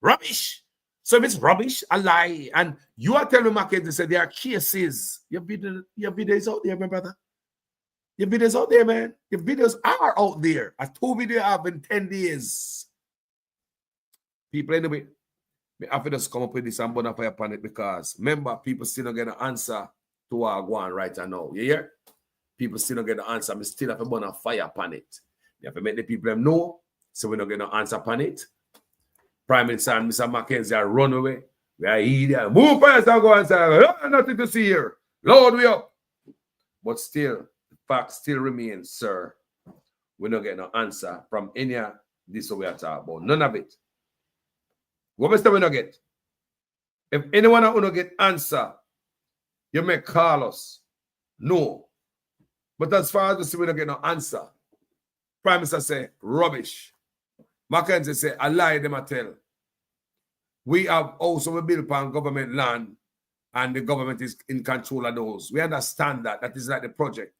Rubbish. So if it's rubbish, a lie, and you are telling Mackenzie say there are cases. Your videos out there, my brother. Your videos out there, man. Your videos are out there. A 2 video have in 10 days. People, anyway, I have to just come up with this and burn up fire upon it, because remember, people still don't get an answer to what I want right now. You hear? People still don't get an answer. I still have to burn a fire upon it. You have to make the people know, so we don't get no answer upon it. Prime Minister and Mr. Mackenzie are run away. We are here. Move fast and go and say, oh, nothing to see here. Load we up. But still, the fact still remains, sir. We don't get no answer from any of this we are talking about. None of it. What must we not get? If anyone who don't get answer, you may call us. No. But as far as we see, we don't get no answer. Prime Minister say, rubbish. Mackenzie say, a lie them I tell. We have also built upon government land, and the government is in control of those. We understand that. That is like the project.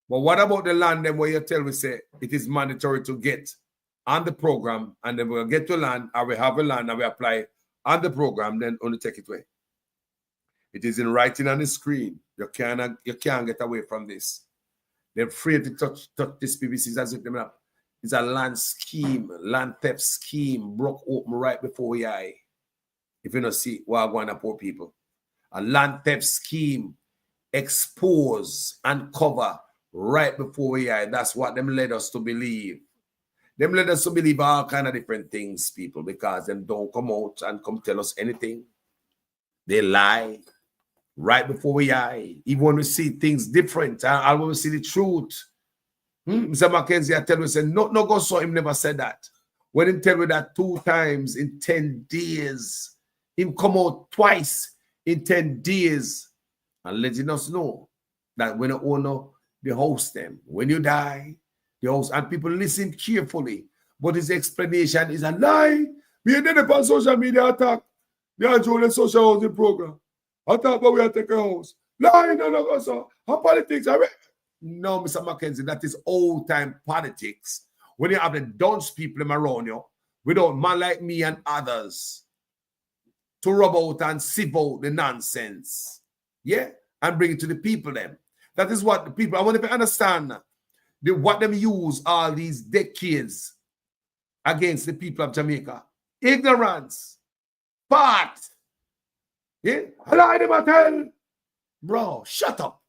But what about the land then where you tell we say it is mandatory to get on the program, and then we'll get to land, or we have a land and we apply on the program, then only take it away. It is in writing on the screen. You can't get away from this. They're afraid to touch this PVC as if them up. It's a land scheme, land theft scheme, broke open right before your eye. If you don't see what are going to poor people. A land theft scheme expose and cover right before your eye. That's what them led us to believe. Them let us believe all kind of different things, people, because them don't come out and come tell us anything. They lie right before we eye. Even when we see things different, I will see the truth. Mr. Mackenzie, I tell you, say, no go so him never said that. When him tell me that 2 times in 10 days, him come out twice in 10 days and letting us know that when the owner, they host them. When you die, they host, and people listen carefully. But his explanation is a lie. We ended up on social media attack. They are doing a social housing program. Attack, but we are taking a house. Lie, no, so. How politics are no, Mr. Mackenzie, that is old-time politics. When you have the dunce people around you, without man like me and others to rub out and sieve out the nonsense, yeah, and bring it to the people then. That is what the people, I want to understand what them use all these decades against the people of Jamaica. Ignorance, part, yeah, lie them I tell. Bro, shut up.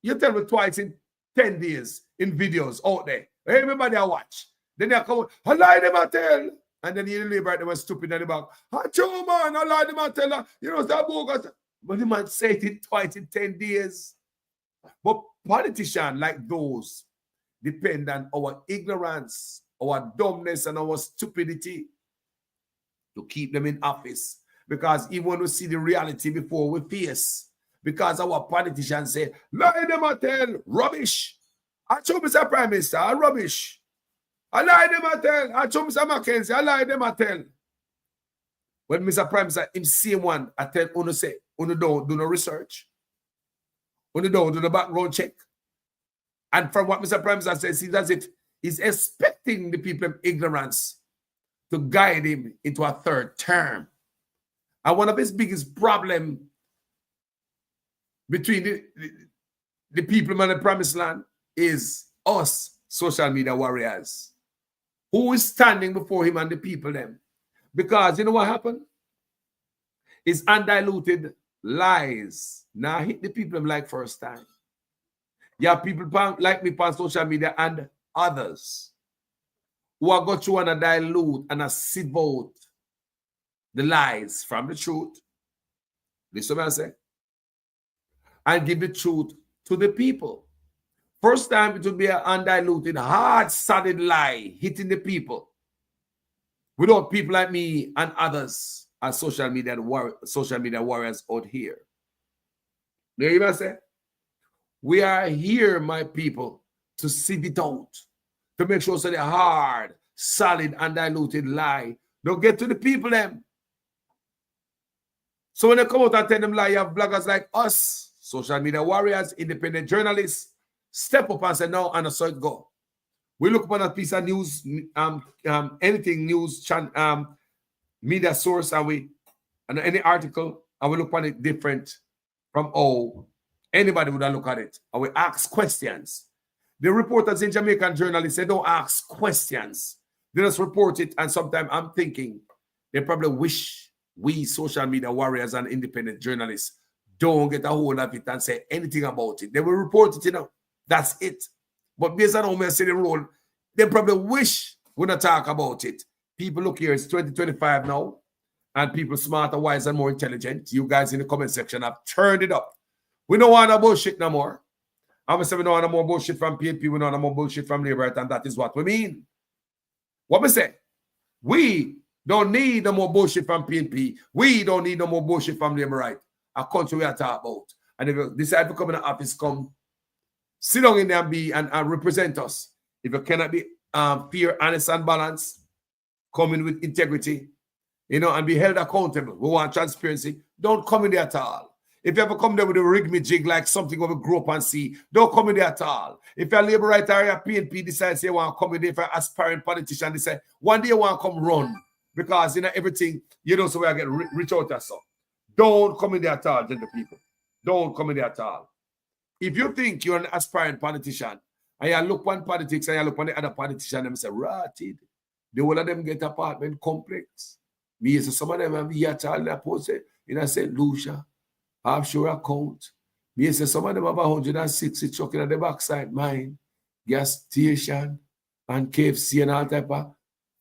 You tell me twice in 10 days in videos out there. Everybody I watch. Then they come, I lie them I tell. And then you labor they were stupid in the back. Achoo, man, I lie them I tell. You know, that bogus. But the man said it twice in 10 days. But politicians like those depend on our ignorance, our dumbness, and our stupidity to keep them in office. Because even when we see the reality before we face, because our politicians say, lie them I tell, rubbish. I told Mr. Prime Minister, rubbish. I lie them I tell. I told Mr. Mackenzie, I lie them I tell. When Mr. Prime Minister, him same one, I tell Uno say, Uno don't do no research. Uno don't do the background check. And from what Mr. Prime Minister says, it's as if he's expecting the people of ignorance to guide him into a 3rd term. And one of his biggest problems between the people in the promised land is us, social media warriors, who is standing before him and the people them. Because you know what happened? It's undiluted lies. Now hit the people like first time. You have people like me on social media and others who are going to want to dilute and sieve out the lies from the truth. Listen what I say. And give the truth to the people. First time it will be an undiluted, hard, solid lie hitting the people. Without people like me and others as social media warriors out here. You hear what I say? We are here, my people, to sieve it out. To make sure so the hard, solid, undiluted lie don't get to the people them. So when they come out and tell them lie, you have bloggers like us, social media warriors, independent journalists, step up and say, no, and so it go. We look upon a piece of news, anything news, media source, and any article, and we look upon it different from anybody would have look at it. And we ask questions. The reporters in Jamaican journalists, they don't ask questions. They just report it, and sometimes I'm thinking they probably wish we social media warriors and independent journalists don't get a hold of it and say anything about it. They will report it, That's it. But based on how we see the role, they probably wish we not talk about it. People, look here, it's 2025 now, and people smarter, wise, and more intelligent. You guys in the comment section have turned it up. We don't want no bullshit no more. I'm going to say we don't want no more bullshit from PNP, we don't want no more bullshit from Labour, and that is what we mean. What we say? We don't need no more bullshit from PNP. We don't need no more bullshit from Labour, right? A country we are talking about. And if you decide to come in the office, come sit down in there and represent us. If you cannot be fair, honest, and balanced, come in with integrity, and be held accountable. We want transparency. Don't come in there at all. If you ever come there with a rig-me-jig like something of a grow up and see, don't come in there at all. If you're a Labour writer or a PNP decides you want to come in there for an aspiring politician, they say, one day you want to come run. Because, everything, so we get rich out of so. Don't come in there at all, gentle people. Don't come in there at all. If you think you're an aspiring politician, and you look on politics and you look on the other politician, and say, rotted. The whole of them get apartment complex. Me, so some of them have here at all, they post it in St. Lucia, offshore account. Me, so some of them have 160 truck in the backside, mine, gas station, and KFC and all type of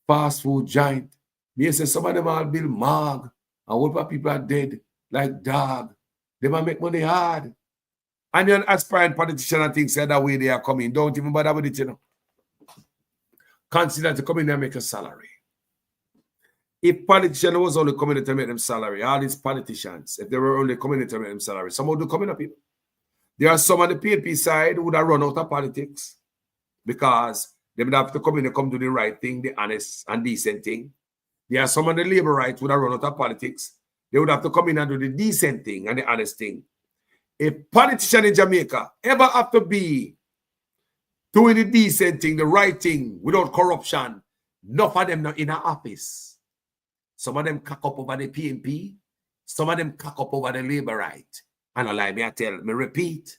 fast food giant. Me say some of them all build morgue and whole people are dead like dog. They might make money hard. And you're an aspiring politician and things that way they are coming. Don't even bother with it, you know. Consider to come in there and make a salary. If politicians was only coming in to make them salary, all these politicians, if they were only coming in to make them salary, some would do coming up people. There are some on the PNP side who would have run out of politics because they would have to come in and come do the right thing, the honest and decent thing. There are some on the labor right who would have run out of politics. They would have to come in and do the decent thing and the honest thing. A politician in Jamaica ever have to be doing the decent thing, the right thing, without corruption, enough of them not in our office. Some of them cock up over the PNP. Some of them cock up over the labor right. And I lie, me repeat.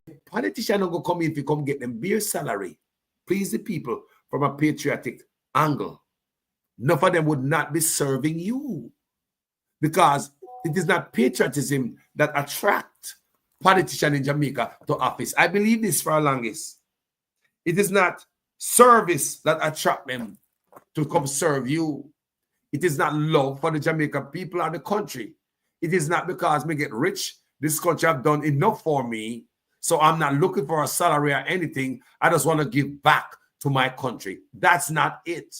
If politicians don't go come in if you come get them bare salary, please the people from a patriotic angle, enough of them would not be serving you. Because it is not patriotism that attract politicians in Jamaica to office. I believe this for the longest. It is not service that attract them to come serve you. It is not love for the Jamaican people and the country. It is not because me get rich. This country have done enough for me. So I'm not looking for a salary or anything. I just want to give back to my country. That's not it.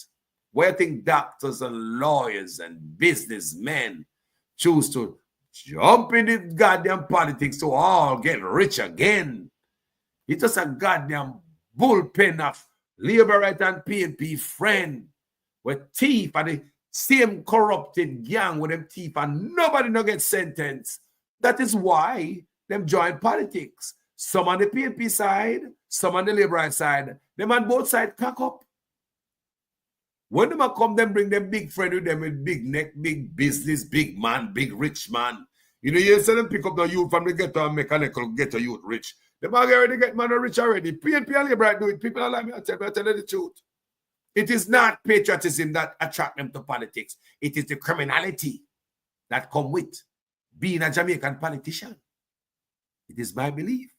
Where I think doctors and lawyers and businessmen choose to jump in the goddamn politics to all get rich again. It's just a goddamn bullpen of labor right and PNP friend with thief and the same corrupted gang with them thief and nobody no get sentenced. That is why them join politics. Some on the PNP side, some on the labor right side. Them on both sides crack up. When them come, them bring them big friend with them with big neck, big business, big man, big rich man. You know, you say them pick up the youth from the ghetto and mechanical ghetto youth rich. Them already get man rich already. PNP and labor right do it. People are like me, I tell you the truth. It is not patriotism that attract them to politics. It is the criminality that come with being a Jamaican politician. It is my belief.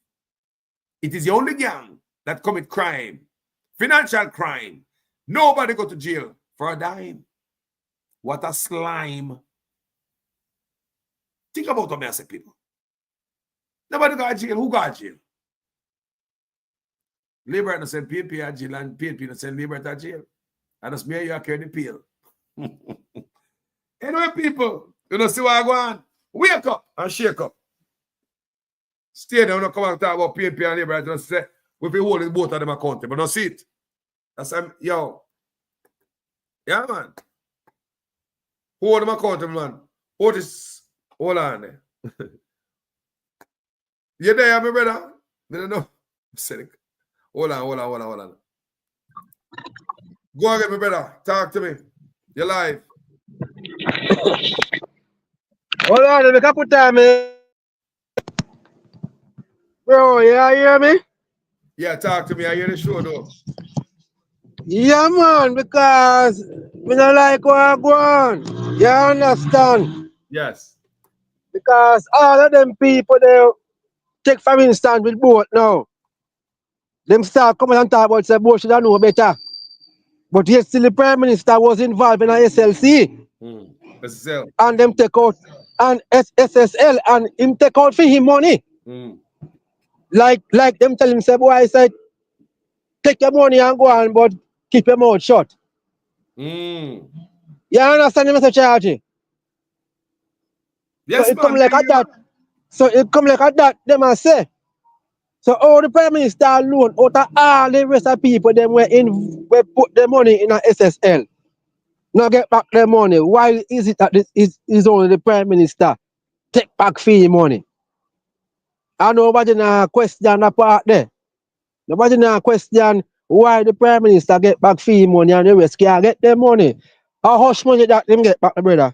It is the only gang that commit crime, financial crime. Nobody go to jail for a dime. What a slime. Think about what I say, people. Nobody got jail. Who got jail? Labor and send PNP at jail and PNP and send labor at jail. And that's me and you are carrying the peel. Anyway, people, you know, see what I go on? Wake up and shake up. Stay there, don't come and talk about PNP and labor and say, we feel holding both of them accountable. But not see it. That's yo. Yeah, man. Hold them accountable, man. Hold on there. You there, my brother? I don't know. Hold on. Go again, my brother. Talk to me. You're live. Hold on, let me put time, man. Bro, you hear me? Yeah, talk to me. I hear the show, though. Yeah, man, because we don't like what I go on. You understand? Yes. Because all of them people, they take for instance with boat now. Them start coming and talk about say boat should know better. But yet still the Prime Minister was involved in a SLC. SSL. And them take out and SSL and him take out for him money. Like them tell him say, boy, I said, take your money and go on, but keep your mouth shut. You understand the message, Archie? Yes, so it come like at that. So it come like at that, them I say. So all the Prime Minister alone, out of all the rest of people, them we put their money in a SSL. Now get back their money. Why is it that this is only the Prime Minister take back fee money? And nobody now question that part there. Nobody now question why the Prime Minister get back fee money and the rest can't get their money. How hush money that them get back, brother?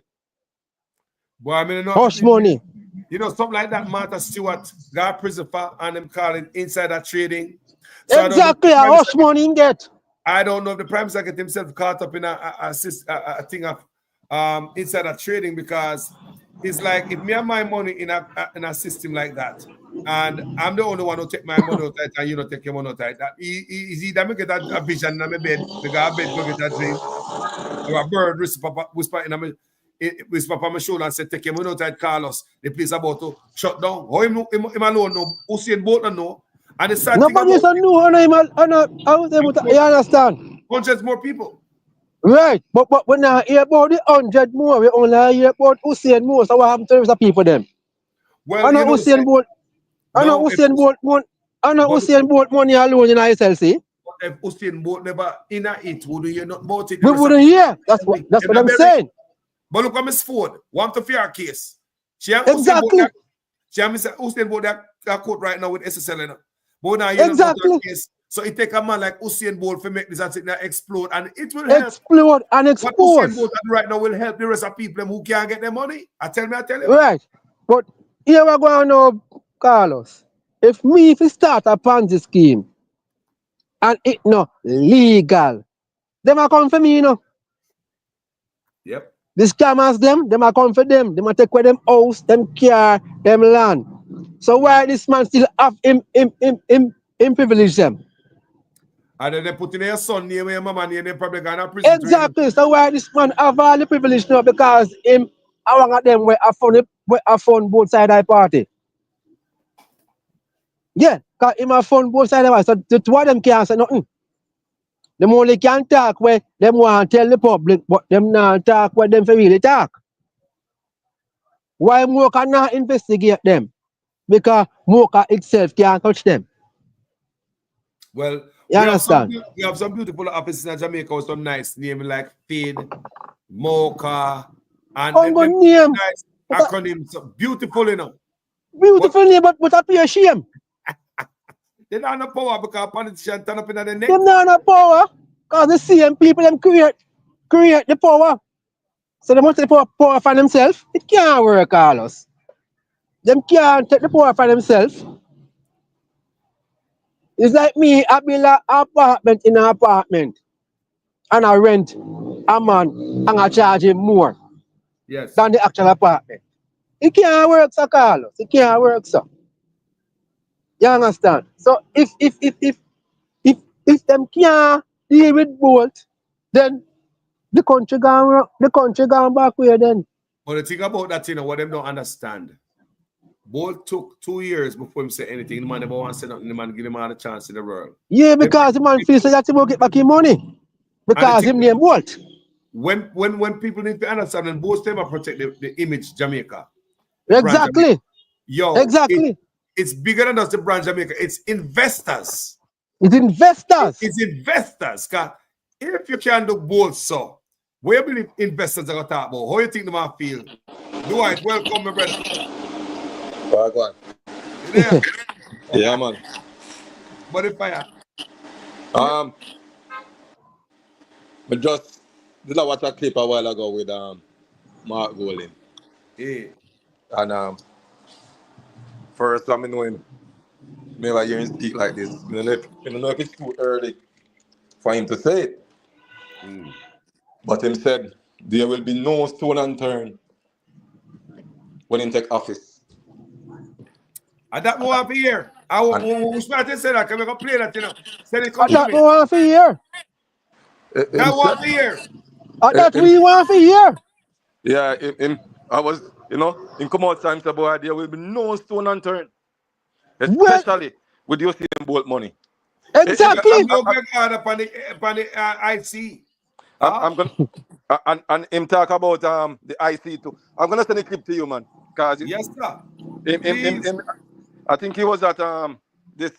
Boy, I mean, hush money. You know, something like that, Martha Stewart got prison for and them calling insider trading. So exactly, how much money in get? I don't know if the Prime Minister get himself caught up in a thing of insider trading, because it's like if me have my money in a system like that, And I'm the only one who take my money out and you don't take your money out. That is either me get a vision in my bed, me go to bed, go get a dream, or a bird whisper in my whisper on my shoulder and say, take your money out, Carlos. The place about to shut down. How him alone know? Usain Bolt know. And the sad Nobody thing is a new one. I was able to, you understand? Hundreds more people. Right, but when I hear about the 100 more, we only hear about Usain Bolt. So what happened to the people then? Well, I know Usain Bolt. I know Usain Bolt. I know Usain Bolt money alone in SLC. If Usain Bolt never in it, would you not about it? We wouldn't hear. That's what I'm saying. But look at Miss Ford. Want to fear case. She have exactly. Usain Bolt that court right now with SSL. But now you exactly. Know case. So it take a man like Usain Bolt to make this and explode, and it will help. Explode and expose. What Usain Bolt right now will help the rest of people who can't get their money. I tell you. Right. But here we're going now, Carlos. If we start a Ponzi scheme and it no legal, them are come for me, you know. Yep. The scammers them are come for them. Them are take away them house, them car, them land. So why this man still have him privilege them? And then they put in your son name and your mama name, they probably gonna prison. Exactly. So why this man have all the privilege now? Because him, I want of them where I found both sides of the party. Yeah, because him have found both sides of the party. So the two of them can't say nothing. Them only can talk where them want to tell the public, but them not talk where them for really talk. Why Mocha not investigate them? Because Mocha itself can't touch them. Well, you understand? We have some beautiful offices in Jamaica with some nice names like Fid, Mocha, and them name. Nice acronyms. So beautiful, you know. Beautiful name, but appear shame. They don't have no power because politicians turn up in the neck. They don't have no power because the same people them create the power. So they must take the power for themselves. It can't work, Carlos. Them can't take the power for themselves. It's like me, I build an apartment in an apartment and I rent a man and I charge him more than the actual apartment. It can't work, sir, Carlos. It can't work, sir. You understand? So if them can't deal with both, then the country gone back where then. But the thing about that, you know, what them don't understand. Bolt took 2 years before him say anything. The man never want to say nothing. The man give him all the chance in the world. Yeah, because the man feels like he will get back his money. Because him name Bolt. When people need to understand, and both them protect the image Jamaica. Exactly. Jamaica. Yo, exactly. It's bigger than just the brand Jamaica. It's investors. It's investors. It's investors. If you can do both, so where you believe investors are going to talk about? How you think they might feel? Dwight, welcome, my brother. Go on. Yeah. Yeah, man. But if I just did I watch a clip a while ago with Mark Golding. Yeah. And first time I know him, maybe hear him speak like this. I don't know if it's too early for him to say it. But him said there will be no stone unturned when he take office. And that more for year. I was trying to say that. Can we go play that, you know? Send it That more for year. That one for year. That we want for year. Yeah, I was, you know, in come out time about there will be no stone unturned. Especially with your Usain Bolt money. Exactly. I'm no big hard upon the IC. I'm gonna and him talk about the IC too. I'm gonna send a clip to you, man. Cause yes, sir. I think he was at this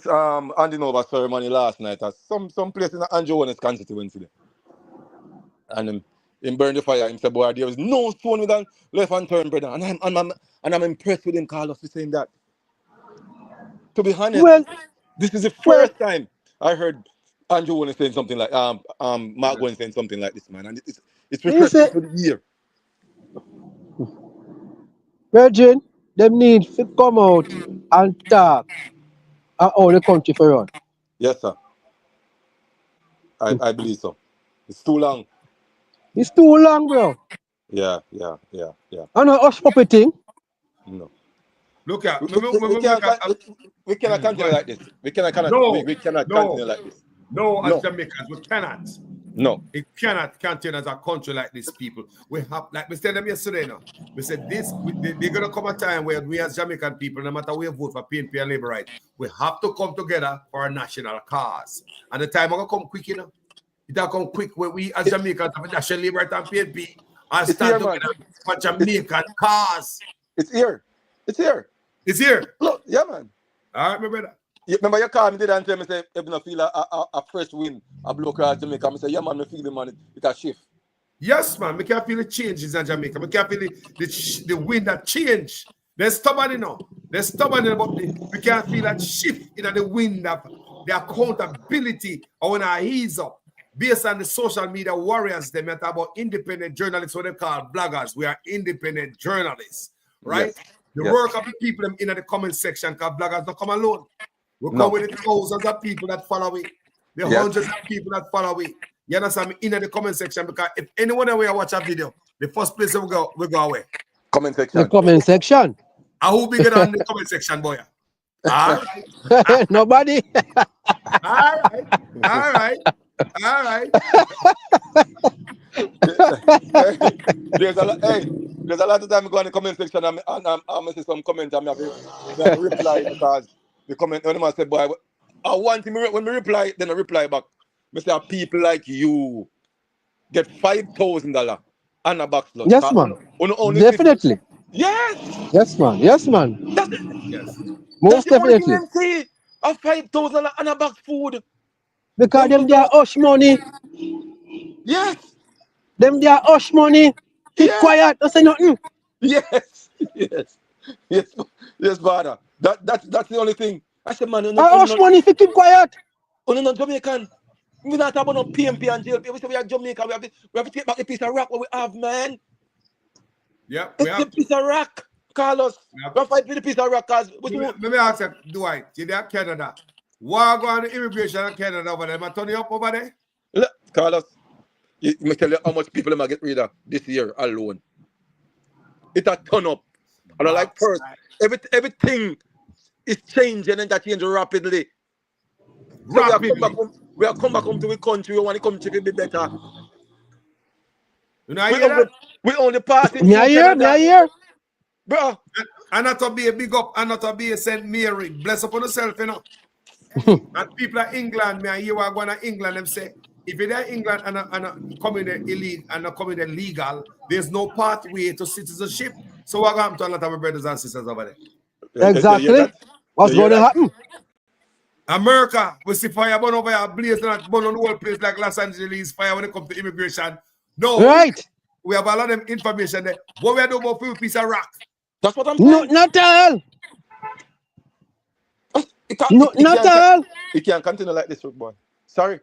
handing over ceremony last night at some place in the Andrew Jones constituency. And him burned the fire. Him said, boy, there was no stone with a left hand turn, brother. And I'm impressed with him, Carlos, for saying that. To be honest, this is the first time I heard Andrew Jones saying something like Mark Golding saying something like this, man. And it's refreshing for the year. Virgin, them need to come out and talk how the country for run. Yes, sir. I believe so. It's too long. It's too long, bro. Yeah. I know hush puppy thing. No. Look at We cannot continue like this. We cannot continue like this. No, as Jamaicans, we cannot. No. It cannot continue as a country like this, people. We have, like we said them yesterday now. We said they're going to come a time where we as Jamaican people, no matter where we vote for PNP and Labour Right, we have to come together for a national cause. And the time will come quick, you know. It'll come quick where we as Jamaicans have a national Labour Right and PNP and stand together for Jamaican cause. It's here. It's here. It's here. Look, yeah, man. All right, my brother. Yeah, remember you called me today and tell me, say, if you feel a fresh wind, a blow across Jamaica, I say, yeah, man, I feel the man, it a shift. Yes, man, we can feel the changes in Jamaica. We can feel the wind that change. They're stubborn, you know. They're stubborn about we can feel that shift in the wind of the accountability when I ease up. Based on the social media warriors, they talk about independent journalists, what they call bloggers. We are independent journalists, right? Yes. The work of the people in the comment section, because bloggers don't come alone. We come with the thousands of people that follow it, the hundreds of people that follow it. You understand me? In the comment section, because if anyone away watch a video, the first place we go away. Comment section. The comment section. And who bigger than the comment section, boy? All right. Nobody. All right. There's a lot of time I go in the comment section and I see some comments and I have to reply because the comment when I say, boy, I want him when we reply, then I reply back. I say, people like you get $5,000 and a box lunch. Yes, man. Definitely. Yes. Yes, man. Yes, man. Yes. Most definitely. A $5,000 and a box food. Because them they are hush money. Yes. Them they are hush money. Keep quiet. Don't say nothing. Yes. Yes, brother. That's the only thing. I said, man, hush money if you keep quiet. Oh, no, Jamaican. We not talking about no PNP and JLP. We say we are Jamaica. We have to take back a piece of rock what we have, man. Yeah, it's a piece of rock, Carlos. We have to fight with a piece of rock, cause let me ask you, Dwight, you there Canada? Why go on the immigration in Canada over there? Am I turning up over there? Look, Carlos, let me tell you how much people am I get rid of this year alone. It a turn up. And I like first, everything is changing and that change rapidly. So we have come back home to the country. We want the country to be better. You know, we only passing. Me here. Bro. And not to be a big up, and not to be a St. Mary. Bless upon yourself, you know. And people in England, me and you are going to England, them say, if you're in England and coming in illegal and not coming in legal, there's no pathway to citizenship. So what happened to a lot of my brothers and sisters over there? Exactly. What's going to happen? America, we see fire burn over here, blazing and burn on the whole place like Los Angeles fire when it comes to immigration. No, right. We have a lot of information there. What we are doing about a piece of rock? That's what I'm saying. Not all. Not all. We can't continue like this, boy. Sorry.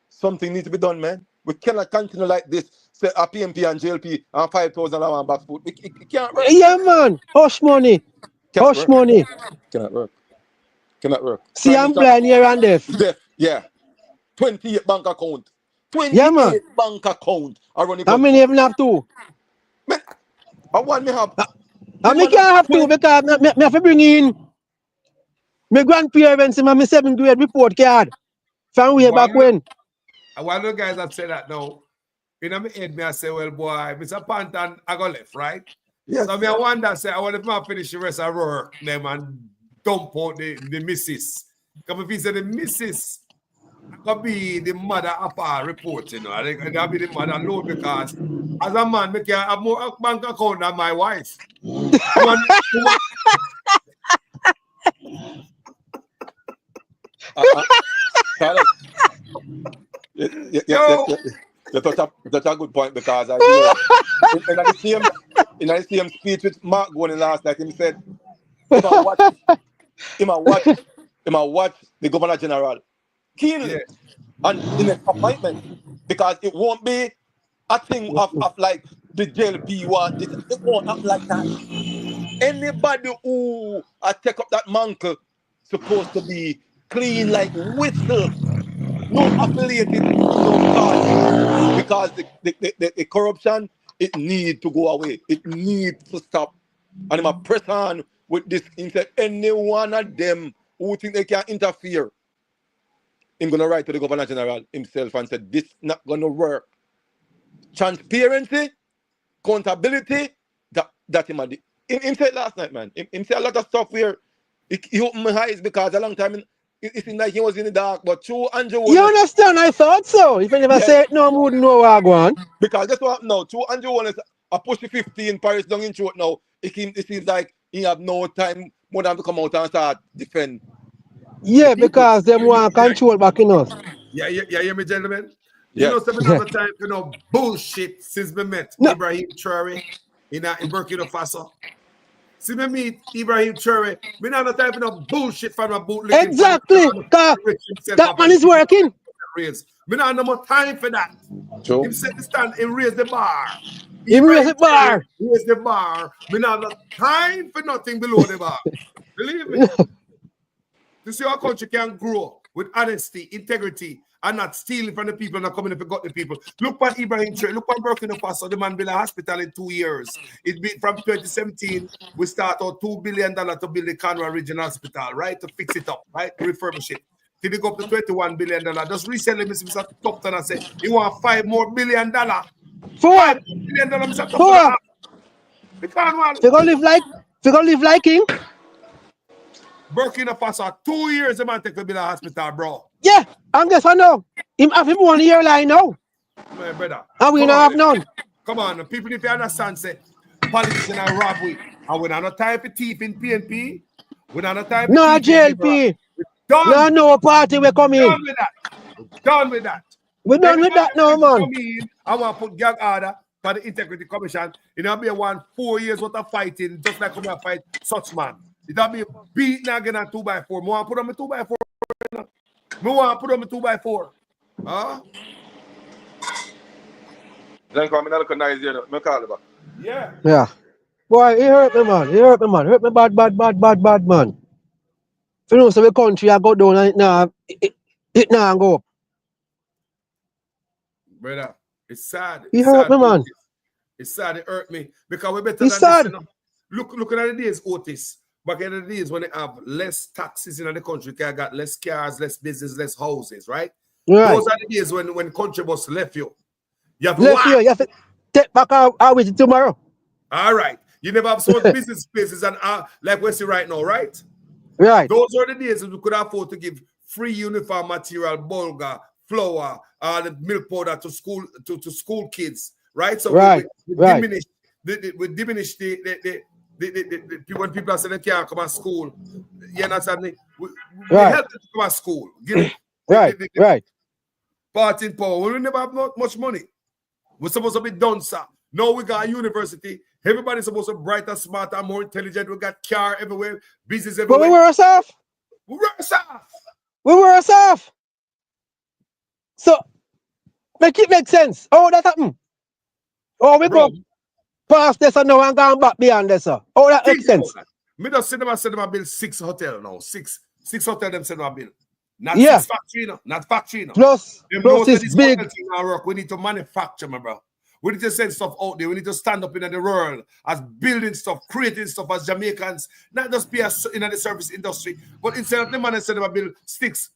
Something needs to be done, man. We cannot continue like this. Say a PNP and JLP and $5,000 and back food. It can't work. Yeah, man. Hush money. Hush money. Cannot work. Cannot work. See, I'm playing here and there. Yeah. 28 bank account. 28 bank account. How many even have two? Man, I want me have. I can't have two because I have to bring in my grandparents in my 7th grade report card from way back when. One of the guys that say that now, in my head, I say, well, boy, Mr. Pantan, I go left, right? Yes. So I wonder, say, I want to finish the rest of work, them and dump out the missus. Because if he said the missus, I could be the mother of our report, you know. I think that'll be the mother alone because as a man, I can have more bank account than my wife. That's a good point because I in the same speech with Mark going last night, he said, he might watch the Governor General keenly and in an appointment because it won't be a thing of like the JLP want this. It won't happen like that. Anybody who take up that mantle supposed to be clean like whistle. No affiliated, no party. Because the corruption, it needs to go away. It needs to stop. And I'm a press on with this. He said, any one of them who think they can interfere, he's going to write to the Governor General himself and said, this not going to work. Transparency, accountability, that him had. Him said last night, man. Him said a lot of stuff where he opened my eyes because a long time it seemed like he was in the dark, but through Andrew. You understand? I thought so. If I never say it, no one would know where I go on. Because that's what now. Through Andrew Wallace, I push the 15 Paris down in throat now. It seems like he have no time more than to come out and start defend. Yeah, because them want control back in us. Yeah, hear me, gentlemen? Yes. You know, some other time, you know, bullshit since we met Ibrahim Traore in Burkina Faso. See me meet Ibrahim Traore, we not have time for no bullshit from a bootleg. Exactly, that man is working. We not have no more time for that. True. He set the stand, he raised the bar. He raised the bar. Raised the bar. We not have time for nothing below the bar. Believe me. To see our country can grow with honesty, integrity, and not stealing from the people and not coming and forgot the people. Look at Ibrahim Traore, look at Burkina Faso, the man built a hospital in 2 years. It been from 2017, we start out $2 billion to build the Kanwa Regional Hospital, right? To fix it up, right? To refurbish it. Till it go up to $21 billion. Just recently, Mr. Tupton and said, he want $5 more billion. $5 billion, Mr. Tupton. They gonna live like king. Burkina Faso, 2 years the man take to build a hospital, bro. Yeah, and guess what now? Him have him 1 year line now. My brother. And we don't have none. Come on, people, if you understand, say, politicians are rob we. And we don't have time for thief in PNP. We don't have time for no JLP. No party we come in. Done with that. Done with that. We done with that now, man. I want to put gag order for the Integrity Commission. It'll be 4 years worth of fighting, just like we fight such man. It'll be beaten again at 2x4. I want to put on a 2x4. I want to put on a 2x4. Huh? Then come in and look nice here. Me call it back. Yeah. Yeah. Boy, he hurt me, man. He hurt me, man. Hurt me bad, man. You know, so the country I go down and it now go up. Brother, it's sad. He hurt me, man. It's sad. It hurt me. Because we're better It's than sad. this. You know? Looking at the days, Otis. Back in the days when they have less taxes in the country, they got less cars, less business, less houses, right? Right. Those are the days when country was left you. You have Left you have to take back our with it tomorrow. All right. You never have so much business spaces and like we see right now, right? Right. Those are the days we could afford to give free uniform material, bulgur, flour, the milk powder to school kids, right? So right. we diminish the when people are saying they can't come to school, you understand me? We help them to come to school. Right. Part in power. We never have much money. We're supposed to be done, sir. Now we got a university. Everybody's supposed to be brighter, smarter, more intelligent. We got car everywhere, business everywhere. But we worse off. We worse off. So make it make sense. Oh, that happened. Oh, we go past this and now and gone back beyond this. Oh, that makes sense. Me just say them build 6 hotels now. Six hotels them say them build. Not 6 factory, no. Not factory, no. Plus it's big. We need to manufacture, my bro. We need to send stuff out there. We need to stand up in the world as building stuff, creating stuff as Jamaicans, not just be in the service industry, but instead of the man said them build 6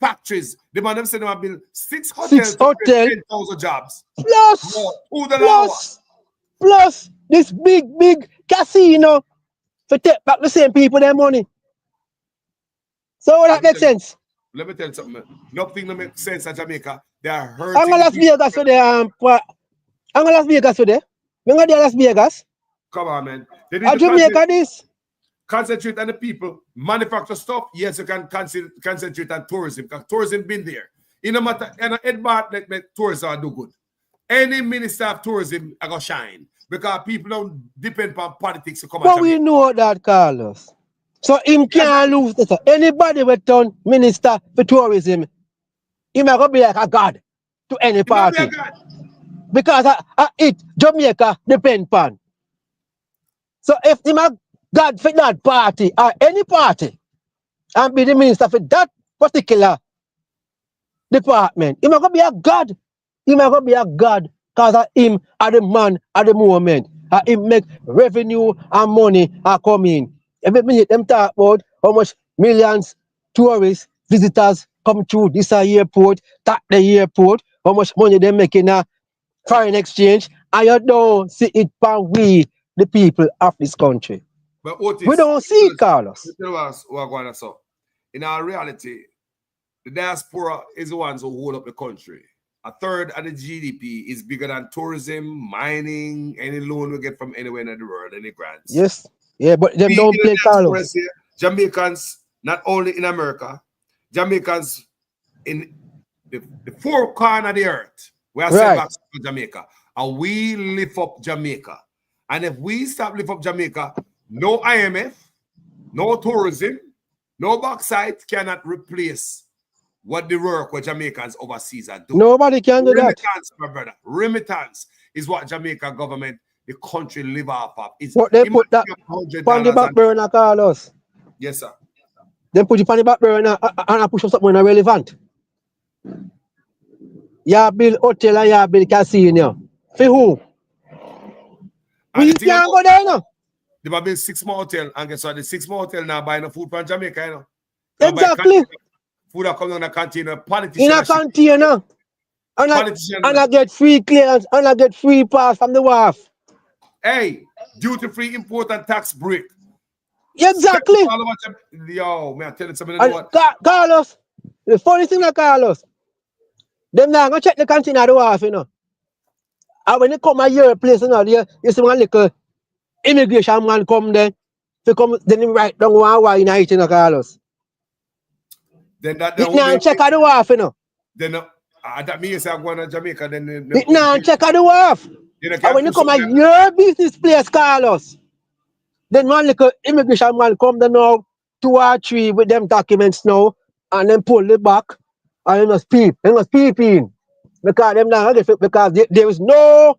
factories, the man said them build 6 hotels, 10,000 jobs. Plus this big casino to take back the same people their money. So that makes sense. Let me tell you something. Nothing that makes sense in Jamaica. They are hurting. I'm going to Las Vegas for the I'm going to Las Vegas today. We're going to Las Vegas. Come on, man. Jamaica this. Concentrate on the people. Manufacture stuff. Yes, you can concentrate on tourism. Because tourism been there. It no matter, and Edbart make tourism do good. Any minister of tourism are going to shine. Because people don't depend on politics to come But we know that, Carlos. So him can't lose this. Anybody will turn minister for tourism, he might be like a god to any party. Because Jamaica depend upon. So if him a god for that party or any party and be the minister for that particular department, he might be a god. He might be a god because him are the man at the moment. Him make revenue and money are coming. Every minute them talk about how much millions tourists, visitors come through this airport, that the airport, how much money they making a foreign exchange, and you don't see it from we, the people of this country. But Otis, We don't see it, Carlos. In our reality, the diaspora is the ones who hold up the country. A third of the GDP is bigger than tourism, mining, any loan we get from anywhere in the world, any grants. Yes. Yeah, but them don't play Carlos. Here, Jamaicans, not only in America, Jamaicans in the four corners of the earth. We are sent back to Jamaica. And we lift up Jamaica. And if we stop lift up Jamaica, no IMF, no tourism, no bauxite cannot replace what the work what Jamaicans overseas are doing. Nobody can do that. Remittance, my brother. Remittance is what Jamaica government, the country live off of. It's but they put that on the back burner, Carlos. Yes, sir. Then put it on the back burner and I push up something relevant. You build hotel and you build casino. For who? We can't go there now. They build 6 more hotel and guess what? The 6 more hotel now buying the food from Jamaica, you know. Exactly. Food that comes in a container, politicians. In a container. And I get free clearance and I get free pass from the wharf. Hey, duty-free import and tax break. Exactly. Yo, man, I tell you something. You know what? Carlos, the funny thing is, Carlos, them now gonna check the container at the wharf, you know. And when they come at your place, you know, you see one little immigration man come there. They come, then him write down one wine in it, you know, Carlos. Then that it now check at the wharf, you know. Then that means I'm going to Jamaica. Then it now check at the wharf. And when you come at your business place, Carlos, then one little immigration man come there now, 2 or 3 with them documents now, and then pull it back, and they must peep in. Because them now because there is no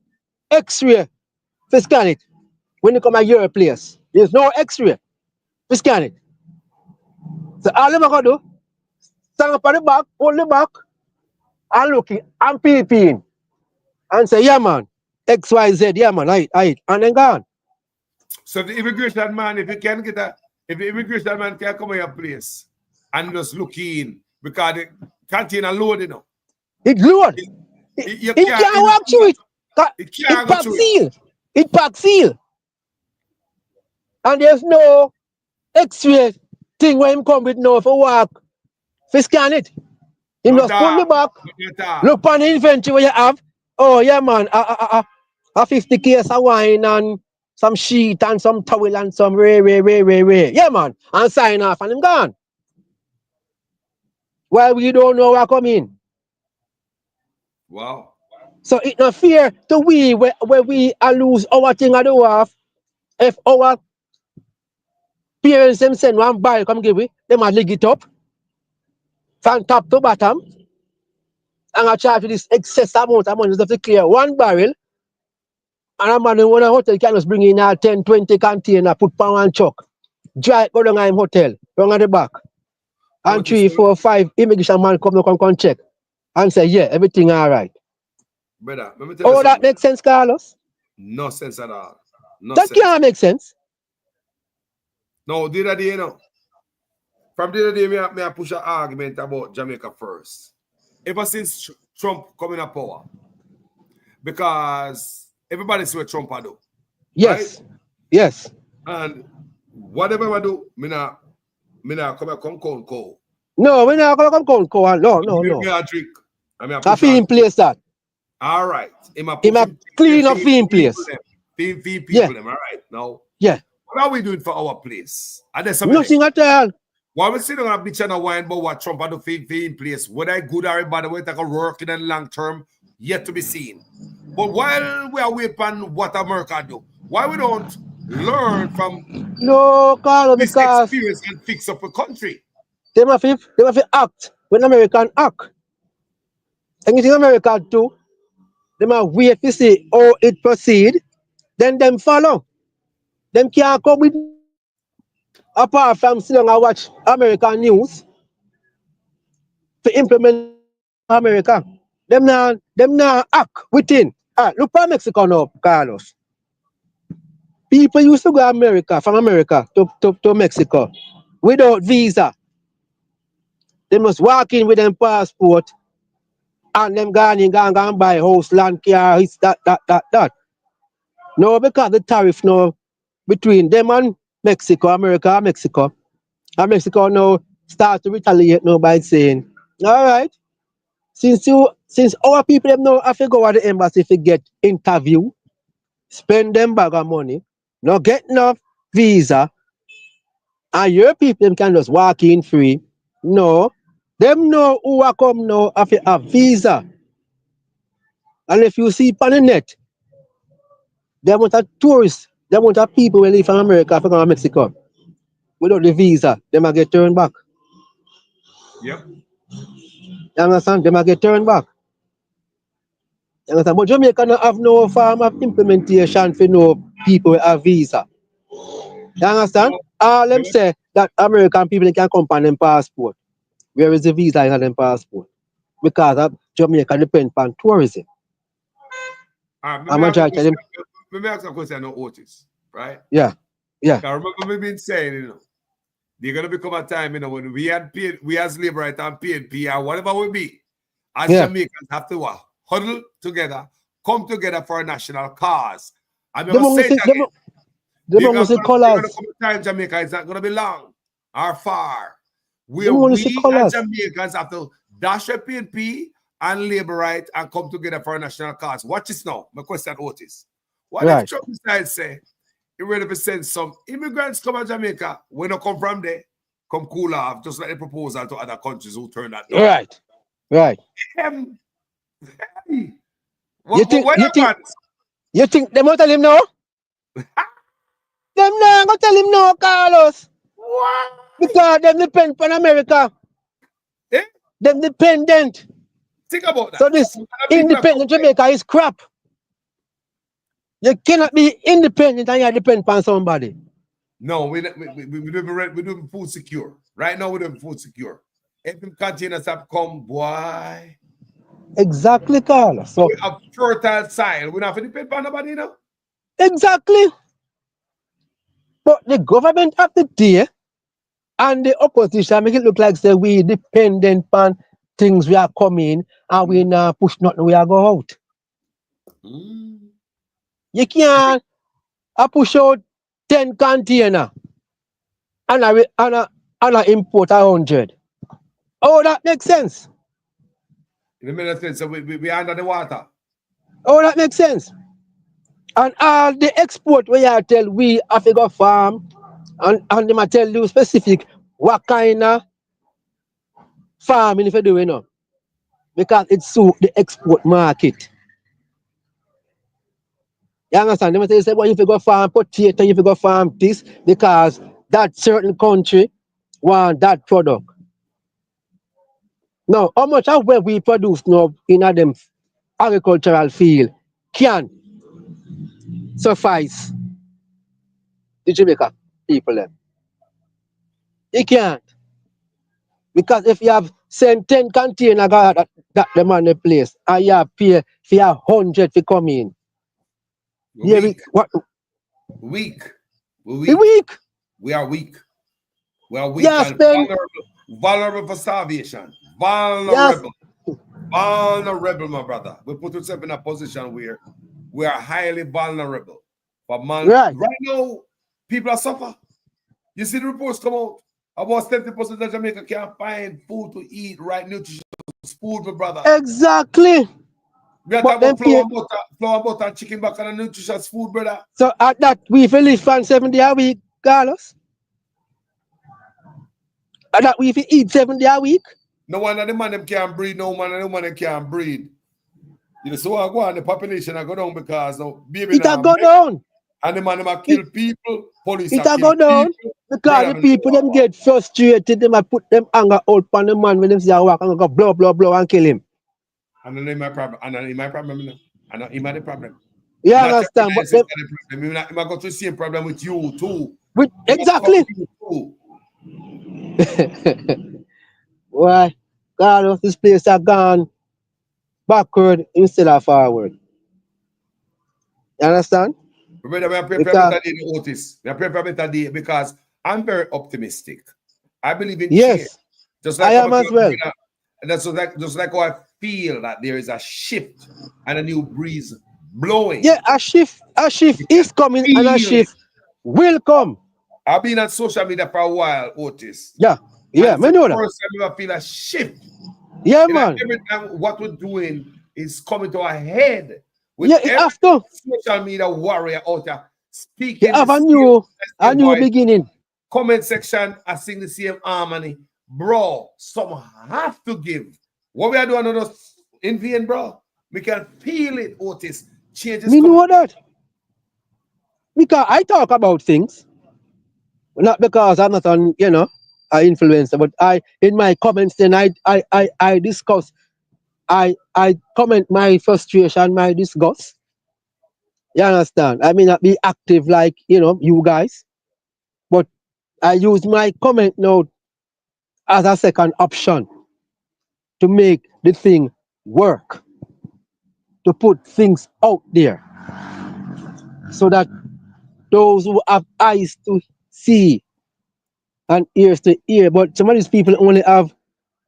X-ray to scan it. When you come at your place, there's no X-ray to scan it. So all them are gonna do, stand up at the back, hold the back, and looking and peeping. And say, yeah man, XYZ, yeah man, right, and then gone. So the immigration man, if the immigration man can come to your place and just look in, because the container load, you know. It load. It can't walk through it. It pack seal. It pack seal. And there's no X-ray thing where him come with no for walk. For scan it. He just pull the back. Look on the inventory where you have. Oh yeah man, a 50 case of wine and some sheet and some towel and some ray. Yeah man. And sign off and him gone. Well, we don't know what come in. Wow. So it's not fair to we where we lose our thing at the wharf. If our parents them send one barrel come give we, they must leg it up from top to bottom. And I charge this excess amount of money just to clear 1 barrel. And a man in one hotel can just bring in a 10, 20 container, put on one truck. Drive go down in hotel, down at the back. And 3, 4, 5 immigration man come check. And say, yeah, everything all right. Brother, let me tell you something. That makes sense, Carlos? No sense at all. No that sense. Can't make sense. No, the other day, you know. From the other day, I push an argument about Jamaica first. Ever since Trump coming to power. Because everybody see what Trump do. Yes. Right? Yes. And whatever I do, me not come cold. No, we're not gonna come cold. No. Me a drink. Coffee in place that. All right. He clean up in place. Feed people them. All right. Now. Yeah. What are we doing for our place? Nothing at all. Why we sitting on a bitch and a wine about what Trump had to feed in place? Whether good or bad, whether it can work in the long term, yet to be seen. But while we are waiting what America do, why we don't learn from this experience and fix up a country? They must act when American act. Anything America do, they must wait to see how it proceed, then them follow. Them can't come with, apart from sitting and watch American news to implement America. Them now act within. Look for Mexico now, Carlos. People used to go from America to Mexico without visa. They must walk in with them passport and them go and buy house, land, car, it's that. No, because the tariff now between them and Mexico, America and Mexico now start to retaliate now by saying, all right, since our people them now have to go at the embassy to get interview, spend them bag of money, not get enough visa, and your people them can just walk in free. No, them know who are come now have a visa. And if you see on the net, they want a tourists, they want a people who live from America, from Mexico. Without the visa, they might get turned back. Yep. You understand? They might get turned back. You understand? But Jamaica don't have no form of implementation for no people with a visa. You understand? All them say that American people can come on them passport. Where is the visa in them passport? Because of Jamaica depend on tourism. Let me ask a question on Otis, right? Yeah. I remember me been saying, there's gonna become a time, when we as Labour Right and PNP or whatever we be, as Jamaicans have to huddle together, come together for a national cause. I'm gonna say that there's gonna come a time Jamaica is not gonna be long or far. We as Jamaicans have to dash a PNP and Labour Right and come together for a national cause. Watch this now. My question, Otis. What if Trump decides say, he ready to send some immigrants come to Jamaica, when they come from there, come cool off, just like the proposal to other countries who turn that down. Right. Hey. You think they won't tell him no? Them not gonna tell him no, Carlos. What? Because them depend on America. Them dependent. Think about that. So this independent Jamaica is crap. You cannot be independent and you depend on somebody. No, we do food secure. Right now, we're doing food secure. If them containers have come, boy. Exactly, Carlos. So we have fertile soil. We don't have to depend on nobody, Exactly. But the government of the day and the opposition make it look like say we dependent on things we are coming and we not push nothing, we are go out. You can't push out 10 containers and I import 100. Oh, that makes sense. In the middle of things, so we under the water. Oh, that makes sense. And all the export where you tell we have to go farm and they might tell you specific what kind of farming if you do, because it suits the export market. You understand? They might say, well, if you go farm potato, if you go farm this, because that certain country want that product. Now, how much of what we produce now in them agricultural field can suffice the Jamaica people then? It can't. Because if you have sent 10 containers that the man in place and you have pay for 100 to come in. Weak. We are weak. We are weak and vulnerable for starvation. Vulnerable, my brother. We put ourselves in a position where we are highly vulnerable. But man, right now, people are suffering. You see the reports come out. About 70% of Jamaica can't find food to eat, right? Nutritious food, my brother. Exactly. We are talking about flour, butter, and chicken back and nutritious food, brother. So at that, we live on 7 days a week, Carlos. At that, we eat 7 days a week. No one of the man them can't breed, no man of the woman them can't breed. You know, so I go on, the population I go down because now baby it go down. And the man them kill people, police it go down because the people them get frustrated, them put them anger out on the man when them see a walk and go blow, blow, blow and kill him. And then my problem. And then my problem, and he might the problem. You understand? But them, he might go to the same problem with you too. Exactly. Why? God, this place has gone backward instead of forward. You understand? Brother, I pray for a better day, Otis. I pray for a better day because I'm very optimistic. I believe in change. Just like I am as well. That's just like how I feel that there is a shift and a new breeze blowing. Yeah, a shift is coming and a shift will come. I've been on social media for a while, Otis. Yeah, I know that. First time I feel a shift. Yeah, man. Every time what we're doing is coming to a head. Yeah, it have to. Social media warrior out there speaking. You have a new beginning. Comment section, I sing the same harmony. Bro, some have to give. What we are doing on us in vain, bro. We can feel it, Otis. Changes. Me know that. Because I talk about things. Not because I'm not an influencer, but I in my comments then I discuss. I comment my frustration, my disgust. You understand? I may not be active like you guys, but I use my comment now as a second option to make the thing work, to put things out there so that those who have eyes to see and ears to hear, but some of these people only have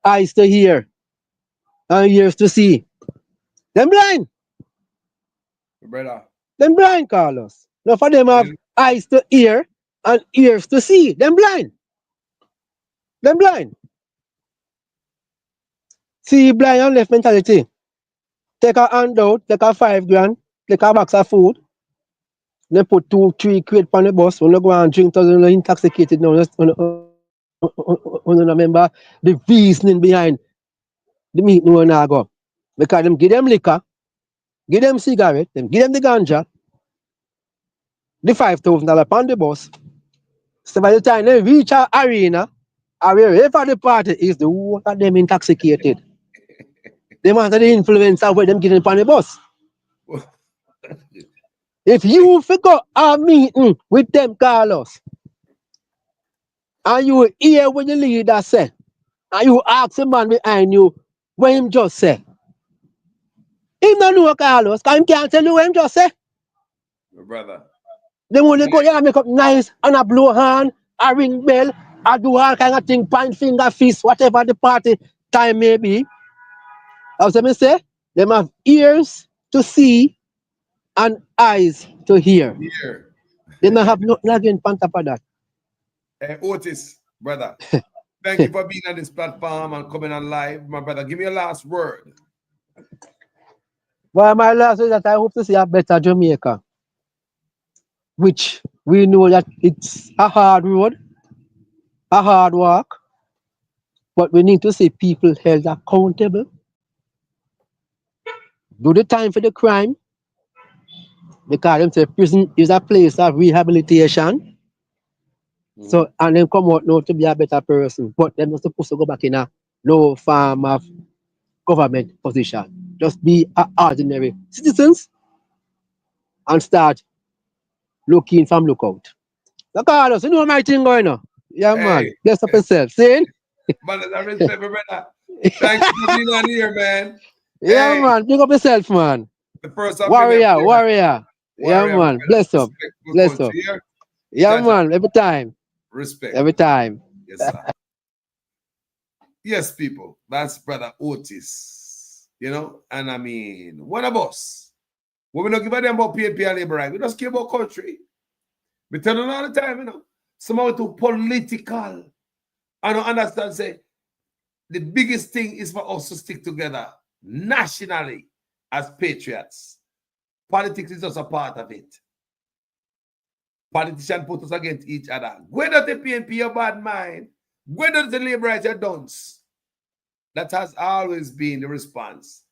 eyes to hear and ears to see. Them blind. Brother. Them blind, Carlos. Now for them have eyes to hear and ears to see. Them blind. Them blind. See blind and left mentality. Take a handout, take a $5 grand, take a box of food. They put 2-3 quid on the bus. When you go and drink, you're intoxicated now. Remember the reasoning behind the meeting when I go. Because them give them liquor, give them cigarette, them give them the ganja, the $5,000 on the bus. So by the time they reach our arena, or wherever the party is, the whole of them intoxicated. They must have the influence of where them getting on the bus. If you forgot a meeting with them, Carlos, and you hear what the leader say, and you ask the man behind you what him just say, he don't know, Carlos, because he can't tell you what him just say. Brother. They want to go there and make up nice and a blow hand, a ring bell, a do all kind of thing, point finger, fist, whatever the party time may be. As I say, they have ears to see and eyes to hear. They don't have nothing again on top of that. Otis, brother, thank you for being on this platform and coming on live. My brother, give me a last word. Well, my last word is that I hope to see a better Jamaica, which we know that it's a hard road, a hard walk, but we need to see people held accountable, do the time for the crime, because them say prison is a place of rehabilitation. So, and then come out now to be a better person. But they're not supposed to go back in a no form of government position. Just be an ordinary citizens and start looking from lookout. Look, Carlos, you know my thing going on. Yeah, man. Bless up yourself. See? Man, I respect my brother. Thanks for being on here, man. Yeah, man. Big up yourself, man. The first warrior. Yeah, man. Bless up. Bless up. Yeah, man. Every time. Respect. Every time. Yes, sir. Yes, people. That's Brother Otis. And I mean, one of us. When we don't give a damn about PNP and labor right, we just care about country. We tell them all the time, somehow too political. I don't understand, say, the biggest thing is for us to stick together nationally as patriots. Politics is just a part of it. Politicians put us against each other. Whether the PNP a bad mind, whether the labor rights are dunce. That has always been the response.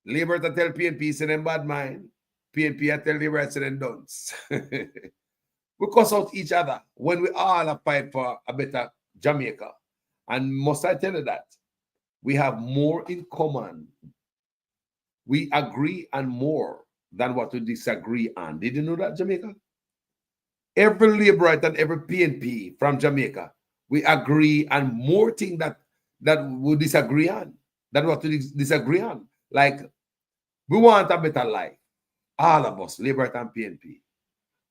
Labor to tell PNP say them bad mind. PNP I tell labor rights say them dunce. We cuss out each other when we all have fight for a better Jamaica. And must I tell you that? We have more in common. We agree on more than what we disagree on. Did you know that, Jamaica? Every laborite and every PNP from Jamaica, we agree on more things that we disagree on than what we disagree on. Like, we want a better life. All of us, laborite and PNP.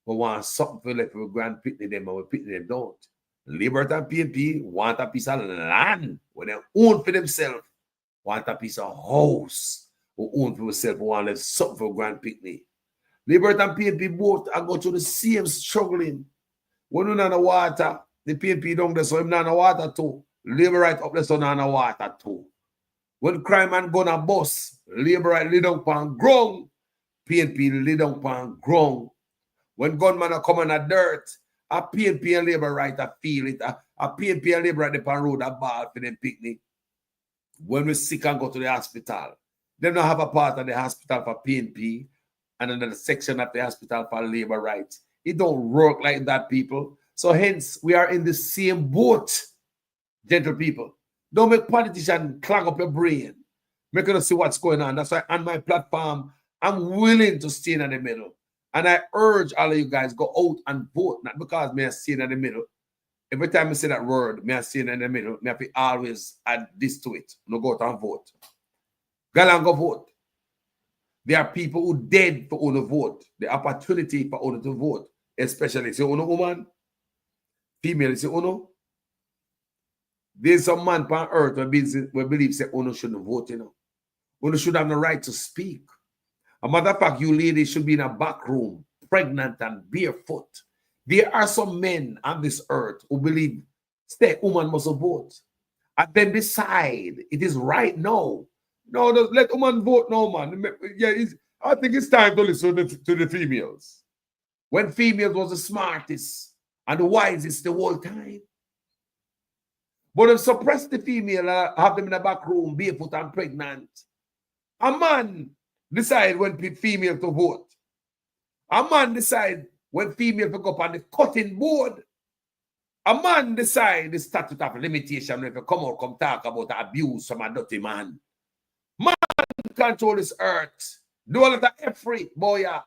We want something for like for grand picnic them, and we picnic them don't. Liberty and PNP want a piece of land when they own for themselves. Want a piece of house who own for themselves, want to something for grand picnic. Liberty and PNP both are going through the same struggling. When you're not in the water, the PNP don't there, so I'm not in the water too. Labor right up there, so not in the water too. When crime and gun a bus, labor right lay down on ground, PNP lay down on ground. When gunmen are coming at dirt, a PNP and labor right I feel it. A PNP and labor right upon road a ball for them picnic. When we're sick and go to the hospital, they don't have a part of the hospital for PNP and another section of the hospital for labor rights. It don't work like that, people. So hence, we are in the same boat, gentle people. Don't make politicians clog up your brain. Make us see what's going on. That's why on my platform, I'm willing to stay in the middle. And I urge all of you guys, go out and vote. Not because me I stay in the middle. Every time I say that word, me I stay in the middle, me have to always add this to it. No, go out and vote. Go and go vote. There are people who dead for only vote. The opportunity for only to vote. Especially, say, uno woman, female, say, uno. There's some man on earth who believe say uno shouldn't vote, you know. Uno should have the right to speak. A matter of fact, you ladies should be in a back room, pregnant and barefoot. There are some men on this earth who believe stay woman must vote. And then decide it is right now. No, let woman vote now, man. Yeah, I think it's time to listen to the females. When females was the smartest and the wisest the whole time. But if suppress the female, have them in the back room, barefoot and pregnant. A man decide when female to vote. A man decide when female to go up on the cutting board. A man decide the statute of limitation when you come out, come talk about abuse from a dirty man. Man control this earth. Do all of that every boy. Yeah.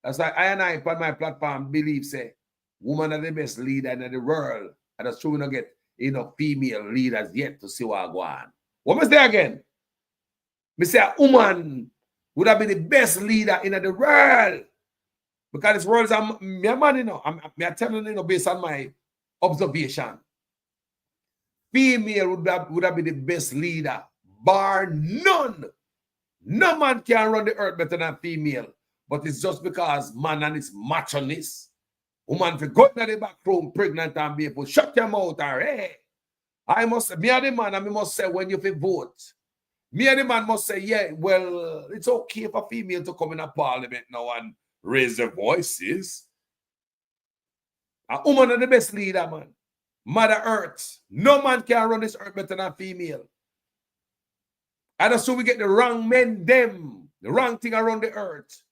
That's why I and I on my platform believe say women are the best leader in the world. And that's true we don't get enough female leaders yet to see what go on. What must say again? Me say a woman would have been the best leader in the world. Because this world is a man, you know. I'm telling you, based on my observation. Female would have been the best leader, bar none. No man can run the earth better than female. But it's just because man and his macho-ness. Woman for go to the back room, pregnant and barefoot, shut your mouth or hey. Me and the man, I must say when you vote. Me and the man must say, yeah, well, it's okay for female to come in a parliament now and raise their voices. A woman is the best leader, man. Mother Earth. No man can run this earth better than a female. And that's so we get the wrong men, them, the wrong thing around the earth.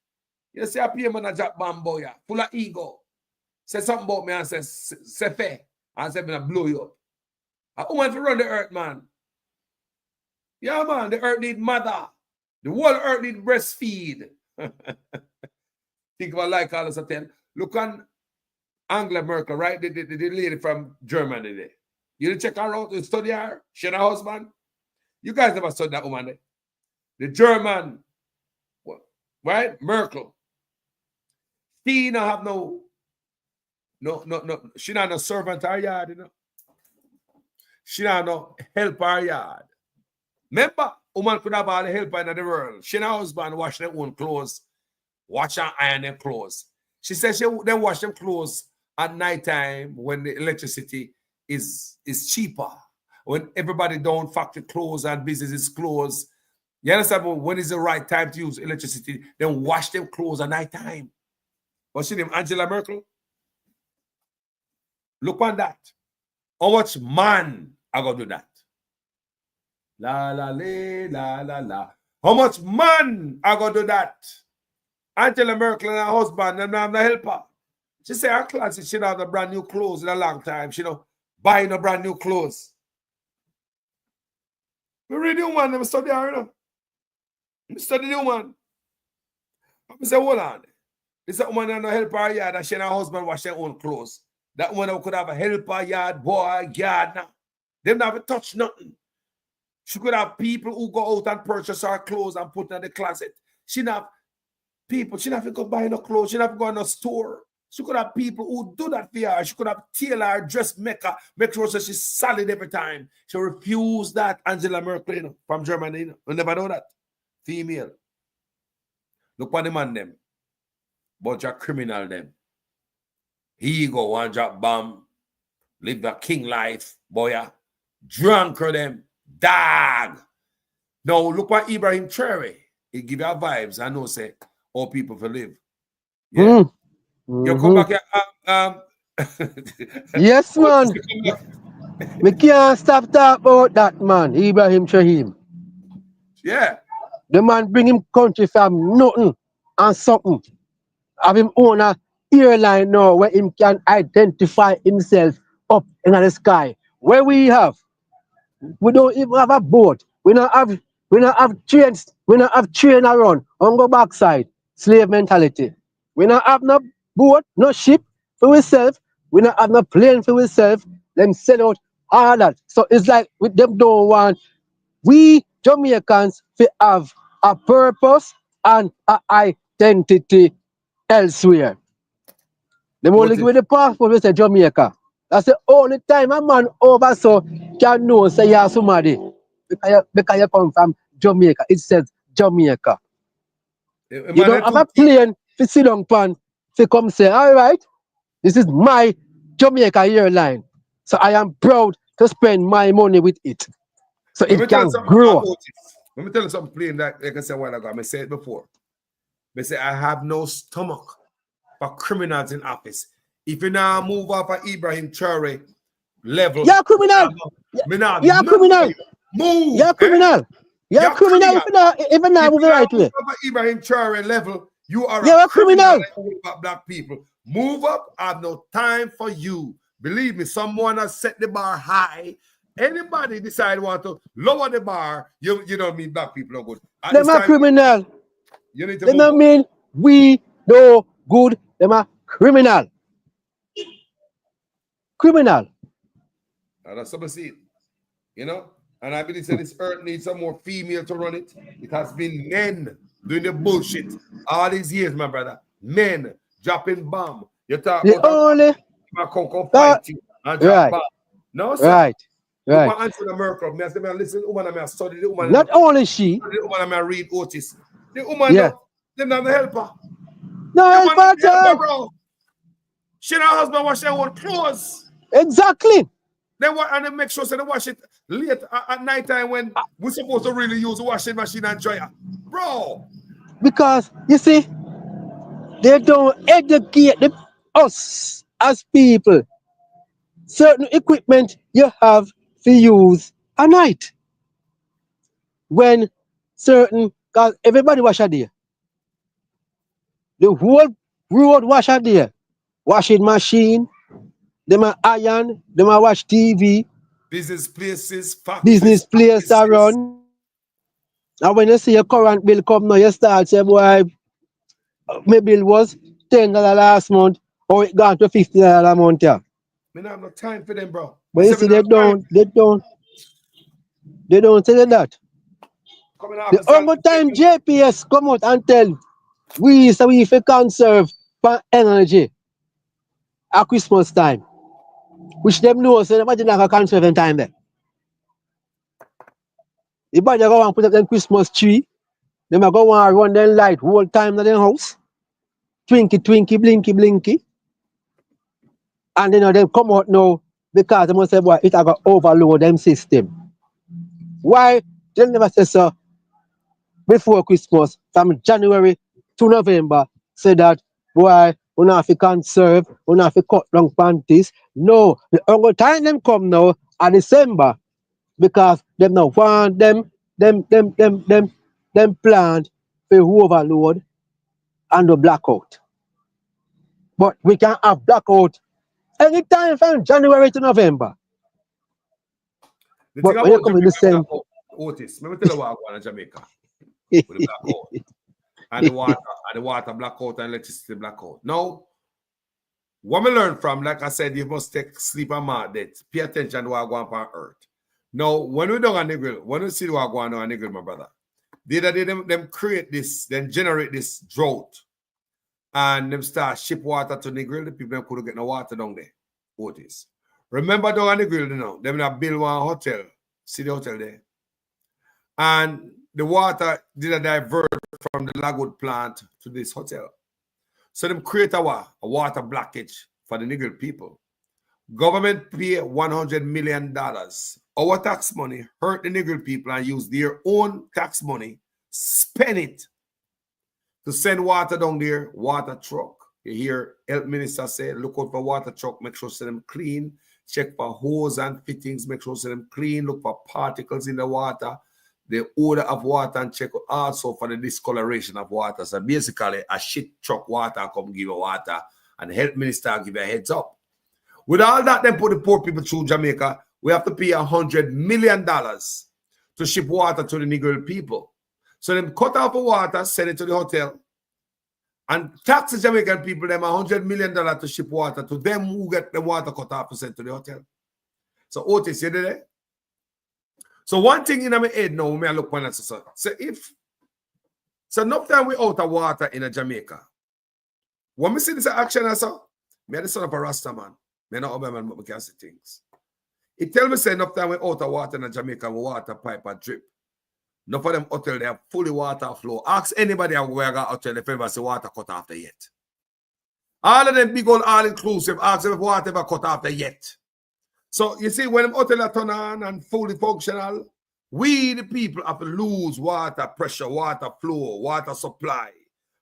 You see a PM on a job bambo, yeah, full of ego. Say something about me and say fair. And say, I'm going to blow you up. A woman to run the earth, man. Yeah, man, the earth need mother. The whole earth need breastfeed. Think about like all this tell. Look on Angela Merkel, right? The lady from Germany there. You didn't check her out, you study her, she and her husband. You guys never studied that woman there. The German, right? Merkel. She don't have no, she not no servant her yard, you know. She not no help her yard. Remember, woman could have all the help in the world. She and her husband wash their own clothes, wash and iron their clothes. She says they wash them clothes at night time when the electricity is cheaper. When everybody don't factory clothes and businesses close. You understand? But when is the right time to use electricity? Then wash them clothes at night time. What's your name? Angela Merkel? Look on that. How much man are going to do that? La la la la la. How much man are going to do that? Angela Merkel and her husband, and I'm the helper. She said her class she don't have a brand new clothes in a long time. She don't buy no brand new clothes. We read the woman, I study her, you know. I study the woman. I say, hold on. This woman and no help her yard, and she and her husband wash their own clothes. That woman could have a helper yard, boy, yard now. They never touch nothing. She could have people who go out and purchase her clothes and put in the closet. She not people, she not go buy no clothes, she not go in a store. She could have people who do that for her. She could have tailor her dress, make sure that she's solid every time. She refused that. Angela Merkel, you know, from Germany, you know. We never know that. Female. Look at the man them. Bunch of criminal them. He go one drop bomb. Live the king life, boy. Drunk her them. Dog. Now look what Ibrahim Traore. He give you vibes. I know say all people for live. Yeah. You come back here. Yes, man. We can't stop talking about that man, Ibrahim Traore. Yeah. The man bring him country from nothing and something. Have him own a airline now where him can identify himself up in the sky. Where we don't even have a boat. We don't have trains. We don't have train around. On go backside. Slave mentality. We don't have no boat, no ship for ourselves. We don't have no plane for ourselves. Them sell out all that. So it's like with them don't want we Jamaicans to have a purpose and an identity elsewhere. Them only give the passport we say Jamaica. That's the only time a man over so can know say you're somebody. Because you come from Jamaica. It says Jamaica. You don't have a plane to sit down pan to come say, all right, this is my Jamaica airline. So I am proud to spend my money with it. So it can grow. Let me tell you something plain that like I said a while ago. I said it before. I say I have no stomach for criminals in office. If you now move off of Ibrahim Traore level, you're a criminal. You're a criminal. Move. You're a criminal. You're a criminal if you not move the right way. Ibrahim Traore level, you're a criminal. Black people. Move up. I have no time for you. Believe me, someone has set the bar high. Anybody decide want to lower the bar, you don't mean black people are good. Them are criminal. You need to they don't mean we no good. Them are criminal. Criminal. That's something see it. You know? And I believe that this earth needs some more female to run it. It has been men doing the bullshit all these years, my brother. Men dropping bomb. You talk about fight you and drop bomb. No, sir. Right. Right. Answer Merkel. I say, listen, woman, I study the woman. Not only she. The woman, I read Otis. The woman, they're not the helper. No helper, bro. She and her husband wash their own clothes. Exactly. They make sure they wash it late at night time when we're supposed to really use a washing machine and dryer. Bro. Because, you see, they don't educate us as people. Certain equipment you have to use at night. When certain, because everybody wash a day. The whole road wash a day. Washing machine, them a iron, them a wash TV. Business places, factories. Business places are run. And when you see your current bill come now, you start say, boy, my bill was $10 last month, or it gone to $50 a month. Yeah. I don't have no time for them, bro. But you see, they don't tell you that. The only time JPS come out and tell we if we conserve for energy at Christmas time, which them know, so nobody not gonna conserve in time there. If they go and put up them Christmas tree, they might go and run them light whole time in their house. Twinky, twinky, blinky, blinky. And then they come out now because they must say, boy, it have overload them system. Why? They never say so before Christmas, from January to November, say that, boy, we don't have to conserve, we don't have to cut down panties. No, the only time them come now are December because them now want them plant for overload and the blackout. But we can have blackout anytime from January to November. The but when you come to the same Otis, let me tell you what I want in Jamaica. With the blackout. And the water blackout and electricity blackout. Now, what we learn from, like I said, you must take sleep and that. Pay attention to what going on earth. Now, when we don't on the grill, when we see what going on the grill, my brother, them create this, then generate this drought. and them start ship water to the grill, the people couldn't get no water down there. Otis. Remember down on the grill, you know, them have built one hotel, see the hotel there. And the water did divert from the Lagwood plant to this hotel. So them create a water blockage for the Nigger people. Government pay $100 million. Our tax money hurt the Nigger people and use their own tax money, spend it to send water down there, water truck. You hear health minister say, look out for water truck, make sure them clean, check for hose and fittings, make sure them clean, look for particles in the water, the odor of water, and check also for the discoloration of water. So basically, a shit truck water come give you water, and the health minister give you a heads up. With all that, then put the poor people through Jamaica, we have to pay $100 million to ship water to the Negro people. So them cut off the water, send it to the hotel, and tax the Jamaican people them $100 million to ship water to them who get the water cut off to send to the hotel. So Otis, you there? So one thing in my head now, I look on that, so if so enough time we out of water in a Jamaica. When we see this action, I saw me the son of a Rasta man. Me not man, but we can see things. It tell me say enough time we out of water in a Jamaica, water pipe and drip. Enough of them hotel they have fully water flow. Ask anybody where I got hotel if ever see water cut off there yet. All of them big old all-inclusive, ask them if water ever cut off there yet. So you see, when them hotel are turned on and fully functional, we the people have to lose water pressure, water flow, water supply.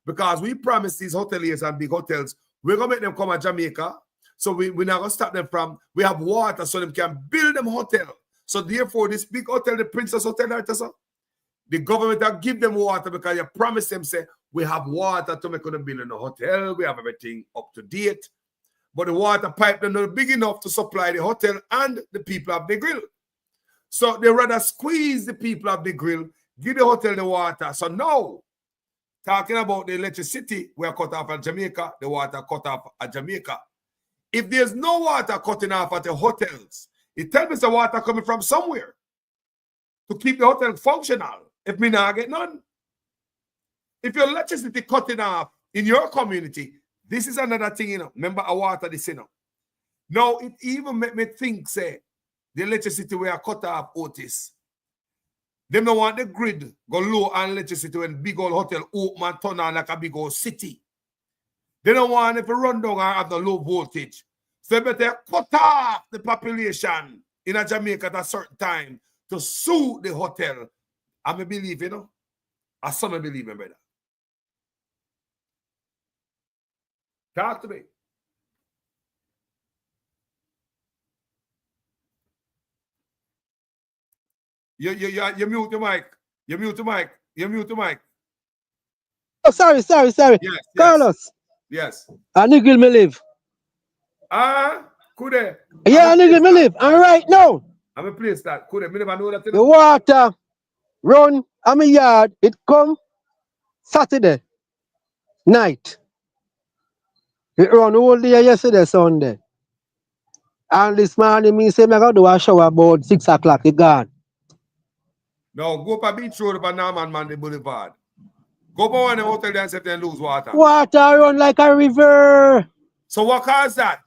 Because we promise these hoteliers and big hotels, we're gonna make them come to Jamaica. So we're not gonna stop them from, we have water so they can build them hotel. So therefore, this big hotel, the Princess Hotel, the government will give them water because you promise them, say, we have water to make them build in a hotel, we have everything up to date. But the water pipe is not big enough to supply the hotel and the people of the grill. So they rather squeeze the people of the grill, give the hotel the water. So now, talking about the electricity, we are cut off at Jamaica, the water cut off at Jamaica. If there's no water cutting off at the hotels, it tells me the water coming from somewhere to keep the hotel functional. If me not get none. If your electricity cutting off in your community, this is another thing, you know. Remember, our water this, you know. Now, it even make me think, say, the electricity we are cut off, Otis. They don't want the grid go low on electricity when big old hotel open and turn on like a big old city. They don't want it to run down and have the low voltage. So they better cut off the population in a Jamaica at a certain time to suit the hotel. I believe, you know. I some believe, my brother. Talk to me. You mute the mic. You mute the mic. You mute the mic. Oh, sorry. Yes. Carlos. Yes. I nigga me live. Could they? Yeah, I nigga me live. And right now, I'm a place that could they? Me never know that. the water run on my yard. It come Saturday night. It run all day yesterday, Sunday. And this morning, me say, I got to do a shower about 6 o'clock. It gone. No, go up a beach road up a Norman Manley Boulevard. Go up one hotel there and see if they lose water. Water run like a river. So what caused that?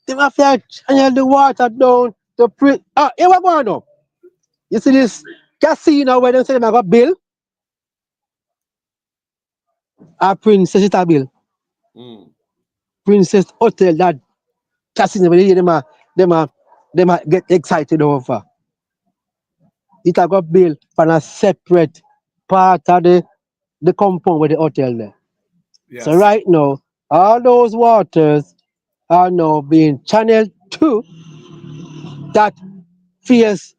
They have to channel the water down to print. Here we go now. You see this casino where they say they got bill? A Princess is a bill. Princess Hotel, that casino where them get excited over. It a got bill from a separate part of the compound with the hotel there. Yes. So right now, all those waters are now being channeled to that phase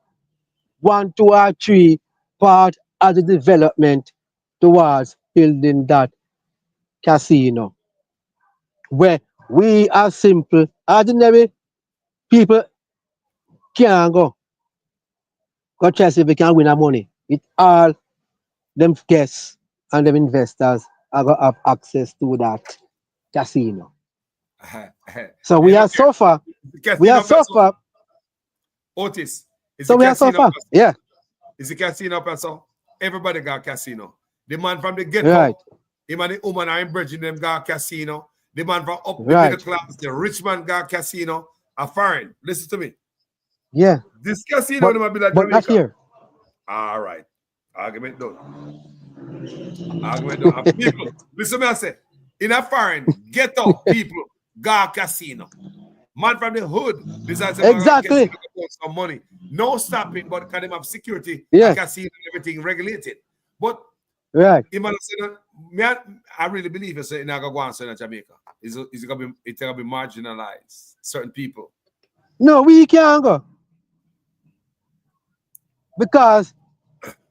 1, 2, or 3 part of the development towards building that casino. Where we are simple, ordinary people can't go try to see if we can win our money. It all them guests and them investors are going to have access to that casino. So we are so far. Otis. So we are so far. Yeah. It's a casino person. Everybody got casino. The man from the get-go. Right. Him and the woman are in bridging them got casino. The man from up the Right. middle class, the rich man got casino, are foreign. Listen to me. Yeah. This casino But, might be like but not Jamaica. here. All right. Argument done. Argument done. And people, listen to me, I say, in a foreign, ghetto people got casino. Man from the hood decides to Exactly. get some money. No stopping, but can them have security, Yeah. casino and everything regulated. But Right. I really believe it's in Jamaica. It's gonna be marginalized. Certain people. No, we can't go. Because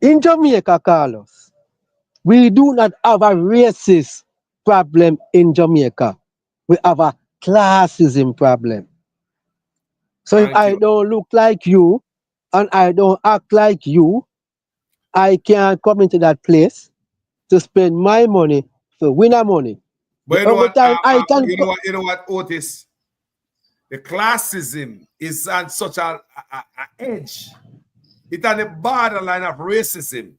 in Jamaica, Carlos, we do not have a racist problem in Jamaica. We have a classism problem. So if I don't look like you and I don't act like you, I can't come into that place to spend my money for winner money. But you The know other what? time I can You know what, Otis? The classism is on such a edge. It's on the borderline of racism.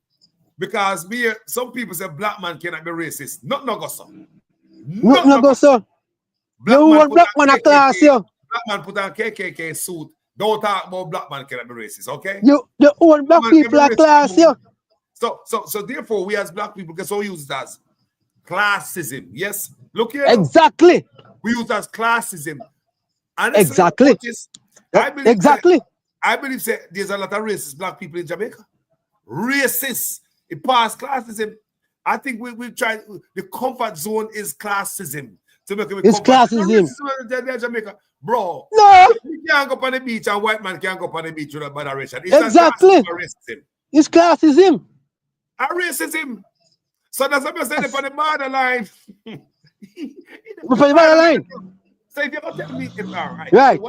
Because some people say black man cannot be racist. Not no go so. no go so. You want black man a class, yo. Black man put on KKK suit. Don't talk about black man cannot be racist, okay? You own black Man people can a be class, racist. yo. So therefore, we as black people can so use it as classism. Yes? Look here. Exactly. We use it as classism. And this is Exactly. what is- I believe Exactly. I believe there's a lot of racist black people in Jamaica. Racist. It passed classism. I think we try. The comfort zone is classism. To make it It's classism. Racism in Jamaica. Bro. No. You can't go up on the beach and white man can't go up on the beach without moderation. It's Exactly. a racism. It's classism. A racism. So that's what I'm saying on the borderline. Before the borderline. So if you're going to tell me, all right. Right.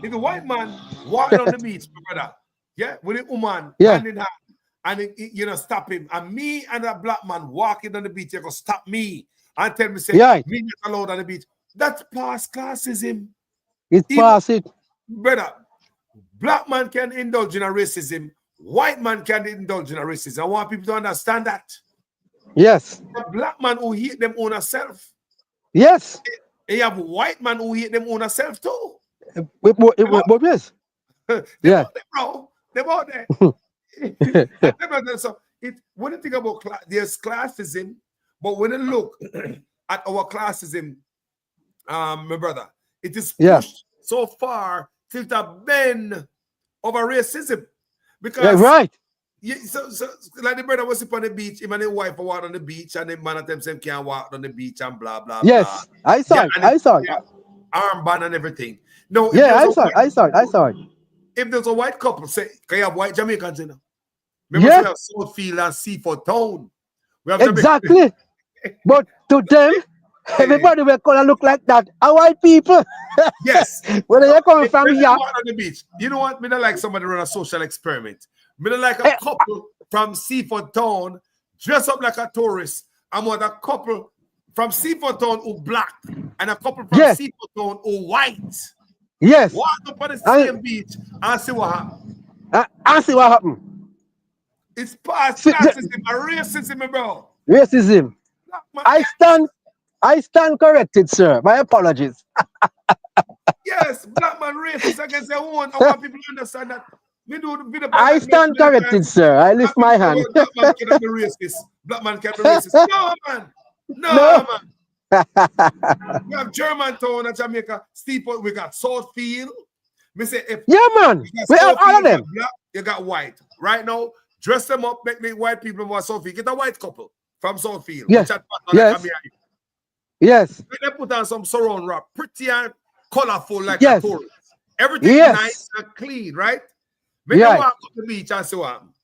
If the white man walk on the beach, my brother, yeah, with a woman, Yeah. hand in hand, and stop him, and me and a black man walking on the beach, you're going to stop me and tell me, say, Right. me not allowed on the beach. That's past classism. It's past it. Brother, black man can indulge in a racism, white man can indulge in a racism. I want people to understand that. Yes. The black man who hate them own self. Yes. You have white man who hate them own self too. But yes. Yeah. Bro, they're out there. So when you think about there's classism, but when you look at our classism, my brother, it is pushed so far till the bend of a racism. Because right. So like the brother was up on the beach, him and his wife walk on the beach, and the man at them can't walk on the beach and blah blah Yes. blah. I saw it. I saw it. Armband and everything. No, Yeah, I saw it. If there's a white couple, say, can you have white Jamaicans in there? Remember, we have Southfield and Seaford Town. We have Exactly. But to them, everybody will gonna look like that. Are white people? Yes. Where they come from When here? you walk on the beach, you know what? Me not like somebody run a social experiment. Me not like a couple from Seaford Town dress up like a tourist. I want a couple from Seaford Town who black and a couple from Seaford Town who white. Yes. Walk up on the same beach and see what happens. And see what happened. It's past classism and racism, bro. Racism. I stand corrected, sir. My apologies. Yes, black man racist against their own. I want people to understand that. I stand corrected, sir. I lift my hand. Black man cannot be racist. Black man can't be racist. No, man. No, man. We have Germantown and Jamaica. Steeple, we got Southfield. Me say, man. We have all of them. Black, you got white. Right now, dress them up, make the white people more Southfield. Get a white couple from Southfield. Yes. Yes. They put on some surround wrap, pretty and colorful like a tourist. Everything nice and clean, right? When you walk up the beach and see what happens.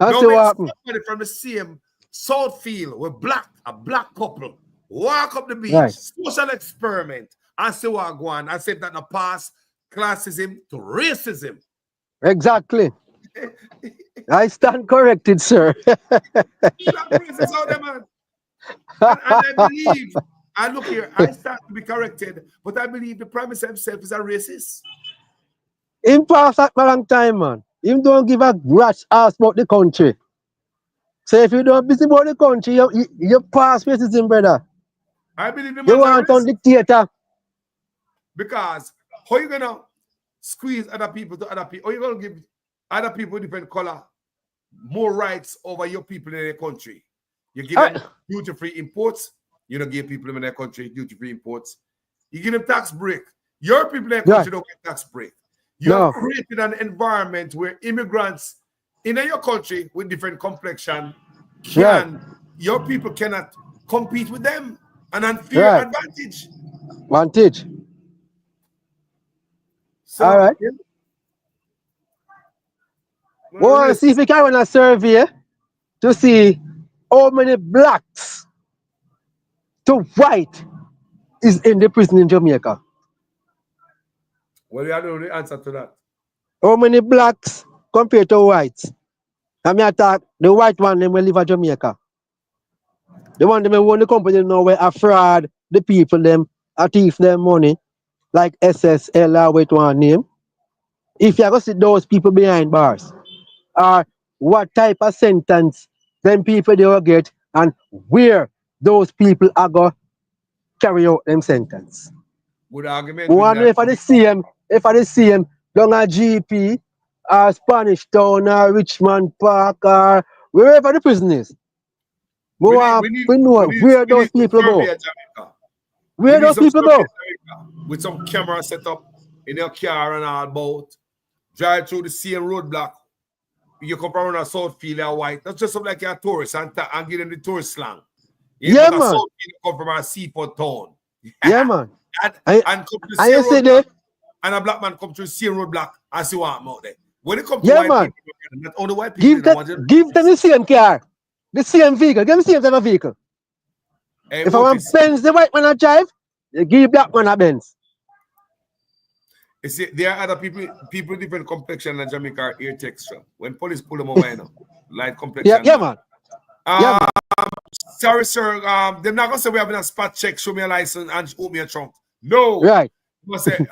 Now somebody from the same Southfield with a black couple, walk up the beach, social experiment, and see what go on. I said that in the past, classism to racism. Exactly. I stand corrected, sir. Racist out there, man. And I believe, I look here, I start to be corrected, but I believe the Prime Minister himself is a racist. Him pass that for a long time, man. Him don't give a rat's ass about the country. So if you don't busy about the country, you pass racism, brother. I believe the You want on dictator. Because how you gonna squeeze other people to other people? How you gonna give other people different color more rights over your people in their country? You give them duty-free imports. You don't give people in their country duty-free imports. You give them tax break. Your people in their country don't get tax break. You have created an environment where immigrants in your country with different complexion your people cannot compete with them. An unfair advantage. So, all right. We want to see if we can run a survey to see how many blacks to white is in the prison in Jamaica. Well, you don't know the answer to that. How many blacks compared to whites? I mean, attack the white one, them will live in Jamaica. The one them own the company now where a fraud, the people them, a thief them money, like SSL or what one name. If you go see those people behind bars, or what type of sentence them people they will get, and where those people are going to carry out them sentence. Good argument. One if I see him down at GP, or Spanish Town, or Richmond Park, or wherever the prison is. We know where those people go. Where those people go? With some camera set up in your car and all about, drive through the same roadblock. You come from a Southfield or White. That's just something like you're a tourist and give them the tourist slang. Yeah, man. Southfield come from a seaport town. Yeah, man. And come to the same roadblock, and a black man come to the same roadblock and see what I'm out there. When it comes to white people, not only white people, give them the same car, the same vehicle, give them the same type of vehicle. Hey, if I want Benz, the white man a drive, you give black man a Benz. You see, there are other people different complexion in Jamaica are ear texture. When police pull them over, you know, light complexion. Yeah, man. Sorry, sir. They're not gonna say we're having a spot check, show me a license, and open me a trunk. No. Right. You must say,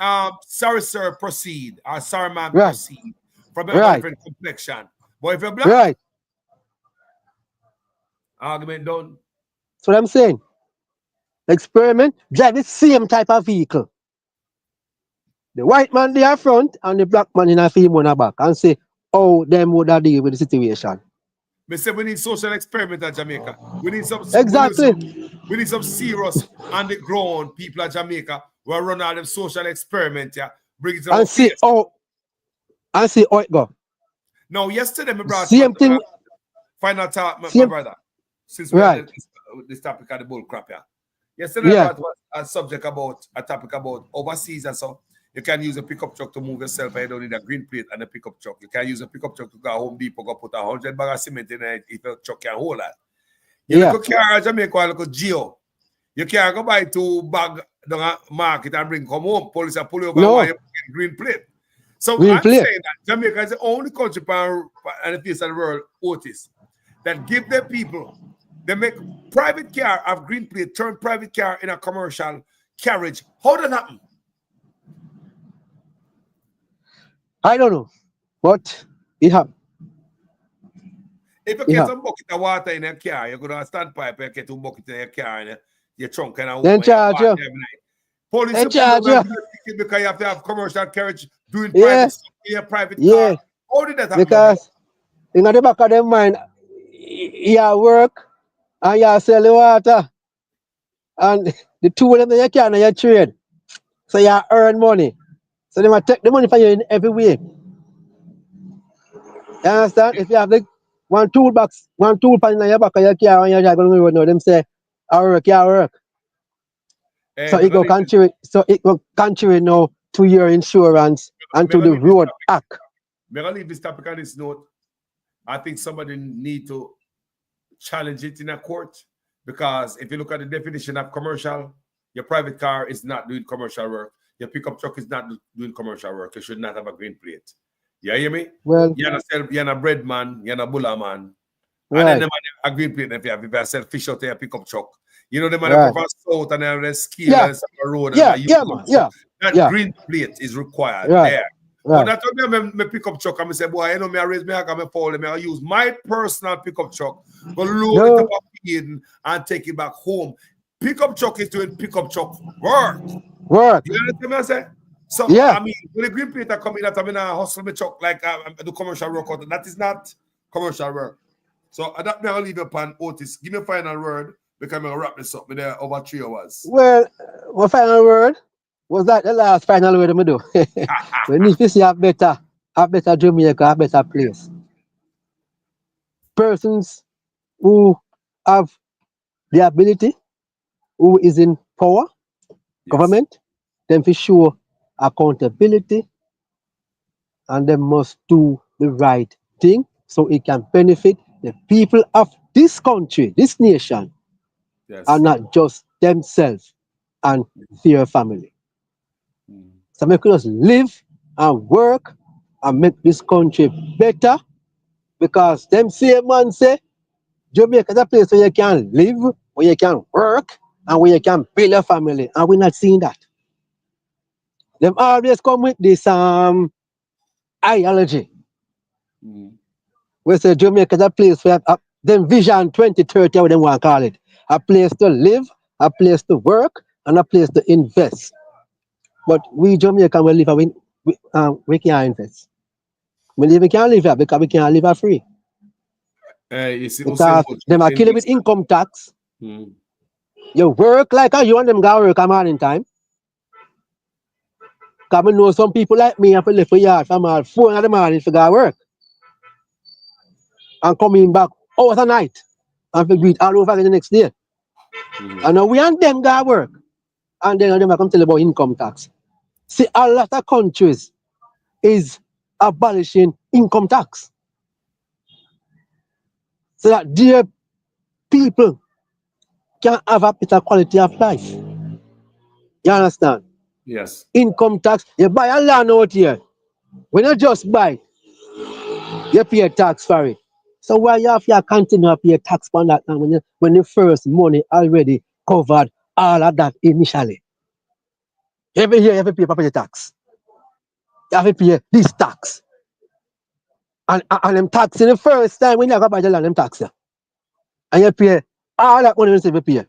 sorry, sir, proceed. Or sorry, ma'am, proceed. From a different complexion. But if you're black, argument done. That's what I'm saying. Experiment, drive the same type of vehicle. The white man there front and the black man in a film on the back, and say, oh, them would have deal with the situation. We say we need social experiment in Jamaica. We need some we need some serious on the ground people in Jamaica who are run all them social experiment, bring it to and see how it go. No, yesterday we brought same thing. Final talk, my brother. Since we had this topic of the bull crap, yesterday I brought a topic about overseas and so. You can use a pickup truck to move yourself. You don't need a green plate and a pickup truck. You can use a pickup truck to go Home Depot, go put 100 bags of cement in it if your truck can hold that. You look at car in Jamaica, look at Geo. You can't go buy 2 bags down a market and bring come home. Police will pull you over and you get green plate. So I'm saying that Jamaica is the only country on the face of the world, Otis, that give their people, they make private car have green plate, turn private car in a commercial carriage. How did that happen? I don't know, but it happened. If you get some bucket of water in your car, you're going to stand pipe and get 2 buckets in your car and your trunk and then charge you. Police because you have to have commercial carriage doing private stuff in your private car. How did that happen? Because in the back of their mind, you work and you sell the water. And the 2 of them in your car and you trade. So you earn money. So they might take the money from you in every way. You understand? If you have like one tool pan in your back of your car and you're driving on the road now, them say, I work. So it go contrary now to your insurance and to the road act. May I leave this topic on this note? I think somebody need to challenge it in a court, because if you look at the definition of commercial, your private car is not doing commercial work. Your pickup truck is not doing commercial work. You should not have a green plate. You hear me? Well, you're a bread man, you're a bulla man. Right. And then the man a green plate if you sell fish out of your pickup truck. You know, the man that goes south and have the skill and the road. That green plate is required there. But that's when me pick up truck and I say, boy, you know, me I raise me hand and me fall, me I use my personal pickup truck, go load it up and take it back home. Pickup truck is doing pickup truck work. You understand what I say? So, I mean, when the Green Peter come in, that I mean, I hustle my truck like I do commercial work out. That is not commercial work. So, that me I'll leave upon Otis. Give me a final word because I'm going to wrap this up with over 3 hours. Well, my final word was that the last final word I'm going to do. We need to see a better Jamaica, a better place. Persons who have the ability, who is in power, government, them for sure accountability, and they must do the right thing so it can benefit the people of this country, this nation, and not just themselves and their family. So make us live and work and make this country better, because them same man say Jamaica is a place where you can live, where you can work, and where you can build a family, and we're not seeing that. Them always come with this ideology. We say Jamaica is a place where them Vision 2030, what they want to call it. A place to live, a place to work, and a place to invest. But we Jamaican will live, we can't invest. We can't live here because we can't live here free. You see, because them are killing with income tax. You work like you and them go work a morning time. Because I know some people like me have to live for yard from 4 in the morning to go work. And coming back out at night and to do it all over again the next day. And now we and them go work. And then them come tell you about income tax. See, a lot of countries is abolishing income tax. So that their people can have a better quality of life. You understand? Yes. Income tax, you buy a land out here. When you just buy, you pay tax for it. So why you have to continue to pay tax on that now when the first money already covered all of that initially? Every year you have to pay property tax. You have to pay this tax. And them tax in the first time when you go buy the land, them tax you. And you pay all that money you pay.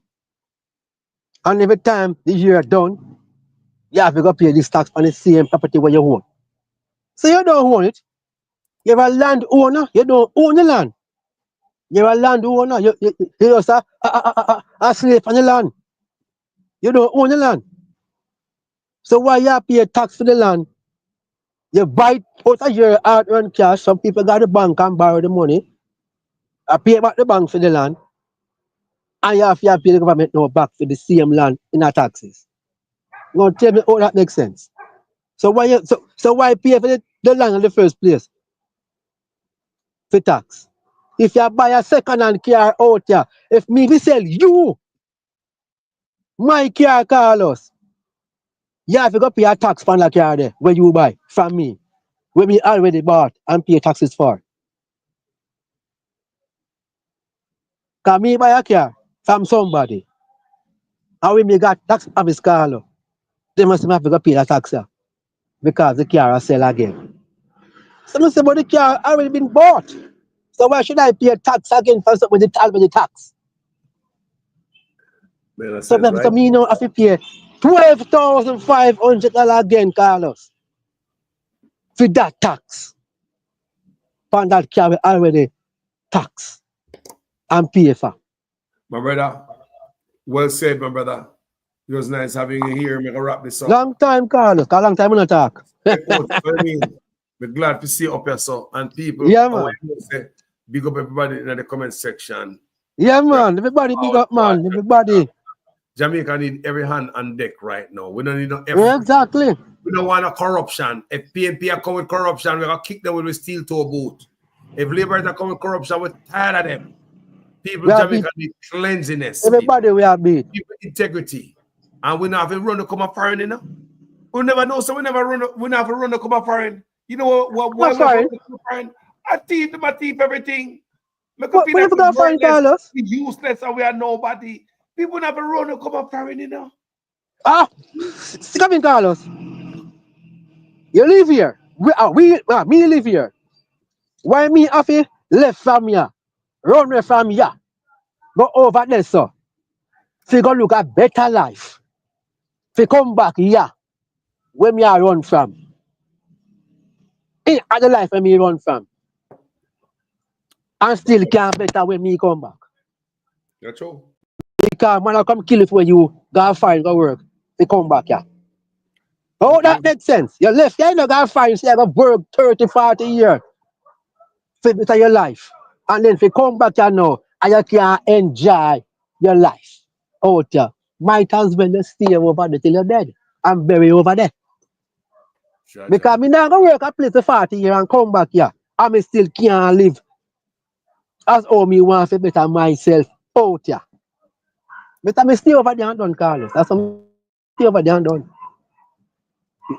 And every time the year done, you have to go pay this tax on the same property where you own. So you don't own it. You're a landowner, you don't own the land. You're a landowner, you're just a slave on the land. You don't own the land. So why you pay tax for the land? You buy it out of your hard-earned cash. Some people got the bank and borrow the money. I pay back the bank for the land. And you have to pay the government now back for the same land in our taxes. Now tell me how that makes sense. So why pay for the land in the first place? For tax. If you buy a second-hand car out here, if me sell you my car, Carlos, you have to go pay a tax for that car there where you buy from me, where me already bought and pay taxes for. Because me buy a car from somebody, and when me got tax of his car, they must have to go pay that tax because the car will sell again. So I say, but the car already been bought. So why should I pay tax again for something with the tax? So me now have to pay $12,500 again, Carlos, for that tax. For that car we already tax and pay for. My brother, well said, my brother. It was nice having you here. I'm going to wrap this up. Long time, Carlos. A long time we not talk. We're glad to see you up here, so. And people, yeah, man. Say, big up everybody in the comment section. Yeah, man. Everybody big up, man. Everybody. Jamaica need every hand on deck right now. We don't need no effort. Yeah, exactly. We don't want a corruption. If PNP are coming with corruption, we're going to kick them with a steel toe boot. If Labour are coming with corruption, we're tired of them. People in Jamaica need cleanliness. Everybody we are beat. People integrity. And we not have a run to come up foreign, you know? We never know, so we never have a run to come up foreign. You know what foreign? I thief everything. What you got foreign, Carlos? We useless and we are nobody. People never run to come up foreign, you know? Come in, Carlos. You live here. Me live here. Why me have to left from here, run away from here, go over there, so fi go look at better life. Fi come back here, where me a run from. In other life where me run from. And still can't better when me come back. That's true. Because man I come kill it for you, go find go work. Fi come back here. Oh, that makes sense. You left here, you know, go find, say I go work 30, 40 years. For better your life. And then if you come back here now, and you can enjoy your life out here. Might as well just stay over there till you're dead and bury over there. Sure, because me now go work a place for 40 years and come back here. And me still can't live as how me want to better myself out here. Better me stay over there and done, Carlos. That's what me stay over there and done.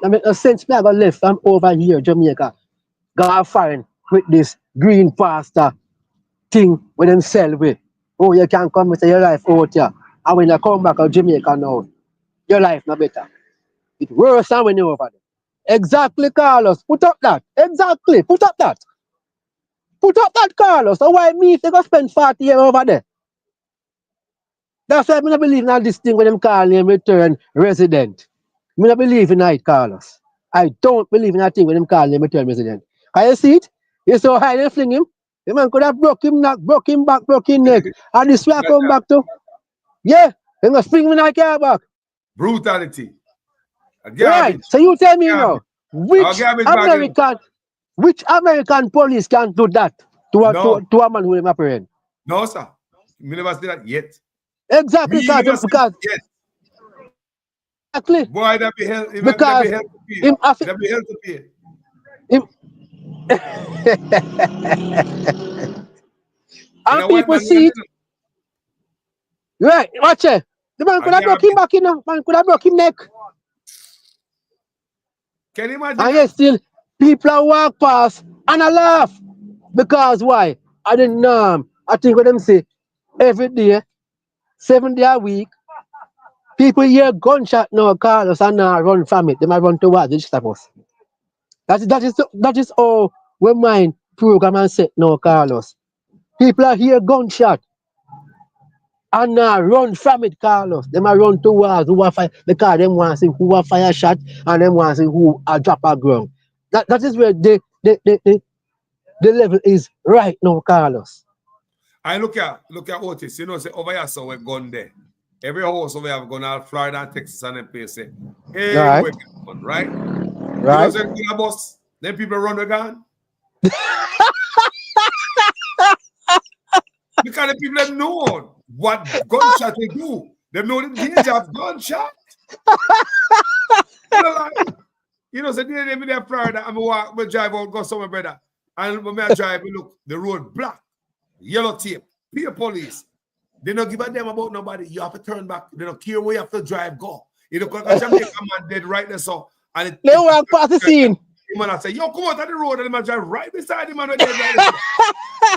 I mean, since me I got left from over here, Jamaica, go foreign with this green pasta thing when them sell with. Oh, you can come with your life out here. And when you come back to Jamaica now, your life not better. It's worse than when you're over there. Exactly, Carlos. Put up that. Exactly. Put up that. Put up that, Carlos. So why me if you go spend 40 years over there? That's why I don't believe in this thing when them call him return resident. I don't believe in it, Carlos. I don't believe in that thing when them call him return resident. Can you see it? You so high they fling him. The man could have broke him neck, broke him back, broke him neck. And this way I come back to. Yeah, they gonna fling me in the car back. Brutality. Right. So you tell me now, which American police can do that to a man who is apparent? No, sir. We never see that yet. Exactly, because exactly. Boy, that be hell. Because that be hell to pay. And people see it. Right, watch it. The man could have broke him back in. Man could have broke him neck. Can you imagine? And yet still, people are walk past and I laugh. Because why? I didn't know. I think what them say, every day, 7 days a week, people hear gunshot now, Carlos, and now run from it. They might run towards the Gestapos. That is all we mind program and set now, Carlos. People are here gunshot and now run from it, Carlos. They might run towards who are fire because them want to see who are fire shot and them want to see who are drop a ground. That is where the level is right now, Carlos. I look at Otis, you know, say over here, so we're gone there. Every house over here have gone out Florida and Texas and them place say, hey, right. We're gone, right? Right. You know, say, bus, then people run the gun. Because the people have known what gunshot they do. They know the danger of gunshot. You know, so the day in Florida, we drive out, go somewhere, brother. And when I drive, look, the road black, yellow tape, peer police. They don't give a damn about nobody. You have to turn back. They don't care where you have to drive, go. You know, because Jamaica man dead right there, so. And they walk past the scene. The man I say, yo, come out of the road, and the man drive right beside the man right there.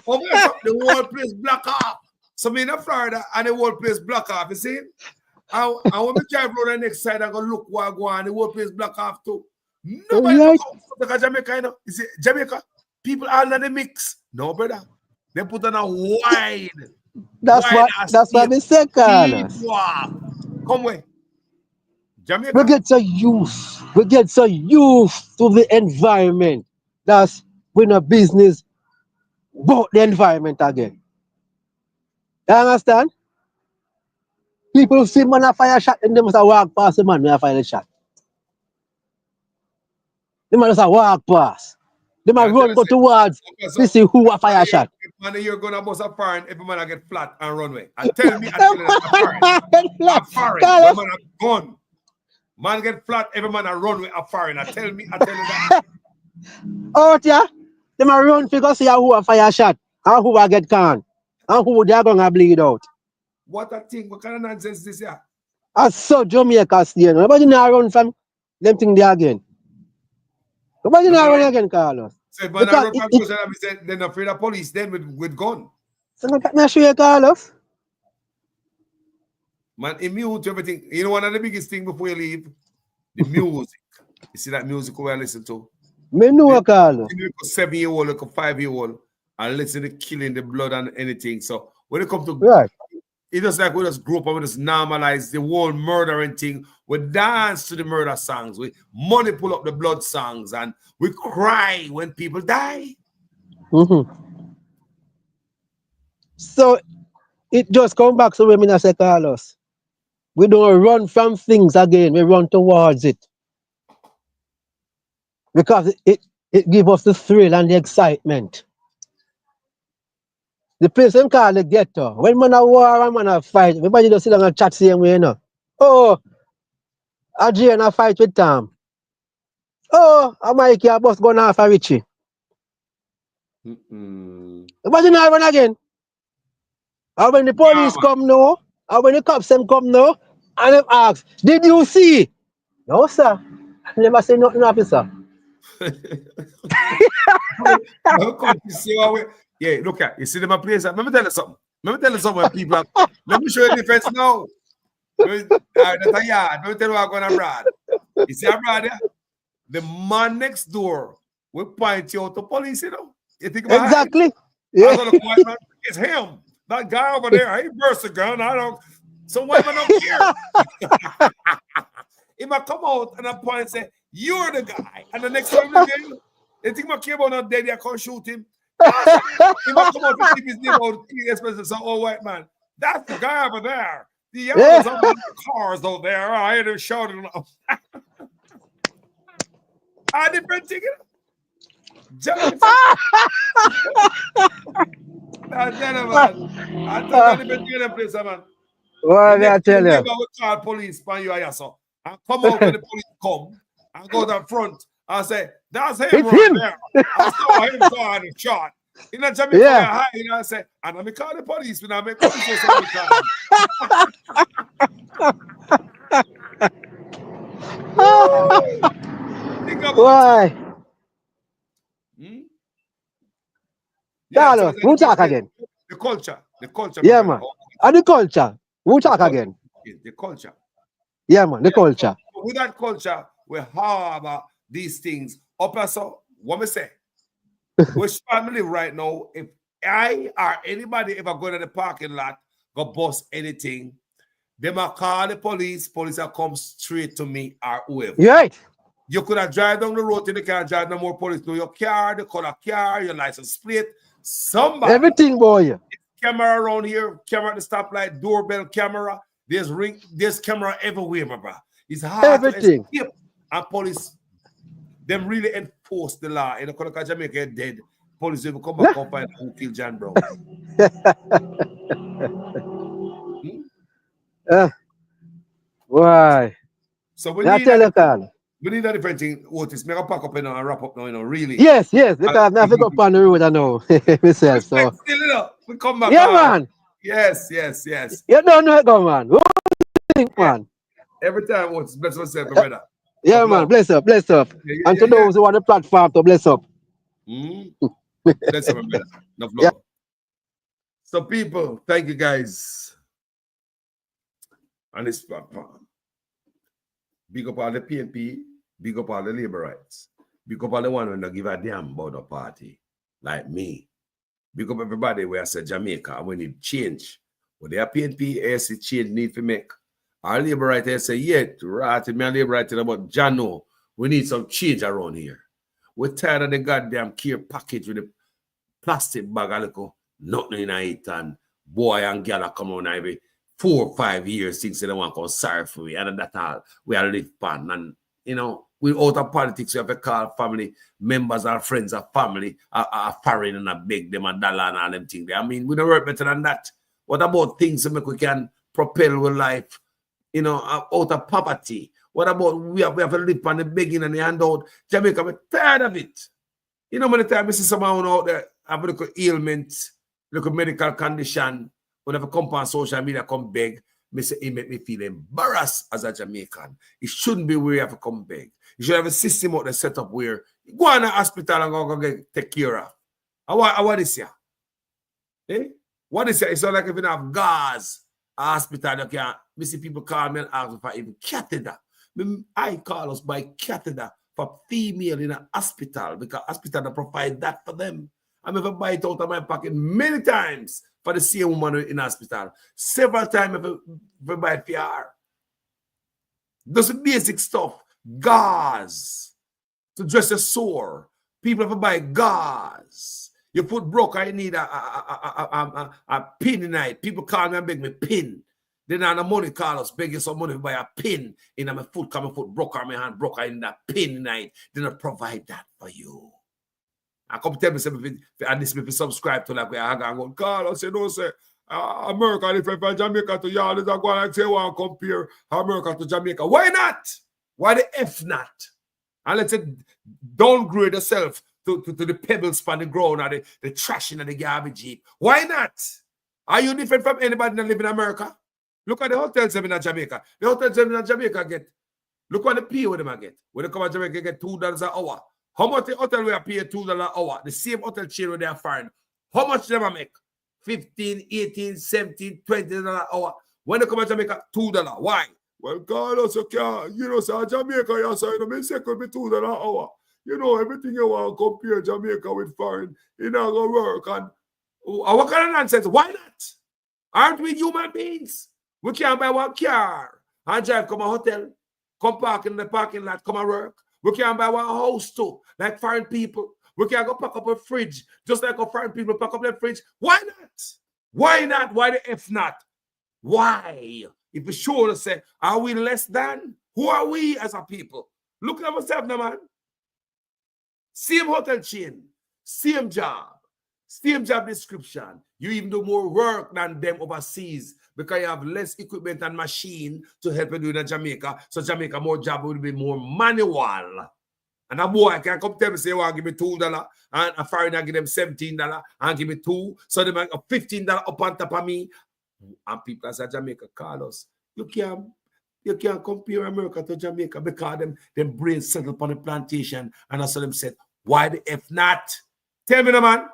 Over there, the whole place block off. So me in Florida, and the whole place block off, you see? And when we drive road on the next side, I go look what I go on, the whole place block off too. Nobody because Jamaica, you know. You see, Jamaica, people are in the mix. No, brother. They put on a wide. That's what they say, Carlos. Come away. Jamaica. We get so used to the environment. That's when a business bought the environment again. You understand? People see man a fire shot and they must walk past the man when a fire shot. They must walk past. They might run go towards to see who a fire shot. If man you're gonna bust a foreign, every man I get flat and runway. And tell me a foreign. Man a gun. Man get flat, every man a run with a foreign. I tell you that. Oh yeah, they might run because see who a fire shot and who a get can and who they are gonna bleed out. What a thing, what kind of nonsense is this here? I saw Jamaica stay. Nobody now run from them thing there again. Nobody now run again, Carlos. So if man run from they're not afraid of police then with gun. So not sure, Carlos. Man, immune to everything. You know one of the biggest things before you leave? The music. You see that music we listen to? Me know, Carlos. You look a 7-year-old, like a 5-year-old, and listen to killing the blood and anything. So when it comes to right, it's just like we just grew up and we just normalize the whole murdering thing. We dance to the murder songs. We money pull up the blood songs, and we cry when people die. So it just come back to when I say, Carlos, we don't run from things again. We run towards it. Because it gives us the thrill and the excitement. The place them call the ghetto. When man a war and man a fight, everybody just sit down and chat same way, you know. Oh, a Jay and a fight with Tom. Oh, a Mikey a bus gun off a Richie. Everybody not run again. And when the police come now, and when the cops them come now, and them ask, did you see? No, sir. I never say nothing, officer. Yeah, look at you see them a place. Let me tell you something. Let me tell you something. People are, let me show you the defense now. That's a yard. Let me tell you what I'm going abroad. You see abroad there? The man next door will point you out to police, you know. You think about exactly. It? Yeah. White man, it's him. That guy over there, he burst a gun. I don't. Some white man don't care. He might come out and I point and say, you're the guy. And the next time again, they think my care about not dead, I can't shoot him. He might come out and keep his name out. It's an old white man. That's the guy over there. The yellows over the cars over there. I hear them shouting. A different thing. I tell you. We call police for you, and come out when the police come and go to the front and say, that's him it's right him. there. I saw him fired a shot. In a Jamaica, yeah. I say, and I call the police when I make police. Why? Carlos, we'll talk again. The culture. Yeah, man. And the culture. We'll talk again. The culture. Yeah, man. The culture. With that culture, we have these things. So, what me say? Which family right now, if I or anybody ever go to the parking lot, go bust anything, they might call the police. Police will come straight to me or whoever. Right. You could have drive down the road till they can't drive no more police. Know your car, the color car, your license plate. Somebody. Everything, boy. Camera around here, camera at the stoplight, doorbell camera. There's camera everywhere, my bro. It's hard to escape. And police, them really enforce the law. In the country of Jamaica, dead. Police will come back and find who killed John Brown. Why? So we need a different thing. Otis, make a pack up and wrap up now, really. Yes, because I have to go up on the road, I know. Myself, so. We come back. Yeah, man. Yes. You don't know it, go, man. What do you think, man? Every time, Otis, bless yourself, brother. Yeah, man. Bless up. And to those who want the platform to bless up. Bless up, brother. No floor. Yeah. So, people, thank you, guys. On this platform. Big up all the PNP, big up all the labor rights, big up all the one who don't give a damn about the party, like me. Big up everybody where I said Jamaica, and we need change. But their PNP, ASC change need to make. Our labor rights say, yeah, right, me and labor rights about Jano, we need some change around here. We're tired of the goddamn care package with the plastic bag, nothing in it, and boy and girl come on every 4 or 5 years, things they don't want to go sorry for me, and that all we are live pan. And you know, we out of politics, we have to call family members, our friends, our family, our foreign and a beg them a dollar and all them things. I mean, we don't work better than that. What about things that make we can propel with life, you know, out of poverty? What about we have to live on the begging and the handout? Jamaica, we're tired of it. You know, many times I see someone out there have a little ailment, little medical condition. Whenever come on social media, come beg, me say it make me feel embarrassed as a Jamaican. It shouldn't be where you have to come beg. You should have a system out there set up where you go in the hospital and go get take care of. What is here? Eh? What is here? It's not like if you don't have gas, a hospital, you can't. Me see people call me and ask if I even catheter. I call us by catheter for female in a hospital because hospital don't provide that for them. I'm ever buy it out of my pocket many times for the same woman in hospital. Several times I buy it for her. Those basic stuff. Gauze to dress a sore. People have to buy gauze. You put broke, I need a pin in it. People call me and beg me pin. Then on the money call us, beg you some money to buy a pin in my foot, come and foot broke on my hand, broke I need a pin in it. Then I provide that for you. I come tell me and this people subscribe to like I go, Carlos, you know, say America, if from Jamaica to y'all, is going like say want to compare America to Jamaica. Why not? Why the F not? And let's say downgrade yourself to the pebbles on the ground or the trash in the garbage heap. Why not? Are you different from anybody that live in America? Look at the hotels in Jamaica. The hotels in Jamaica get, look what the pay with them get. When they come to Jamaica, get $2 an hour. How much the hotel we are paying $2 an hour? The same hotel chain where they are foreign. How much them make? 15, 18, 17, $20 an hour. When they come to Jamaica, $2. Why? Well, Carlos, you can't, you know, so Jamaica, you say, you know, me say could be $2 an hour. You know, everything you want to compare Jamaica with foreign, it not going to work. And what kind of nonsense? Why not? Aren't we human beings? We can't buy one car and drive come a hotel, come park in the parking lot, come and work. We can't buy one house too, like foreign people. We can't go pack up a fridge, just like our foreign people pack up their fridge. Why not? Why not? Why the F not? Why? If we sure to say, are we less than? Who are we as a people? Look at ourselves now, man. Same hotel chain, same job description. You even do more work than them overseas because you have less equipment and machine to help you do in Jamaica. So Jamaica more job will be more manual. And a boy can come tell me, say, well, give me $2, and a foreigner give them $17 and give me $2. So they make $15 up on top of me. And people say Jamaica call us. You can't compare America to Jamaica because them brains settle upon the plantation. And I saw them said, why the F not? Tell me, man.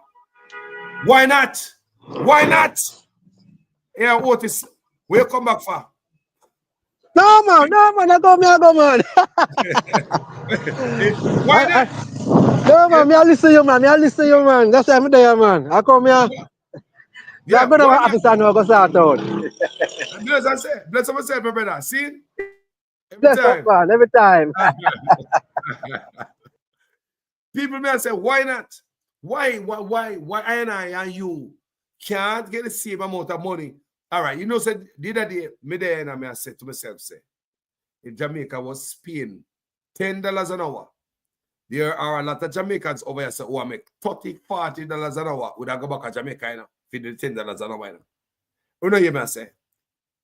Why not? Why not? Yeah, Otis, where you come back for? No, man, I go, man. Why not? No, man, I listen to you, man. That's why I'm there, man. I come here. Yeah, I'm going to officer now, go start out. Bless myself, my brother. See? Every time. People may say, why not? Why I and you can't get the same amount of money? All right, you know, said the other day, me there and I said to myself, say, if Jamaica was paying $10 an hour, there are a lot of Jamaicans over here who make $30, $40 an hour. Would I go back to Jamaica, you know, for the $10 an hour? You know, you may say,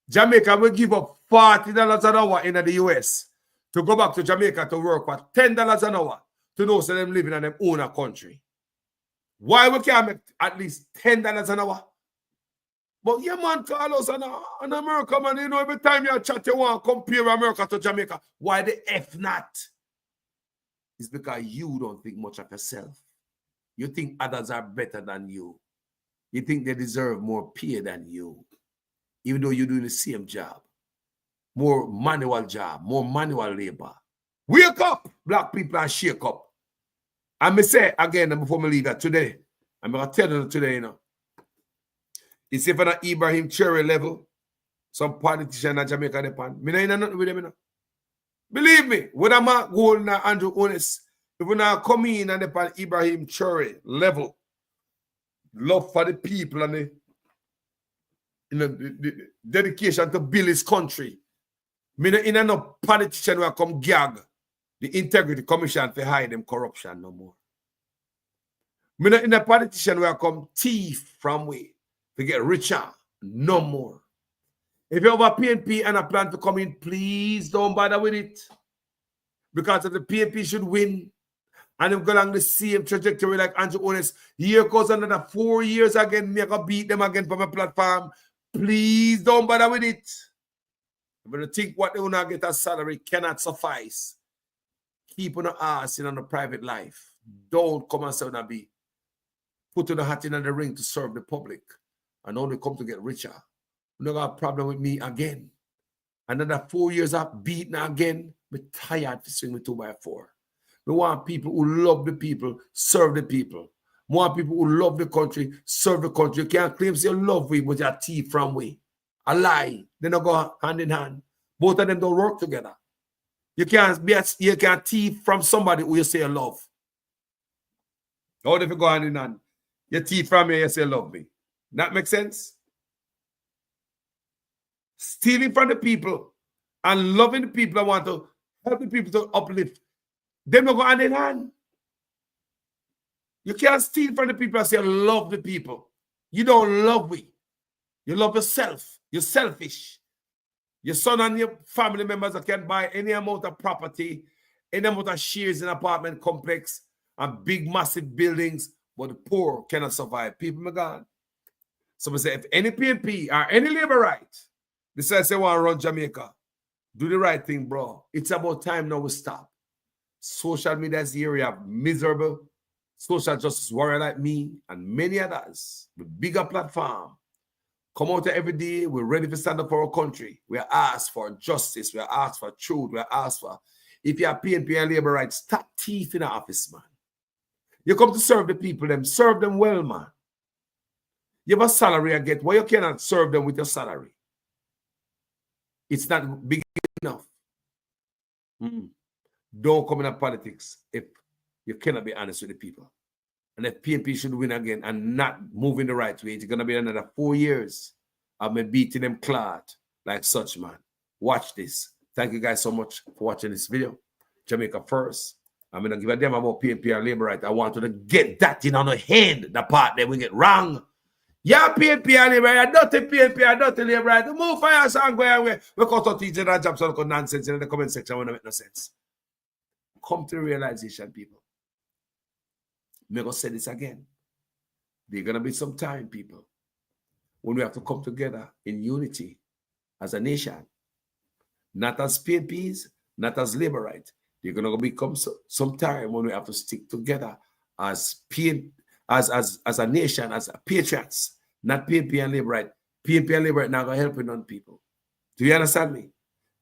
Jamaica will give up $40 an hour in the US to go back to Jamaica to work for $10 an hour to know so them living in their own country. Why we can't make at least $10 an hour? But yeah, man, Carlos, and America, man, you know, every time you chat, you want to compare America to Jamaica. Why the F not? It's because you don't think much of yourself. You think others are better than you. You think they deserve more pay than you, even though you're doing the same job. More manual job, more manual labor. Wake up, black people, and shake up. And me say again before I leave that today, I'm going to tell you today, you know, it's if on an Ibrahim Cherry level, some politician in Jamaica depend. Me not in nothing with them, you know. Believe me, when I'm at Gold and Andrew Honest, if we not come in and upon Ibrahim Cherry level, love for the people and the dedication to build his country, me not in no politician who come gag the Integrity Commission to hide them corruption no more. Me not in a politician who come thief from we to get richer no more. If you have a PNP and a plan to come in, please don't bother with it. Because if the PNP should win and them go along the same trajectory like Andrew Honest, here goes another 4 years again, me I beat them again from a platform. Please don't bother with it. But you think what they will not get as salary cannot suffice. Keep on the ass in on the private life. Don't come and say that be put the hat in the ring to serve the public and only come to get richer. You don't got a problem with me again. Another 4 years up, beating again. I'm tired to swing with 2x4. We want people who love the people, serve the people. We want people who love the country, serve the country. You can't claim you love we, but you're thief from we. A lie. They don't go hand in hand. Both of them don't work together. You can't thief from somebody who you say you love. How if you go hand in hand? You thief from me, you say love me. That makes sense? Stealing from the people and loving the people I want to help the people to uplift. Them don't go hand in hand. You can't steal from the people and say love the people. You don't love we. You love yourself. You're selfish. Your son and your family members that can buy any amount of property, any amount of shares in apartment complex and big massive buildings, but the poor cannot survive. People are gone. So we say if any PNP or any labor right decides they want to run Jamaica, do the right thing, bro. It's about time now we stop. Social media is the area of miserable social justice warrior like me and many others with bigger platform. Come out every day. We're ready to stand up for our country. We are asked for justice. We are asked for truth. We are asked for, if you are PNP and labor rights, stop thief in the office, man. You come to serve the people, them serve them well, man. You have a salary I get. Why you cannot serve them with your salary? It's not big enough. Don't come in politics if you cannot be honest with the people. And if PNP should win again and not move in the right way, it's going to be another 4 years of me beating them clot like such, man. Watch this. Thank you guys so much for watching this video. Jamaica first. I'm going to give a damn about PNP and labor right. I want you to get that in on the head, the part that we get wrong. Yeah, PNP and labor right. Not the PNP and not the labor right. Move for your song, go away. We got to teach and jobs on nonsense in the comment section when it make no sense. Come to the realization, people. I'm going to say this again. There's going to be some time, people, when we have to come together in unity as a nation. Not as PNPs, not as labor right. There's going to become some time when we have to stick together as a nation, as patriots, not PNP and labor right. PNP and labor right now going to help none people. Do you understand me?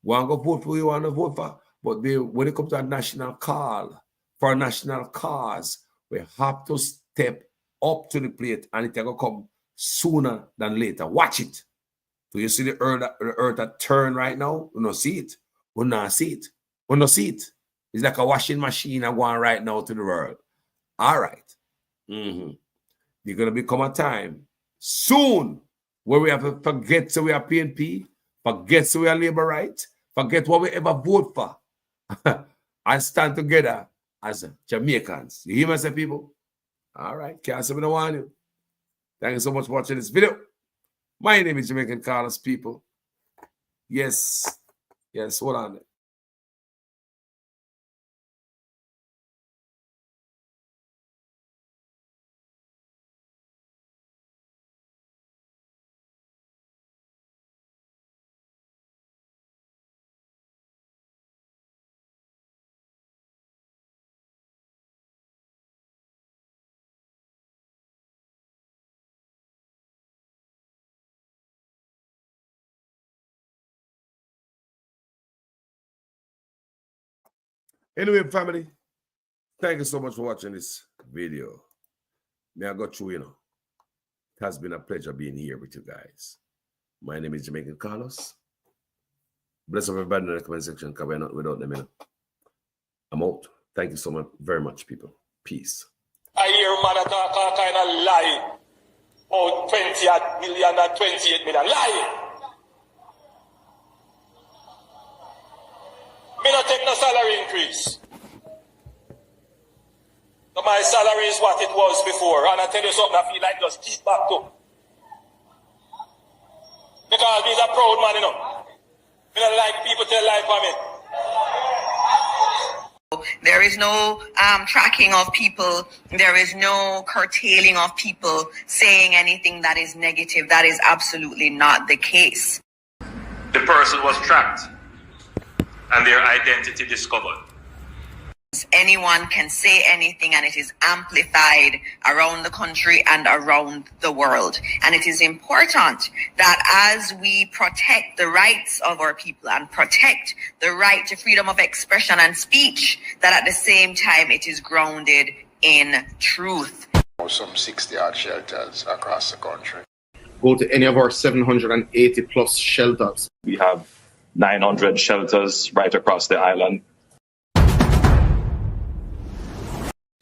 Want to go vote for who you want to vote for, but when it comes to a national call, for a national cause, we have to step up to the plate and it's going to come sooner than later. Watch it. Do you see the earth that turn right now? We don't see it. We don't see it. We don't see it. It's like a washing machine going right now to the world. All right. There's going to become a time soon where we have to forget so we are PNP, forget so we are labor right, forget what we ever vote for, and stand together as Jamaicans. You hear me say, people? All right. Can't say we don't want you. Thank you so much for watching this video. My name is Jamaican Carlos, people. Yes. Yes, hold on. Anyway, family, thank you so much for watching this video. May I go through, It has been a pleasure being here with you guys. My name is Jamaican Carlos. Bless everybody in the comment section because we're not without them. I'm out. Thank you so much, very much, people. Peace. I hear man talk all kind of lie. Oh, 20 million and 28 million. Lie. Me not take no salary increase. So my salary is what it was before. And I tell you something, I feel like just keep back to. Because he's a proud man, Me don't like people tell lie for me. There is no tracking of people. There is no curtailing of people saying anything that is negative. That is absolutely not the case. The person was tracked and their identity discovered. Anyone can say anything and it is amplified around the country and around the world. And it is important that as we protect the rights of our people and protect the right to freedom of expression and speech, that at the same time it is grounded in truth. Some 60 odd shelters across the country. Go to any of our 780 plus shelters. We have 900 shelters right across the island.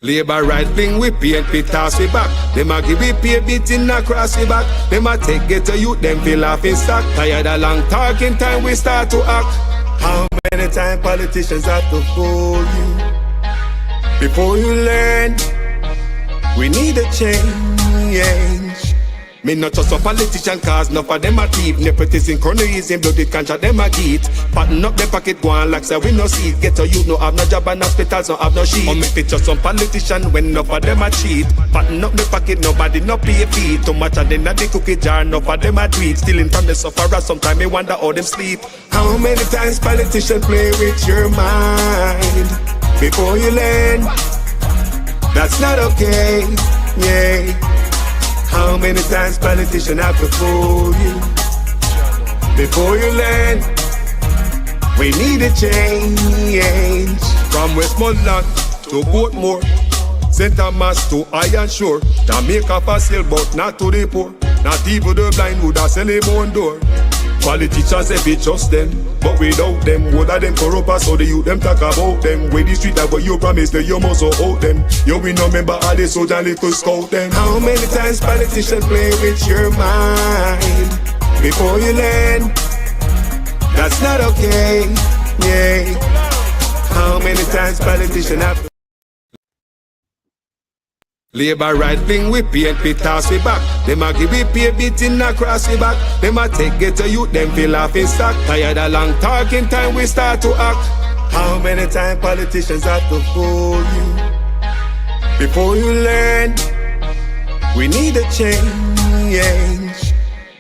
Labour right wing we paint we toss we back. Them a give we pay beating across we back. Them a take get to youth them feel laughing stock. Tired of long talking time we start to act. How many times politicians have to fool you before you learn? We need a change. Me not just a politician cause enough of them a thief. Nepotism, cronyism, bloody contract them a get. Pattern up the pocket go on like say we no see it. Get to youth no have no job and hospitals no have no sheet. Or make it just some politician when enough of them a cheat. Pattern up the pocket nobody no pay fee. Too much of them at the cookie jar enough of them a tweet. Stealing from the sufferer sometimes me wonder how them sleep. How many times politicians play with your mind before you learn? That's not okay, yeah. How many times politicians have to fool you before you learn? We need a change. From Westmoreland to Portmore, St. Thomas to Iron Shore, Jamaica for sale but not to the poor. Not even the blind would have sell him on door. Politicians if we trust them, but without them, what are them corrupt us? So the youth them talk about them. With the street that what you promise, that you must hold them. You we no remember all the soldier little scout them. How many times politicians play with your mind before you learn? That's not okay, yeah. How many times politicians have to Labour right wing we paint we toss we back. Them a give we pay beating across we back. Them a take get to youth them feel laughing stock. Tired of long talking time we start to act. How many times politicians have to fool you before you learn? We need a change.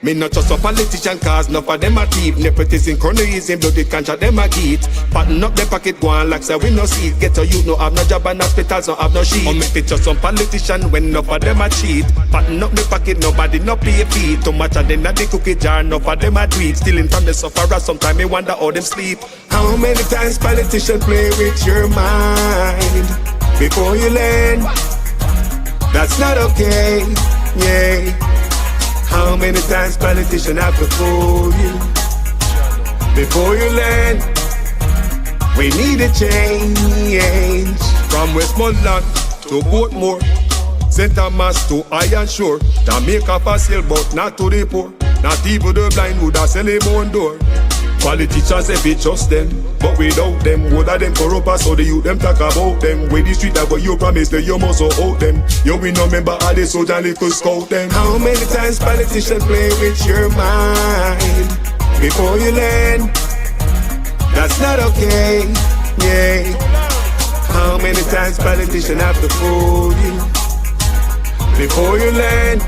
Me not just a politician cause enough of them a thief. Nepotism, cronyism, bloody contract them a get. Pattern up the pocket go on like say we no see it. Get to youth no have no job and hospitals no have no sheet. Or make it just some politician when enough of them a cheat. Pattern up the pocket nobody no pay fee. Too much of them at the cookie jar enough of them a tweet. Stealing from the sufferer sometimes me wonder how them sleep. How many times politicians play with your mind before you learn? That's not okay, yeah. How many times politicians have to fool you before you learn? We need a change. From Westmoreland to Portmore, St. Thomas to Iron Shore, Jamaica for sale but not to the poor. Not even the blind would have sell him on door. Politicians if we trust them, but without them, what are them corrupt us? So the youth them talk about them. With the street that what you promise, that you must hold them. You we no remember all the soldier little scout them. How many times politicians play with your mind before you learn? That's not okay, yeah. How many times politicians have to fool you before you learn?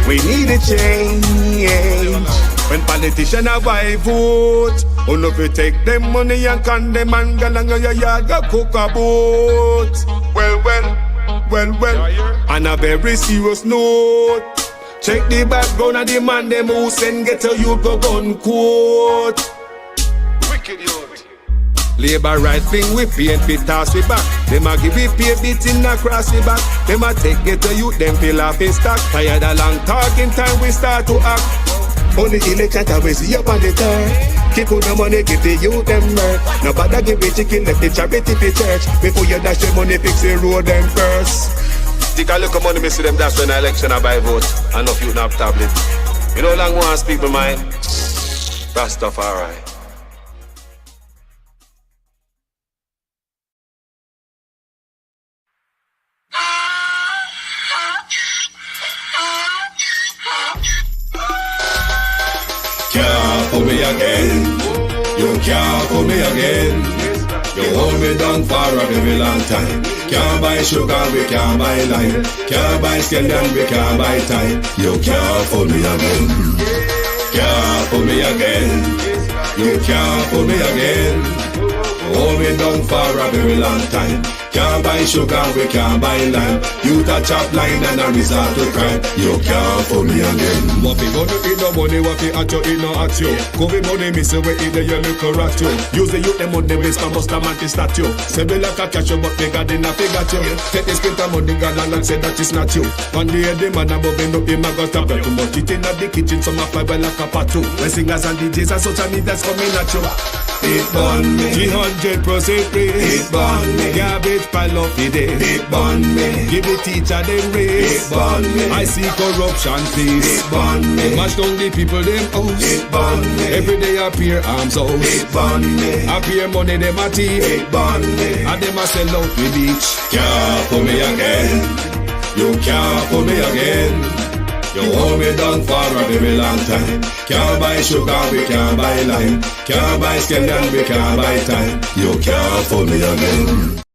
We need a change. When politicians have I vote, oh no, we take them money and condemn and go along your yard, go cook a boat. Well, on a very serious note, check the background of the man them who send get a youth go gun quote. Wicked youth. Labour right wing we paint we toss we back. Them a give we pay beating across we back. Them a take get a youth them feel laughing stock. Tired of long talking time we start to act. Only election time we see up on the turn. Keep on the money, give the youth them work. Nobody give a chicken, let the charity for church. Before you dash the money, fix the road them first. Take a look at money, me see them dash when the election I buy vote. And if you don't have tablet. You know long ones people mind. That stuff alright. Can't fool me again. You can't fool me again. You hold me down for a very long time. Can't buy sugar, we can't buy lime. Can't buy scallion, we can't buy time. You can't fool me again. Can't fool me again. You can't fool me again. Hold me down for a very long time. Can't buy sugar, we can't buy lime. You touch up line and a resort to crime. You can't fool me again. What we gonna eat no money, what we at you, eat no at you. COVID money, miss away, eat the yellow rat you. Use the youth, the money, waste and bust a man to statue. Say we like a cash, but bigger than a figure you. Take the spit of money, girl, and say that it's not you. On the head, the man above him, him a got a breath. Too much it in the kitchen, some a fly well like a patu. When singers and DJs and social media's coming at you. It burn me. 300% raise. It burn me. Garbage pile up the day. It burn me. Give the teacher them raise. It burn me. I see corruption please. It burn me. Mash down the people them house. It burn me. Every day appear arms out. It burn me. Appear money them a thief. It burn me. And them a sell out with each. Can't fool me again. You can't fool me again. You hold me down for a very long time. Can't buy sugar, we can't buy lime. Can't buy scallion, we can't buy time. You can't fool me again.